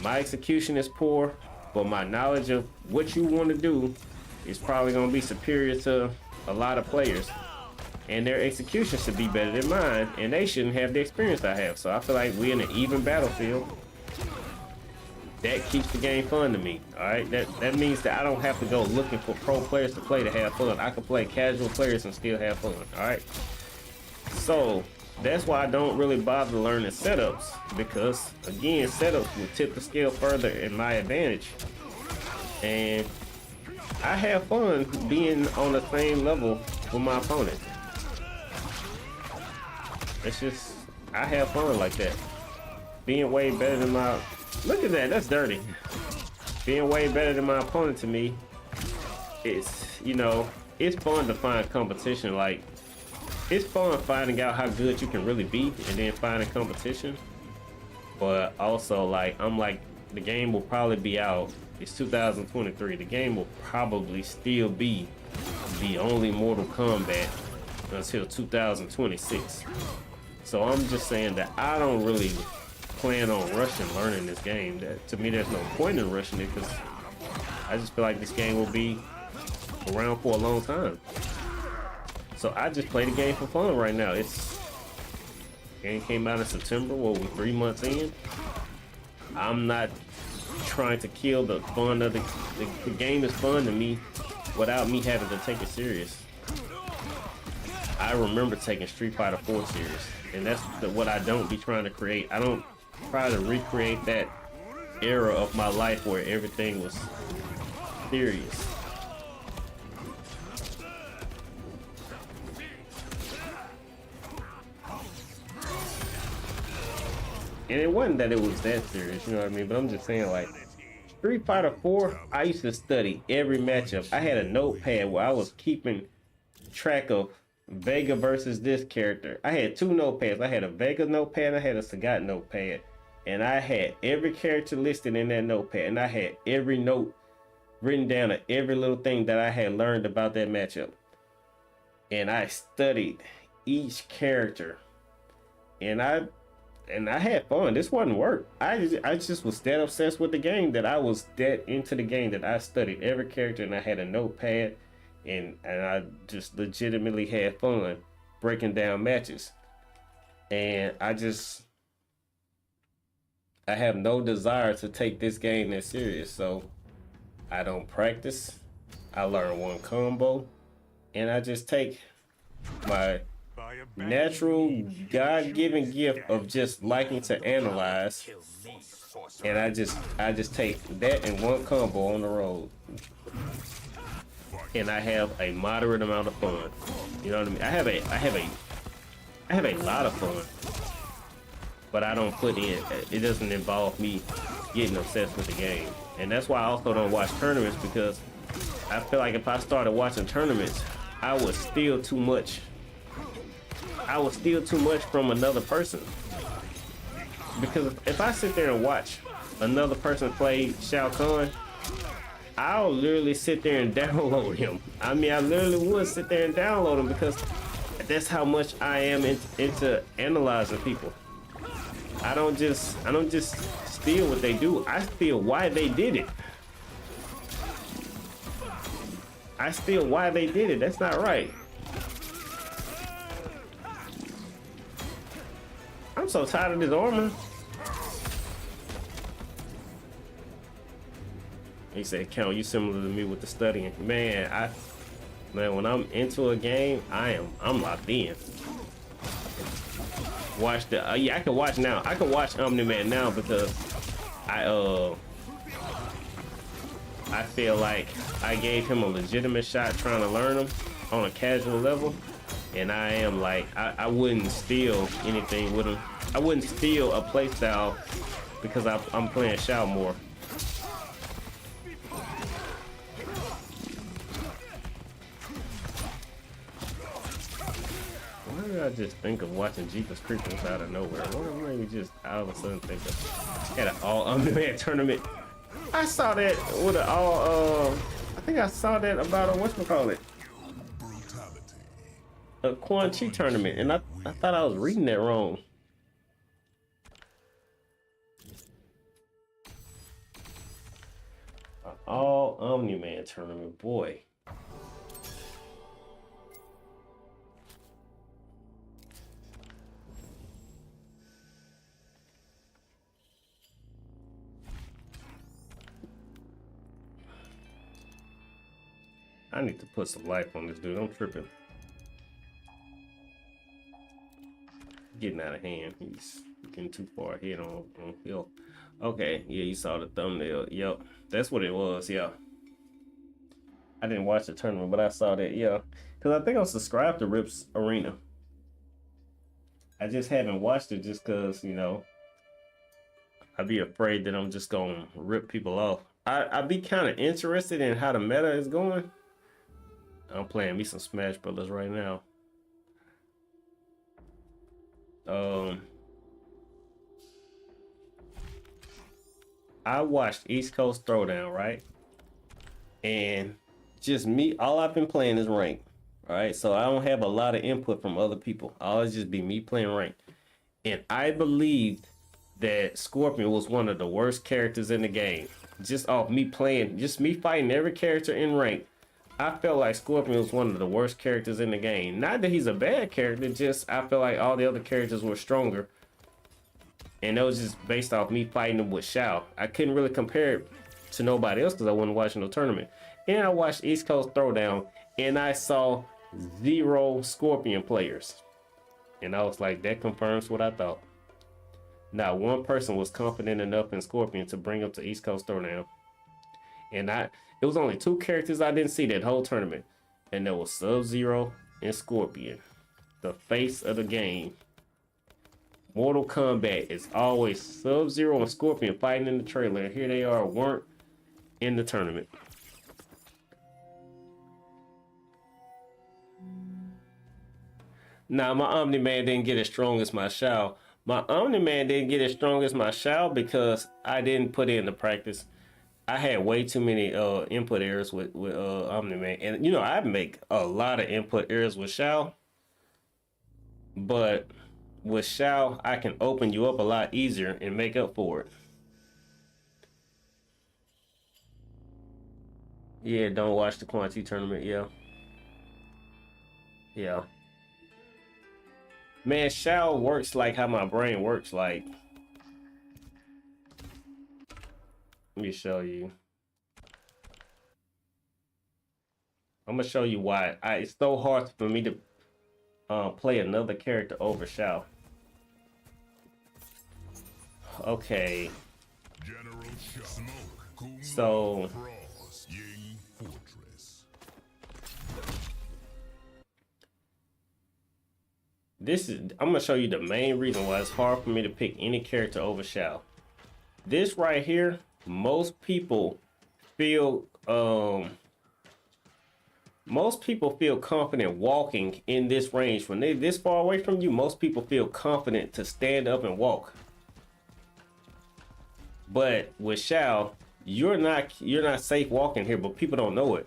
My execution is poor, but my knowledge of what you want to do is probably going to be superior to a lot of players. And their execution should be better than mine, and they shouldn't have the experience I have. So I feel like we're in an even battlefield. that keeps the game fun to me. All right, that means that I don't have to go looking for pro players to play to have fun. I can play casual players and still have fun. All right, so that's why I don't really bother learning setups, because again, setups will tip the scale further in my advantage, and I have fun being on the same level with my opponent. It's just, I have fun like that. Being way better than my, look at that, that's dirty. Being way better than my opponent, to me, it's, you know, it's fun to find competition. Like, it's fun finding out how good you can really be and then finding competition. But also, like, I'm like, the game will probably be out. It's 2023. The game will probably still be the only Mortal Kombat until 2026. So I'm just saying that I don't really plan on rushing learning this game. That, to me, there's no point in rushing it, because I just feel like this game will be around for a long time. So I just play the game for fun right now. Game came out in September. What, we 3 months in? I'm not trying to kill the fun of the game. Is fun to me without me having to take it serious. I remember taking Street Fighter 4 serious, and that's what I don't be trying to create. I don't try to recreate that era of my life where everything was serious. And it wasn't that it was that serious, you know what I mean? But I'm just saying, like, Street Fighter 4, I used to study every matchup. I had a notepad where I was keeping track of Vega versus this character. I had 2 notepads. I had a Vega notepad and I had a Sagat notepad. And I had every character listed in that notepad. And I had every note written down of every little thing that I had learned about that matchup. And I studied each character. And I had fun. This wasn't work. I just was that obsessed with the game that I was that into the game that I studied every character, and I had a notepad, and I just legitimately had fun breaking down matches. And I have no desire to take this game that serious, so I don't practice. I learn one combo, and I just take my natural God-given gift of just liking to analyze, and I just take that in one combo on the road, and I have a moderate amount of fun. You know what I mean? I have a lot of fun, but I don't put in. It doesn't involve me getting obsessed with the game, and that's why I also don't watch tournaments, because I feel like if I started watching tournaments, I would steal too much. I would steal too much from another person, because if I sit there and watch another person play Shao Kahn, I'll literally sit there and download him. I mean, I literally would sit there and download him, because that's how much I am into analyzing people. I don't just steal what they do. I steal why they did it. I steal why they did it. That's not right. I'm so tired of this armor. He said, "Count, you similar to me with the studying." Man, when I'm into a game, I'm locked in. Watch the yeah, I can watch now. I can watch Omni-Man now, because I feel like I gave him a legitimate shot trying to learn him on a casual level. And I am like, I wouldn't steal anything with him. I wouldn't steal a playstyle, because I'm playing Shao more. Why did I just think of watching Jeepers Creepers out of nowhere? Why made me just all of a sudden think of had an all Omni-Man tournament? I saw that with an all I think I saw that about a whatchamacallit, a Quan Chi tournament, and I thought I was reading that wrong. All Omni-Man tournament, boy. I need to put some life on this dude. I'm tripping. Getting out of hand. He's getting too far ahead on hill. Okay, yeah, you saw the thumbnail. Yep, that's what it was. Yeah, I didn't watch the tournament, but I saw that. Yeah, because I think I'm subscribed to Rip's Arena. I just haven't watched it just because, you know, I'd be afraid that I'm just gonna rip people off. I'd be kind of interested in how the meta is going. I'm playing me some Smash Brothers right now. I watched East Coast Throwdown, right? And just me, all I've been playing is rank. All right, so I don't have a lot of input from other people. I'll always just be me playing rank. And I believed that Scorpion was one of the worst characters in the game. Just off me playing, just me fighting every character in rank, I felt like Scorpion was one of the worst characters in the game. Not that he's a bad character, just I felt like all the other characters were stronger. And that was just based off me fighting him with Shao. I couldn't really compare it to nobody else because I wasn't watching no tournament. And I watched East Coast Throwdown and I saw 0 Scorpion players. And I was like, that confirms what I thought. Not one person was confident enough in Scorpion to bring up to East Coast Throwdown. And it was only 2 characters I didn't see that whole tournament. And that was Sub-Zero and Scorpion. The face of the game. Mortal Kombat is always Sub-Zero and Scorpion fighting in the trailer. And here they weren't in the tournament. Now, my Omni-Man didn't get as strong as my Shao. My Omni-Man didn't get as strong as my Shao because I didn't put in the practice. I had way too many input errors with Omni-Man. And, you know, I make a lot of input errors with Shao. But with Shao, I can open you up a lot easier and make up for it. Yeah, don't watch the Quan Chi tournament, yeah. Yeah. Man, Shao works like how my brain works. Like, let me show you. I'm gonna show you why it's so hard for me to play another character over Shao. Okay. General Smoke. So Ying Fortress. I'm gonna show you the main reason why it's hard for me to pick any character over Shao. This right here, most people feel confident walking in this range. When they're this far away from you, most people feel confident to stand up and walk. But with Shao, you're not safe walking here, but people don't know it.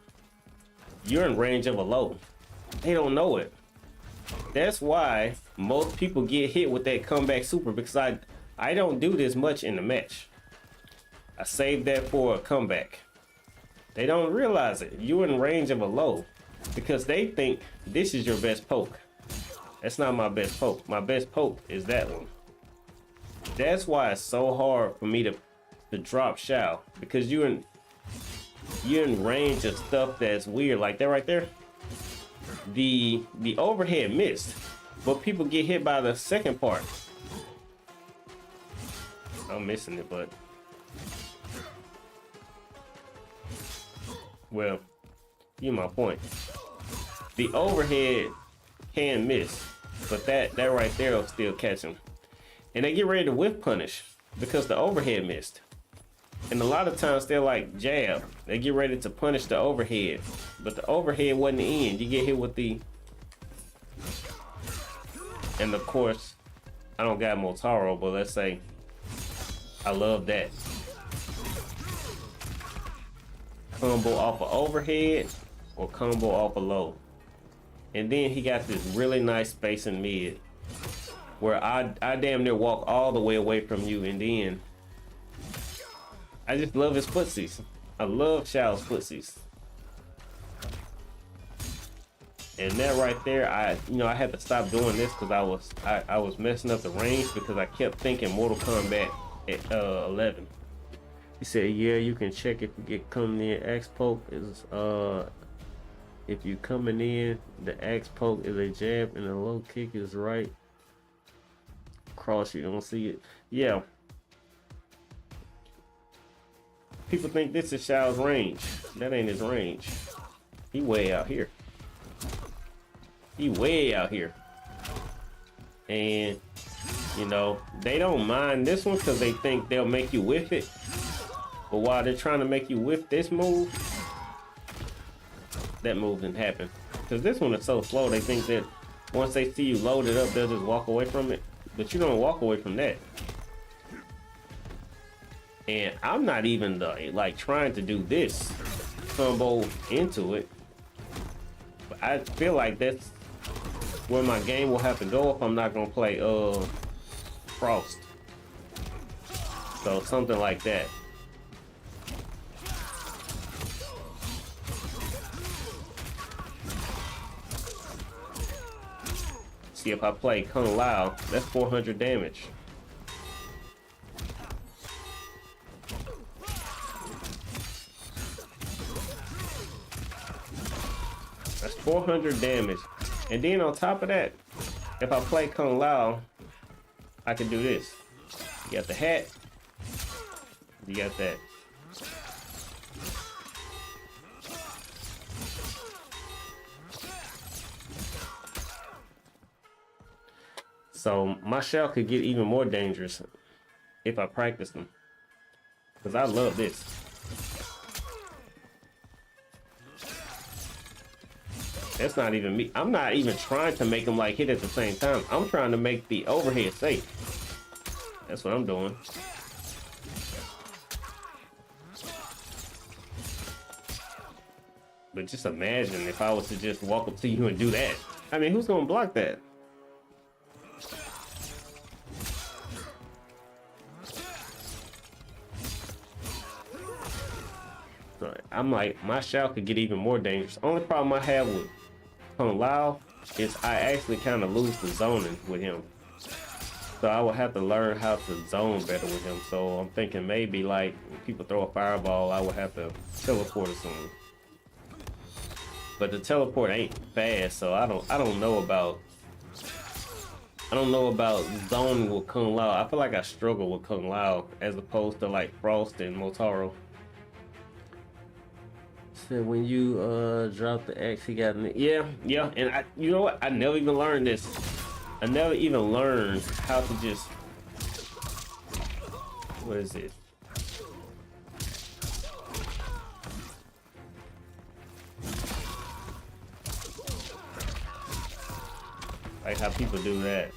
You're in range of a low. They don't know it. That's why most people get hit with that comeback super, because I don't do this much in the match. I save that for a comeback. They don't realize it. You're in range of a low because they think this is your best poke. That's not my best poke. My best poke is that one. That's why it's so hard for me to drop Shao, because you're in range of stuff that's weird, like that right there. The overhead missed, but people get hit by the second part. I'm missing it, but well, you my point. The overhead can miss, but that right there will still catch him. And they get ready to whiff punish because the overhead missed. And a lot of times they're like jab. They get ready to punish the overhead, but the overhead wasn't the end. You get hit with the, and of course, I don't got Motaro, but let's say I love that. Combo off of overhead or combo off of low. And then he got this really nice space in mid where I damn near walk all the way away from you, and then I just love his footsies. I love Shao's footsies. And that right there, I had to stop doing this because I was messing up the range because I kept thinking Mortal Kombat at 11. He said, yeah, you can check if you get come near X poke is If you coming in, the axe poke is a jab and the low kick is right. Cross, you don't see it. Yeah. People think this is Xiao's range. That ain't his range. He way out here. He way out here. And, you know, they don't mind this one because they think they'll make you whiff it. But while they're trying to make you whiff this move, that move didn't happen. Because this one is so slow, they think that once they see you load it up, they'll just walk away from it. But you don't walk away from that. And I'm not even like trying to do this combo into it. But I feel like that's where my game will have to go if I'm not gonna play Frost. So something like that. See, if I play Kung Lao, that's 400 damage. That's 400 damage. And then on top of that, if I play Kung Lao, I can do this. You got the hat. You got that. So my shell could get even more dangerous if I practice them. Because I love this. That's not even me. I'm not even trying to make them like hit at the same time. I'm trying to make the overhead safe. That's what I'm doing. But just imagine if I was to just walk up to you and do that. I mean, who's gonna block that? So I'm like, my shell could get even more dangerous. Only problem I have with Kung Lao is I actually kind of lose the zoning with him. So I will have to learn how to zone better with him. So I'm thinking maybe like when people throw a fireball, I would have to teleport or something. But the teleport ain't fast, so I don't know about zoning with Kung Lao. I feel like I struggle with Kung Lao as opposed to like Frost and Motaro. So when you drop the axe, he got an yeah, and you know what? I never even learned this. I never even learned how to just what is it? Like how people do that.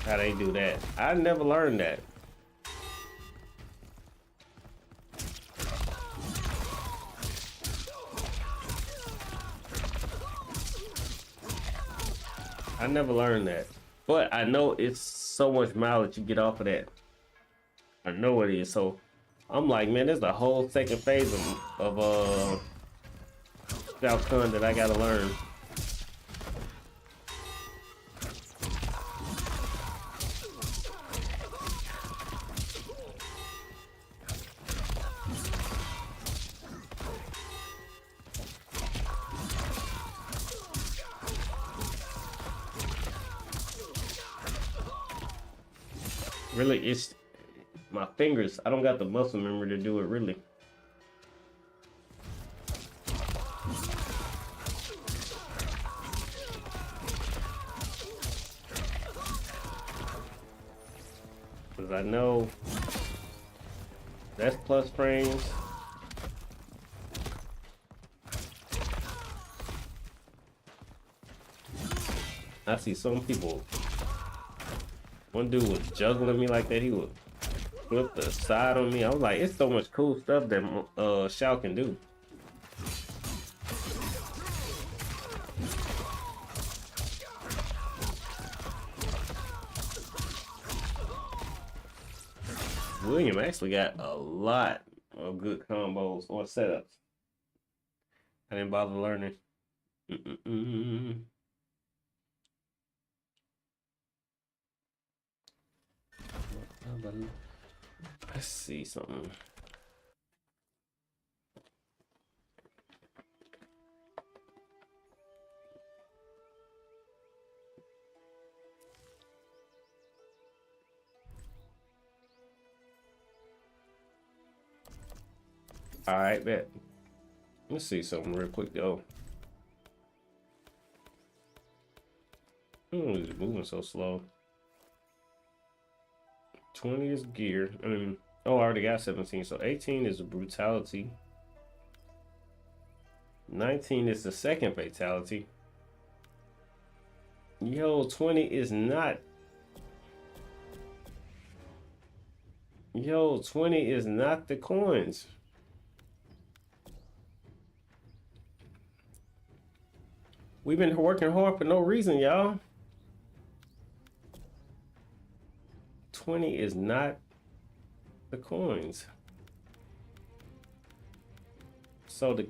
How they do that. I never learned that. I never learned that. But I know it's so much mileage you get off of that. I know it is. So I'm like, man, there's a whole second phase of Shao Kahn that I gotta learn. Really, it's my fingers. I don't got the muscle memory to do it, really. Because I know that's plus frames. I see some people. One dude was juggling me like that. He would flip the side on me. I was like, it's so much cool stuff that Shao can do. William actually got a lot of good combos or setups. I didn't bother learning. Let's see something. All right, bet. Let's see something real quick though. It's moving so slow. 20 is gear. I mean, oh, I already got 17. So 18 is a brutality. 19 is the second fatality. Yo, 20 is not. Yo, 20 is not the coins. We've been working hard for no reason, y'all. 20 is not the coins. So the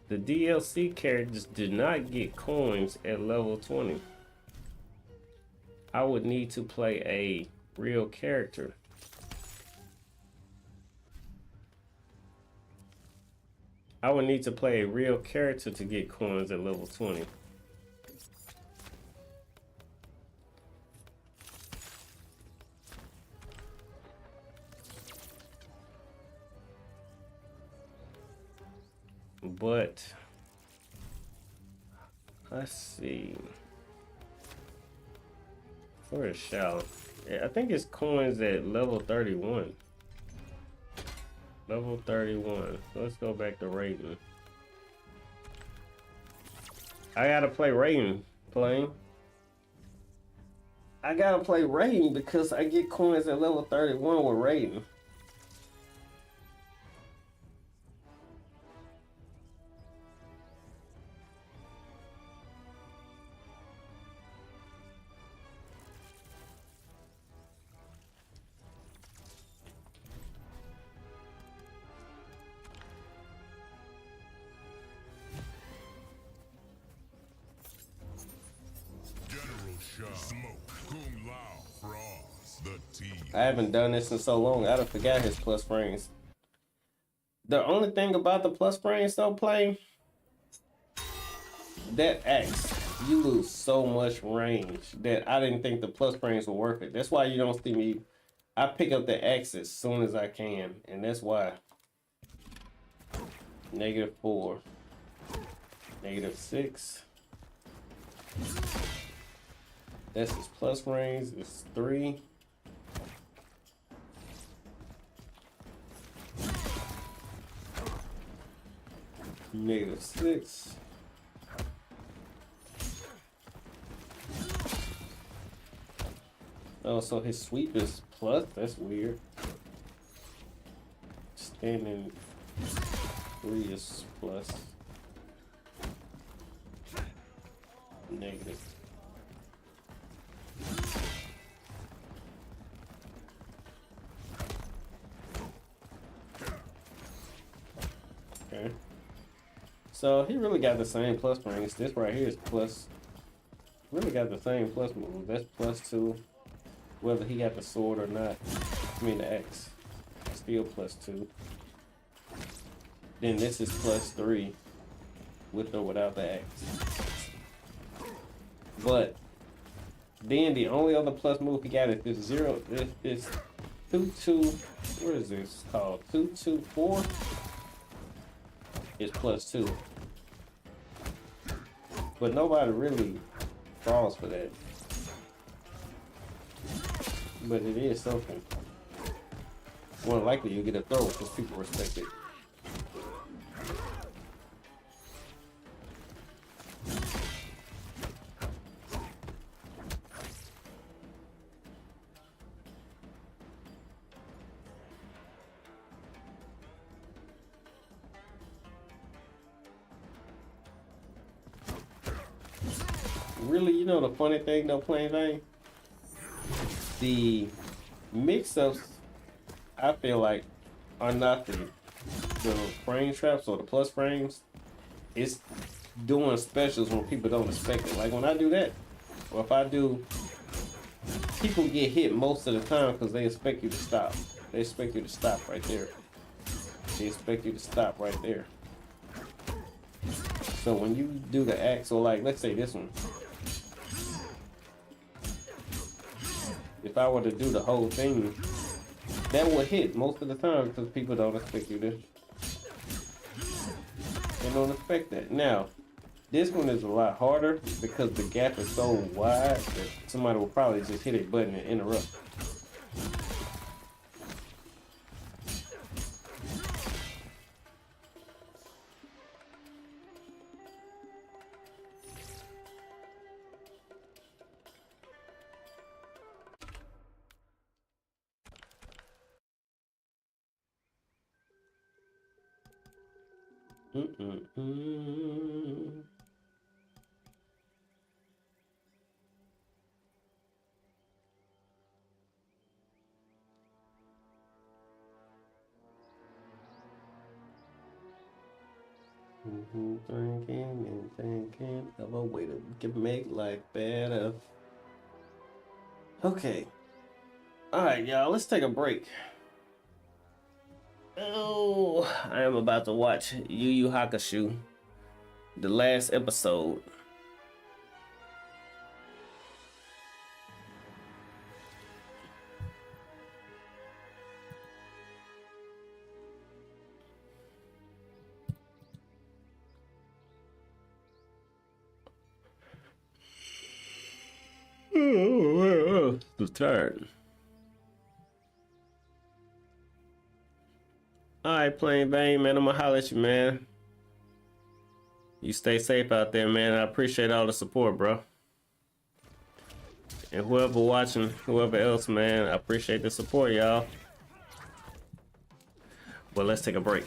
DLC characters did not get coins at level 20. I would need to play a real character. I would need to play a real character to get coins at level 20. But let's see. For a shell, yeah, I think it's coins at level 31. Level 31. Let's go back to Raiden. I gotta play Raiden playing. I gotta play Raiden because I get coins at level 31 with Raiden. I haven't done this in so long. I forgot his plus frames. The only thing about the plus frames though, play that axe, you lose so much range that I didn't think the plus frames were worth it. That's why you don't see me. I pick up the axe as soon as I can, and that's why. -4, -6. That's his plus range. It's 3. -6. Oh, so his sweep is plus? That's weird. Standing 3 is plus. Negative. Okay. So he really got the same plus range. This right here is plus. Really got the same plus move. That's +2. Whether he got the sword or not. I mean the X. Still +2. Then this is +3. With or without the X. But then the only other plus move he got is this 0. This 2-2. What is this called? 2-2-4 is +2. But nobody really falls for that. But it is something. More than likely you'll get a throw because people respect it. Really, you know the funny thing though, plain thing? The mix-ups, I feel like, are not the frame traps or the plus frames. It's doing specials when people don't expect it. Like when I do that, or if I do people get hit most of the time because they expect you to stop. They expect you to stop right there. They expect you to stop right there. So when you do the act, so like, let's say this one. If I were to do the whole thing, that would hit most of the time because people don't expect you to. They don't expect that. Now, this one is a lot harder because the gap is so wide that somebody will probably just hit a button and interrupt. Thinking and thinking of a way to make life better. Okay. Alright, y'all, let's take a break. Oh, I am about to watch Yu Yu Hakusho, the last episode. Oh, I'm tired. Alright, Plain Bane, man. I'm gonna holler at you, man. You stay safe out there, man. I appreciate all the support, bro. And whoever watching, whoever else, man, I appreciate the support, y'all. But let's take a break.